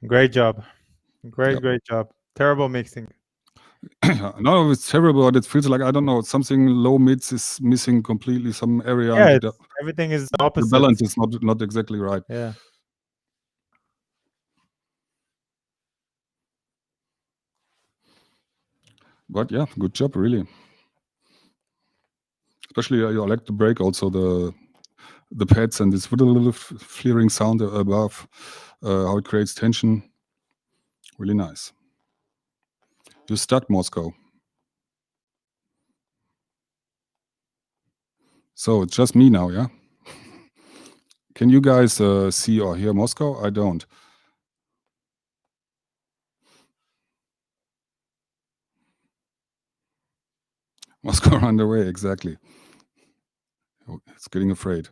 Great job. Great job. Terrible mixing. No, it's terrible, but it feels like, I don't know, something low mids is missing completely, some area. Yeah, everything is opposite. The balance is not exactly right. Yeah. But yeah, good job, really. Especially I like the break, also the pads and this little flaring sound above, how it creates tension. Really nice. You stuck, Moscow. So it's just me now, yeah? Can you guys see or hear Moscow? I don't. Moscow run away, exactly. Oh, it's getting afraid.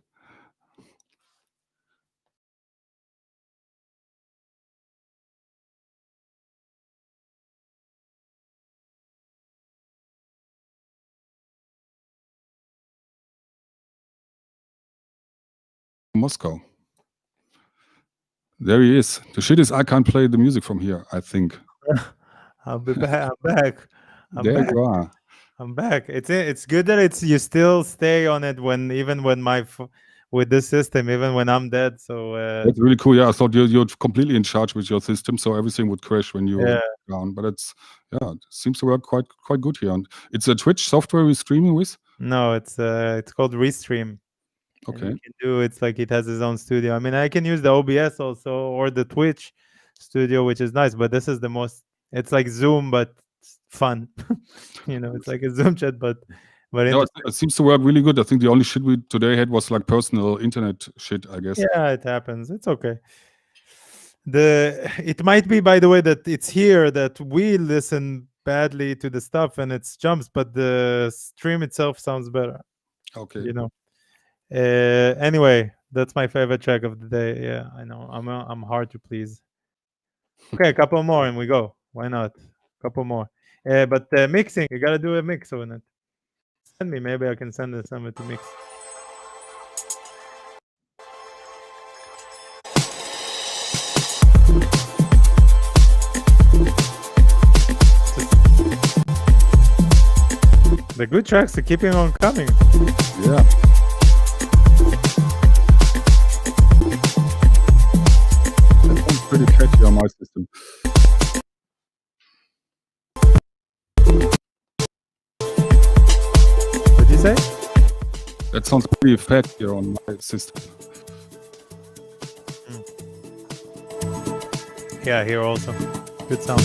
Moscow. There he is. The shit is I can't play the music from here, I think. I'll be back. I'm back. There you are. I'm back. It's good that you still stay on it even when with this system, even when I'm dead. So that's really cool. Yeah, I thought you're completely in charge with your system, so everything would crash when you were down. But it seems to work quite good here. And it's a Twitch software we're streaming with. No, it's called Restream. Okay. And it's like it has its own studio. I mean, I can use the OBS also or the Twitch studio, which is nice. But this is the most. It's like Zoom, but fun. It's like a Zoom chat, but no, it seems to work really good. I think the only shit we today had was like personal internet shit, I guess. Yeah, it happens. It's okay. It might be, by the way, that it's here that we listen badly to the stuff and it jumps, but the stream itself sounds better. Okay. Anyway, that's my favorite track of the day. Yeah, I know. I'm hard to please. Okay, a couple more and we go. Why not? A couple more. But mixing, you gotta do a mix on it. Send me. Maybe I can send some to mix. The good tracks are keeping on coming. Yeah. That sounds pretty catchy on my system. What did you say? That sounds pretty fat here on my system. Yeah, here also. Good sound.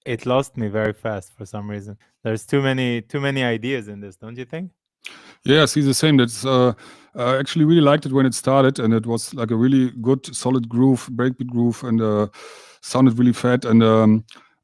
It lost me very fast for some reason. There's too many ideas in this, don't you think? Yeah, I see the same. That's I actually really liked it when it started, and it was like a really good, solid groove, breakbeat groove, and sounded really fat. And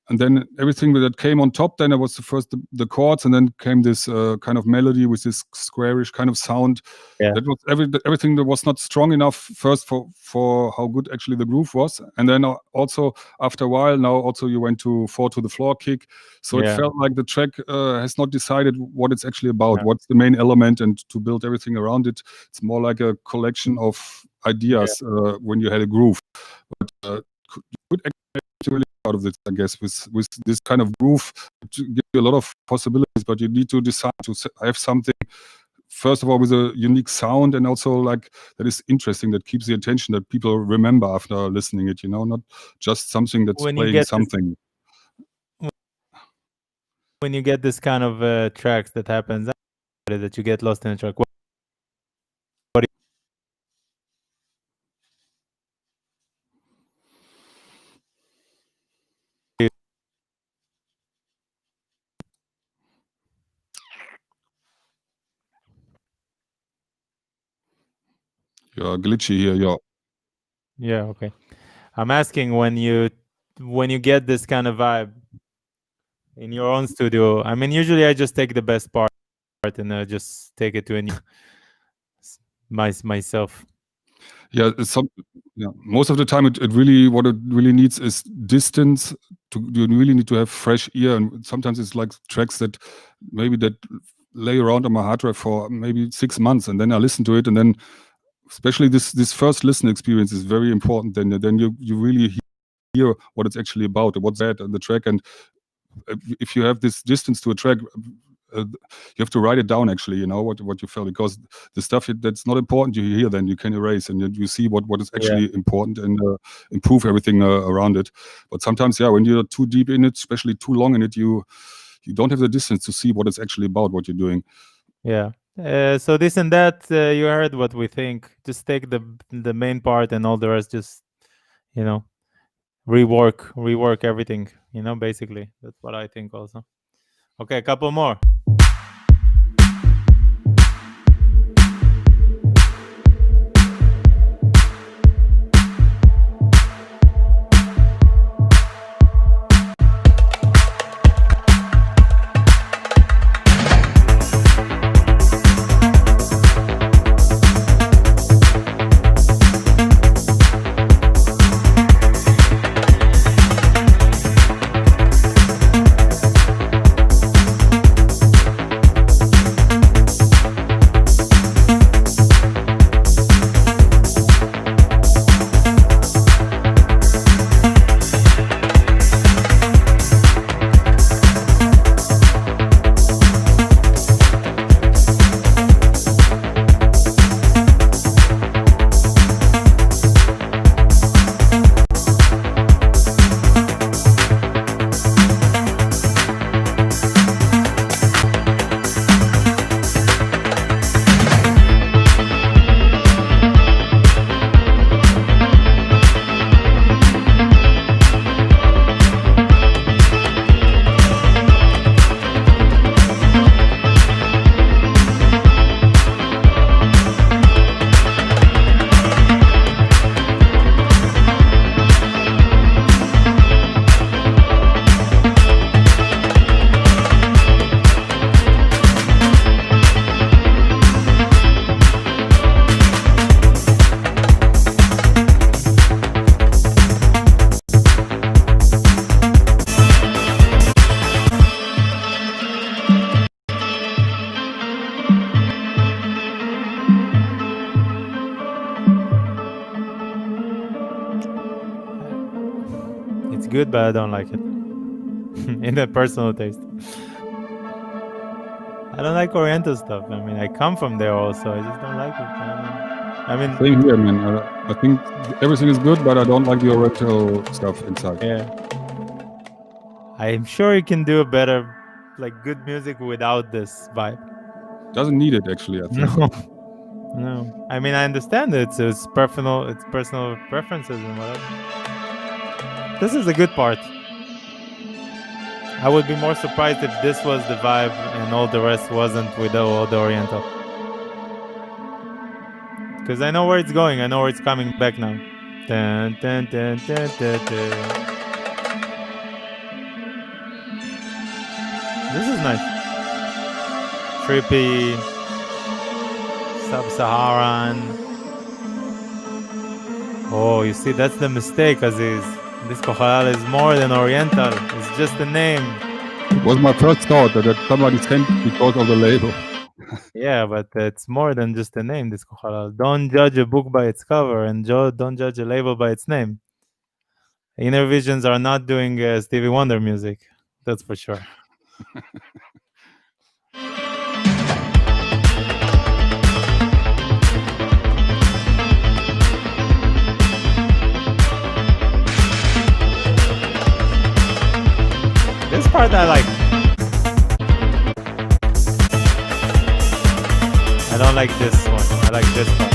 and then everything that came on top, then it was the chords, and then came this kind of melody with this squarish kind of sound. Yeah. That was everything that was not strong enough first for how good actually the groove was, and then also after a while, now also you went to 4 to the floor kick, so it Yeah. felt like the track has not decided what it's actually about, what's the main element, and to build everything around it. It's more like a collection of ideas when you had a groove, but you could actually out of this, I guess, with this kind of groove to give you a lot of possibilities, but you need to decide to have something first of all with a unique sound, and also like that is interesting, that keeps the attention, that people remember after listening it, not just something that's When you playing get something. When you get this kind of tracks that happens, that you get lost in a track, You're glitchy here, yeah, okay. I'm asking when you get this kind of vibe in your own studio. I mean, usually I just take the best part and just take it to a new myself. Yeah, most of the time it really, what it really needs is distance. You really need to have fresh ear, and sometimes it's like tracks that maybe that lay around on my hard drive for maybe 6 months, and then I listen to it, and then especially this first listen experience is very important. Then you really hear what it's actually about, what's that on the track, and if you have this distance to a track, you have to write it down actually, what you felt, because the stuff that's not important you hear, then you can erase, and you see what is actually important, and improve everything around it. But sometimes, when you're too deep in it, especially too long in it, you don't have the distance to see what it's actually about, what you're doing. Yeah. So this and that, you heard what we think. Just take the main part, and all the rest just, rework everything. Basically, that's what I think also. Okay, a couple more. It's good, but I don't like it. In a personal taste. I don't like Oriental stuff. I mean, I come from there also. I just don't like it. I mean, Same here, man. I think everything is good, but I don't like the Oriental stuff inside. Yeah. I'm sure you can do better, like good music without this vibe. Doesn't need it, actually, I think. No. I mean, I understand it's personal preferences and whatever. This is a good part. I would be more surprised if this was the vibe and all the rest wasn't with all the Oriental. Because I know where it's going. I know where it's coming back now. Dun, dun, dun, dun, dun, dun. This is nice. Trippy, sub-Saharan. Oh, you see, that's the mistake, Aziz. Disco Halal is more than Oriental. It's just a name. It was my first thought that somebody sent because of the label. Yeah, but it's more than just a name, Disco Halal. Don't judge a book by its cover, and don't judge a label by its name. Inner Visions are not doing Stevie Wonder music. That's for sure. This part I like. I don't like this one. I like this part.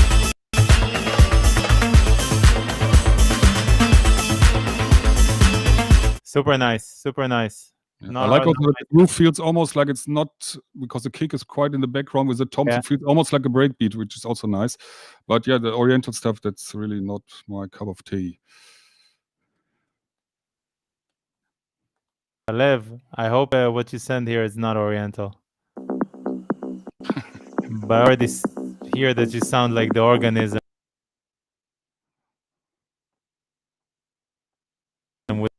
Super nice. Super nice. Yeah. Not I like hard, also that the groove feels almost like it's not, because the kick is quite in the background with the toms. Yeah. It feels almost like a breakbeat, which is also nice. But yeah, the Oriental stuff, that's really not my cup of tea. Lev, I hope what you send here is not Oriental. But I already hear that you sound like the organism. With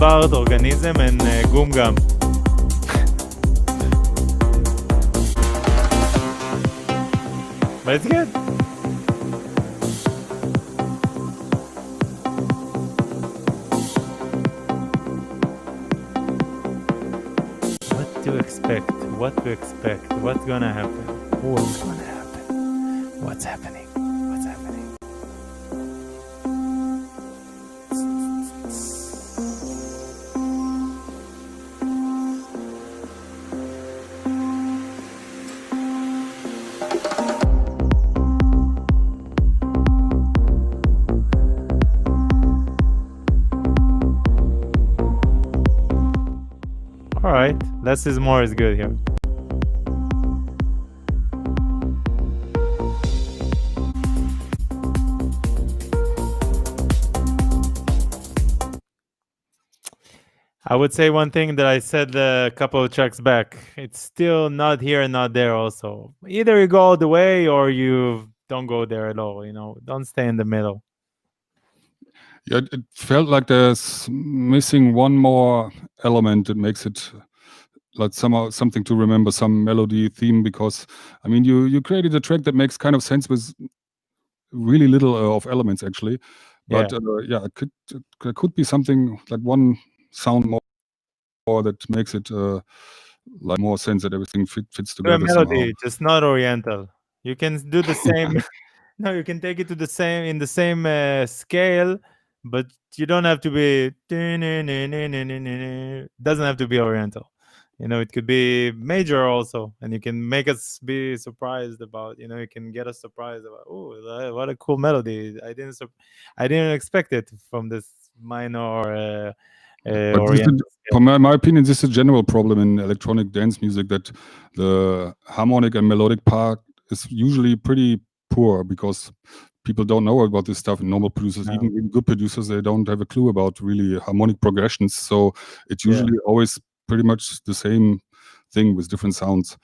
Hardbard, Organism, and Gum Gum. But it's good. What to expect? What to expect? What's gonna happen? What's gonna happen? What's happening? What's happening? All right, less is more is good here. I would say one thing that I said a couple of tracks back. It's still not here and not there also. Either you go all the way or you don't go there at all, you know. Don't stay in the middle. Yeah, it felt like there's missing one more element that makes it like somehow something to remember, some melody theme, because I mean you created a track that makes kind of sense with really little of elements actually, but yeah, it could be something like one sound more that makes it like more sense that everything fits Do a together melody, somehow. just not Oriental. You can do the same. No, you can take it to the same in the same scale, but you don't have to be. Doesn't have to be Oriental. You know, it could be major also, and you can make us be surprised about. You know, you can get us surprised about. Oh, what a cool melody! I didn't expect it from this minor But Oriental. for my opinion, this is a general problem in electronic dance music, that the harmonic and melodic part is usually pretty poor because people don't know about this stuff. And normal producers, No. even good producers, they don't have a clue about really harmonic progressions. So it's usually always pretty much the same thing with different sounds.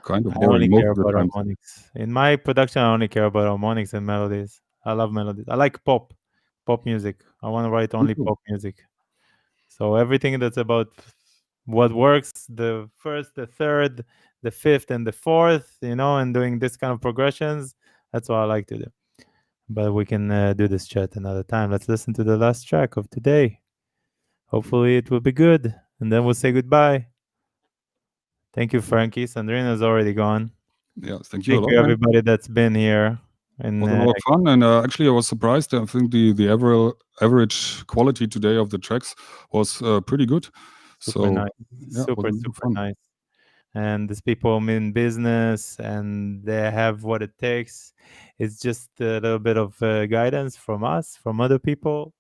Kind of I only boring most care of the about time. harmonics. In my production, I only care about harmonics and melodies. I love melodies. I like pop music. I want to write only too. pop music. So everything that's about what works, the first, the third, the fifth, and the fourth, and doing this kind of progressions. That's what I like to do. But we can do this chat another time. Let's listen to the last track of today. Hopefully it will be good, and then we'll say goodbye. Thank you, Frankie. Sandrina is already gone. Yeah, thank you a Thank lot, you, man. everybody that's been here. It And was a lot of fun, and actually I was surprised. I think the average quality today of the tracks was pretty good. super nice. Yeah, it was Super, really super fun. nice. And these people mean business and they have what it takes. It's just a little bit of guidance from us, from other people.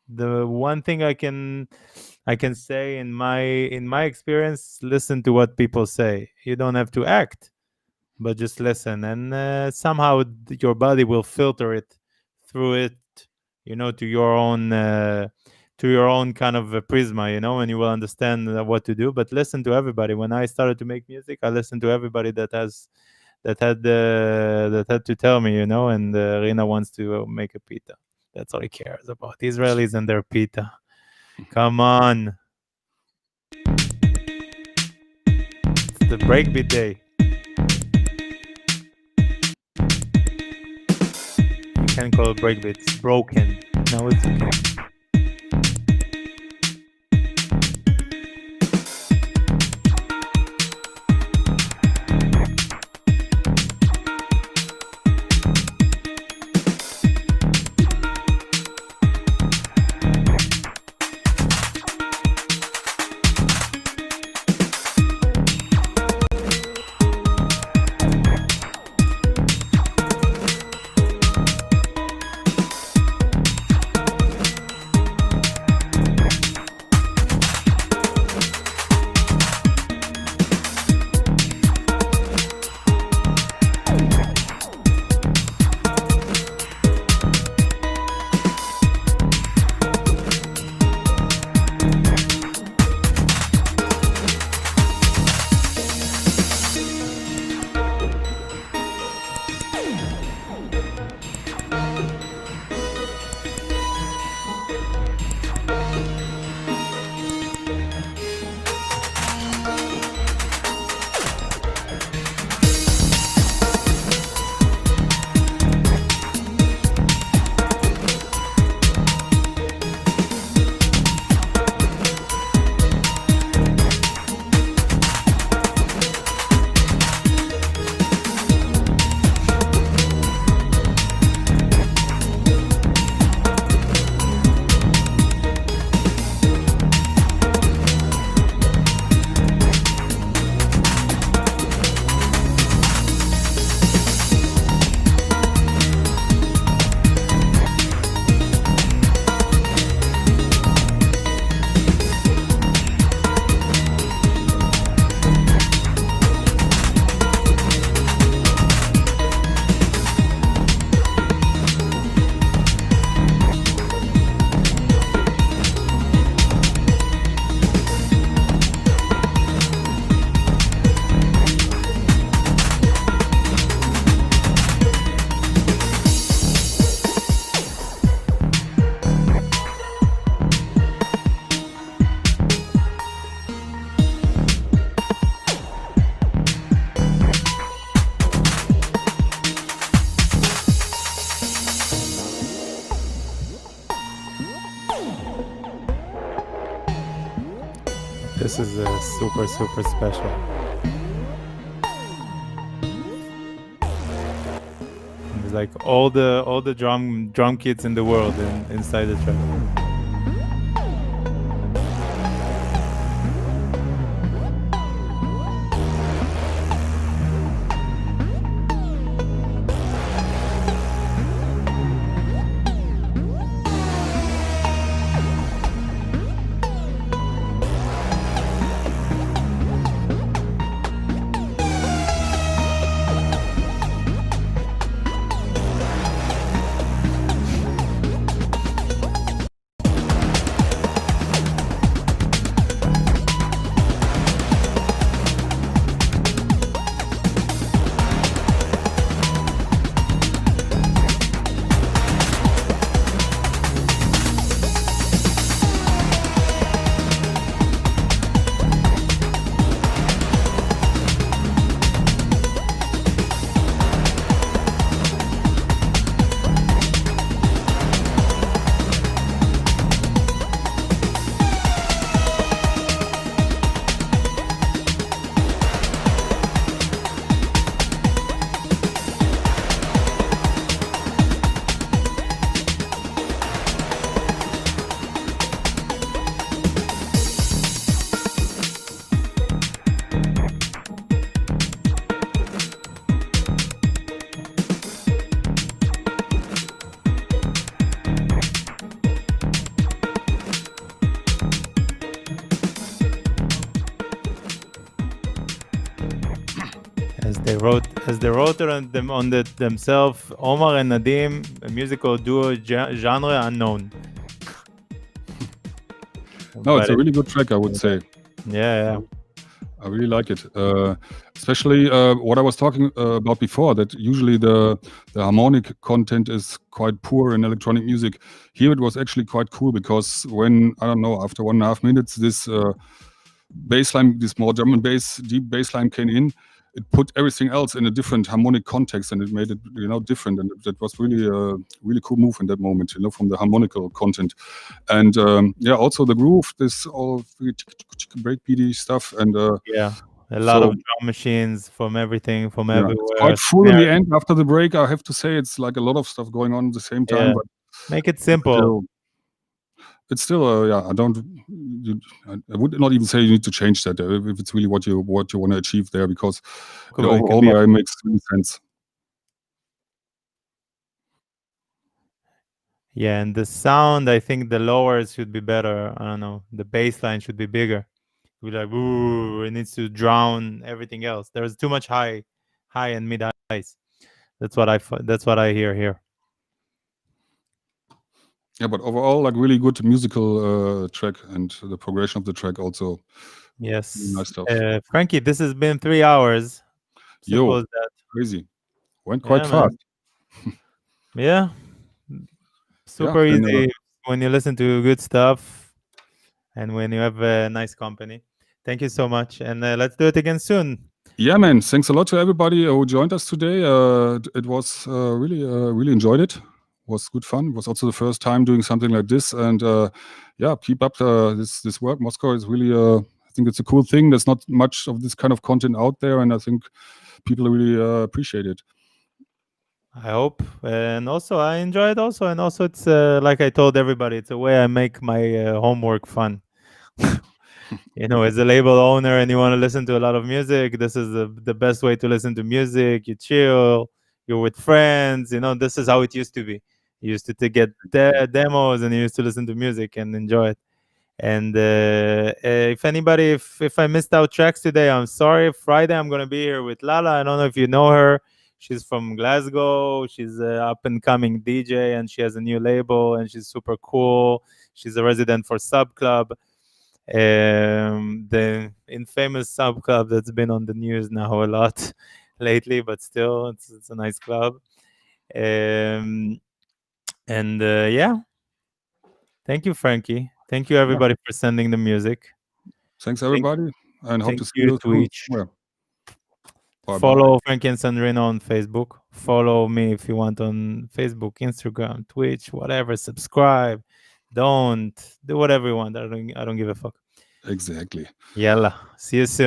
The one thing I can say in my experience, listen to what people say. You don't have to act, but just listen, and somehow your body will filter it through it, to your own kind of a prisma, and you will understand what to do. But listen to everybody. When I started to make music, I listened to everybody that had to tell me, and Rina wants to make a pita. That's all he cares about. Israelis and their pita. Come on. It's the breakbeat day. You can't call it breakbeat. It's broken. No, it's okay. This is super, super special. It's like all the drum kits in the world inside the track. as they wrote it on themselves, Omar and Nadim, a musical duo genre unknown. No, it's But a really good track, I would say. yeah. I really like it, especially what I was talking about before. That usually the harmonic content is quite poor in electronic music. Here it was actually quite cool because when I don't know after 1.5 minutes this bass line, this more drum and bass, deep bass line came in. It put everything else in a different harmonic context, and it made it different. And that was really a really cool move in that moment, from the harmonical content. And also the groove, this all breakbeaty stuff, and a lot of drum machines from everything, from everywhere. It's quite full in the end. After the break, I have to say, it's like a lot of stuff going on at the same time. But make it simple. It's still, I would not even say you need to change that if it's really what you want to achieve there, because the overall it makes sense. Yeah, and the sound, I think the lowers should be better. I don't know. The bass line should be bigger. Be like, ooh, it needs to drown everything else. There's too much high and mid highs. That's what I hear here. Yeah, but overall, like really good musical track, and the progression of the track also. Yes, really nice stuff. Frankie, this has been 3 hours. Simple as that. Crazy. Went quite fast. Yeah. Super easy when you listen to good stuff and when you have a nice company. Thank you so much, and let's do it again soon. Yeah, man. Thanks a lot to everybody who joined us today. It was really enjoyed it. It was good fun. It was also the first time doing something like this, and keep up this work. Moscow is really, I think it's a cool thing. There's not much of this kind of content out there, and I think people really appreciate it. I hope, and also I enjoy it. Also, and also it's like I told everybody, it's a way I make my homework fun. As a label owner and you want to listen to a lot of music, this is the best way to listen to music. You chill, you're with friends. This is how it used to be. You used to get demos and you used to listen to music and enjoy it. And if I missed out tracks today, I'm sorry. Friday I'm gonna be here with Lala. I don't know if you know her. She's from Glasgow. She's an up-and-coming DJ, and she has a new label, and she's super cool. She's a resident for Sub Club, the infamous Sub Club that's been on the news now a lot lately, but still, it's a nice club. Thank you, Frankie. Thank you, everybody, for sending the music. Thanks, everybody, and hope to see you soon. Follow Frankey and Sandrino on Facebook. Follow me if you want on Facebook, Instagram, Twitch, whatever. Subscribe. Don't do whatever you want. I don't give a fuck. Exactly. Yalla. See you soon.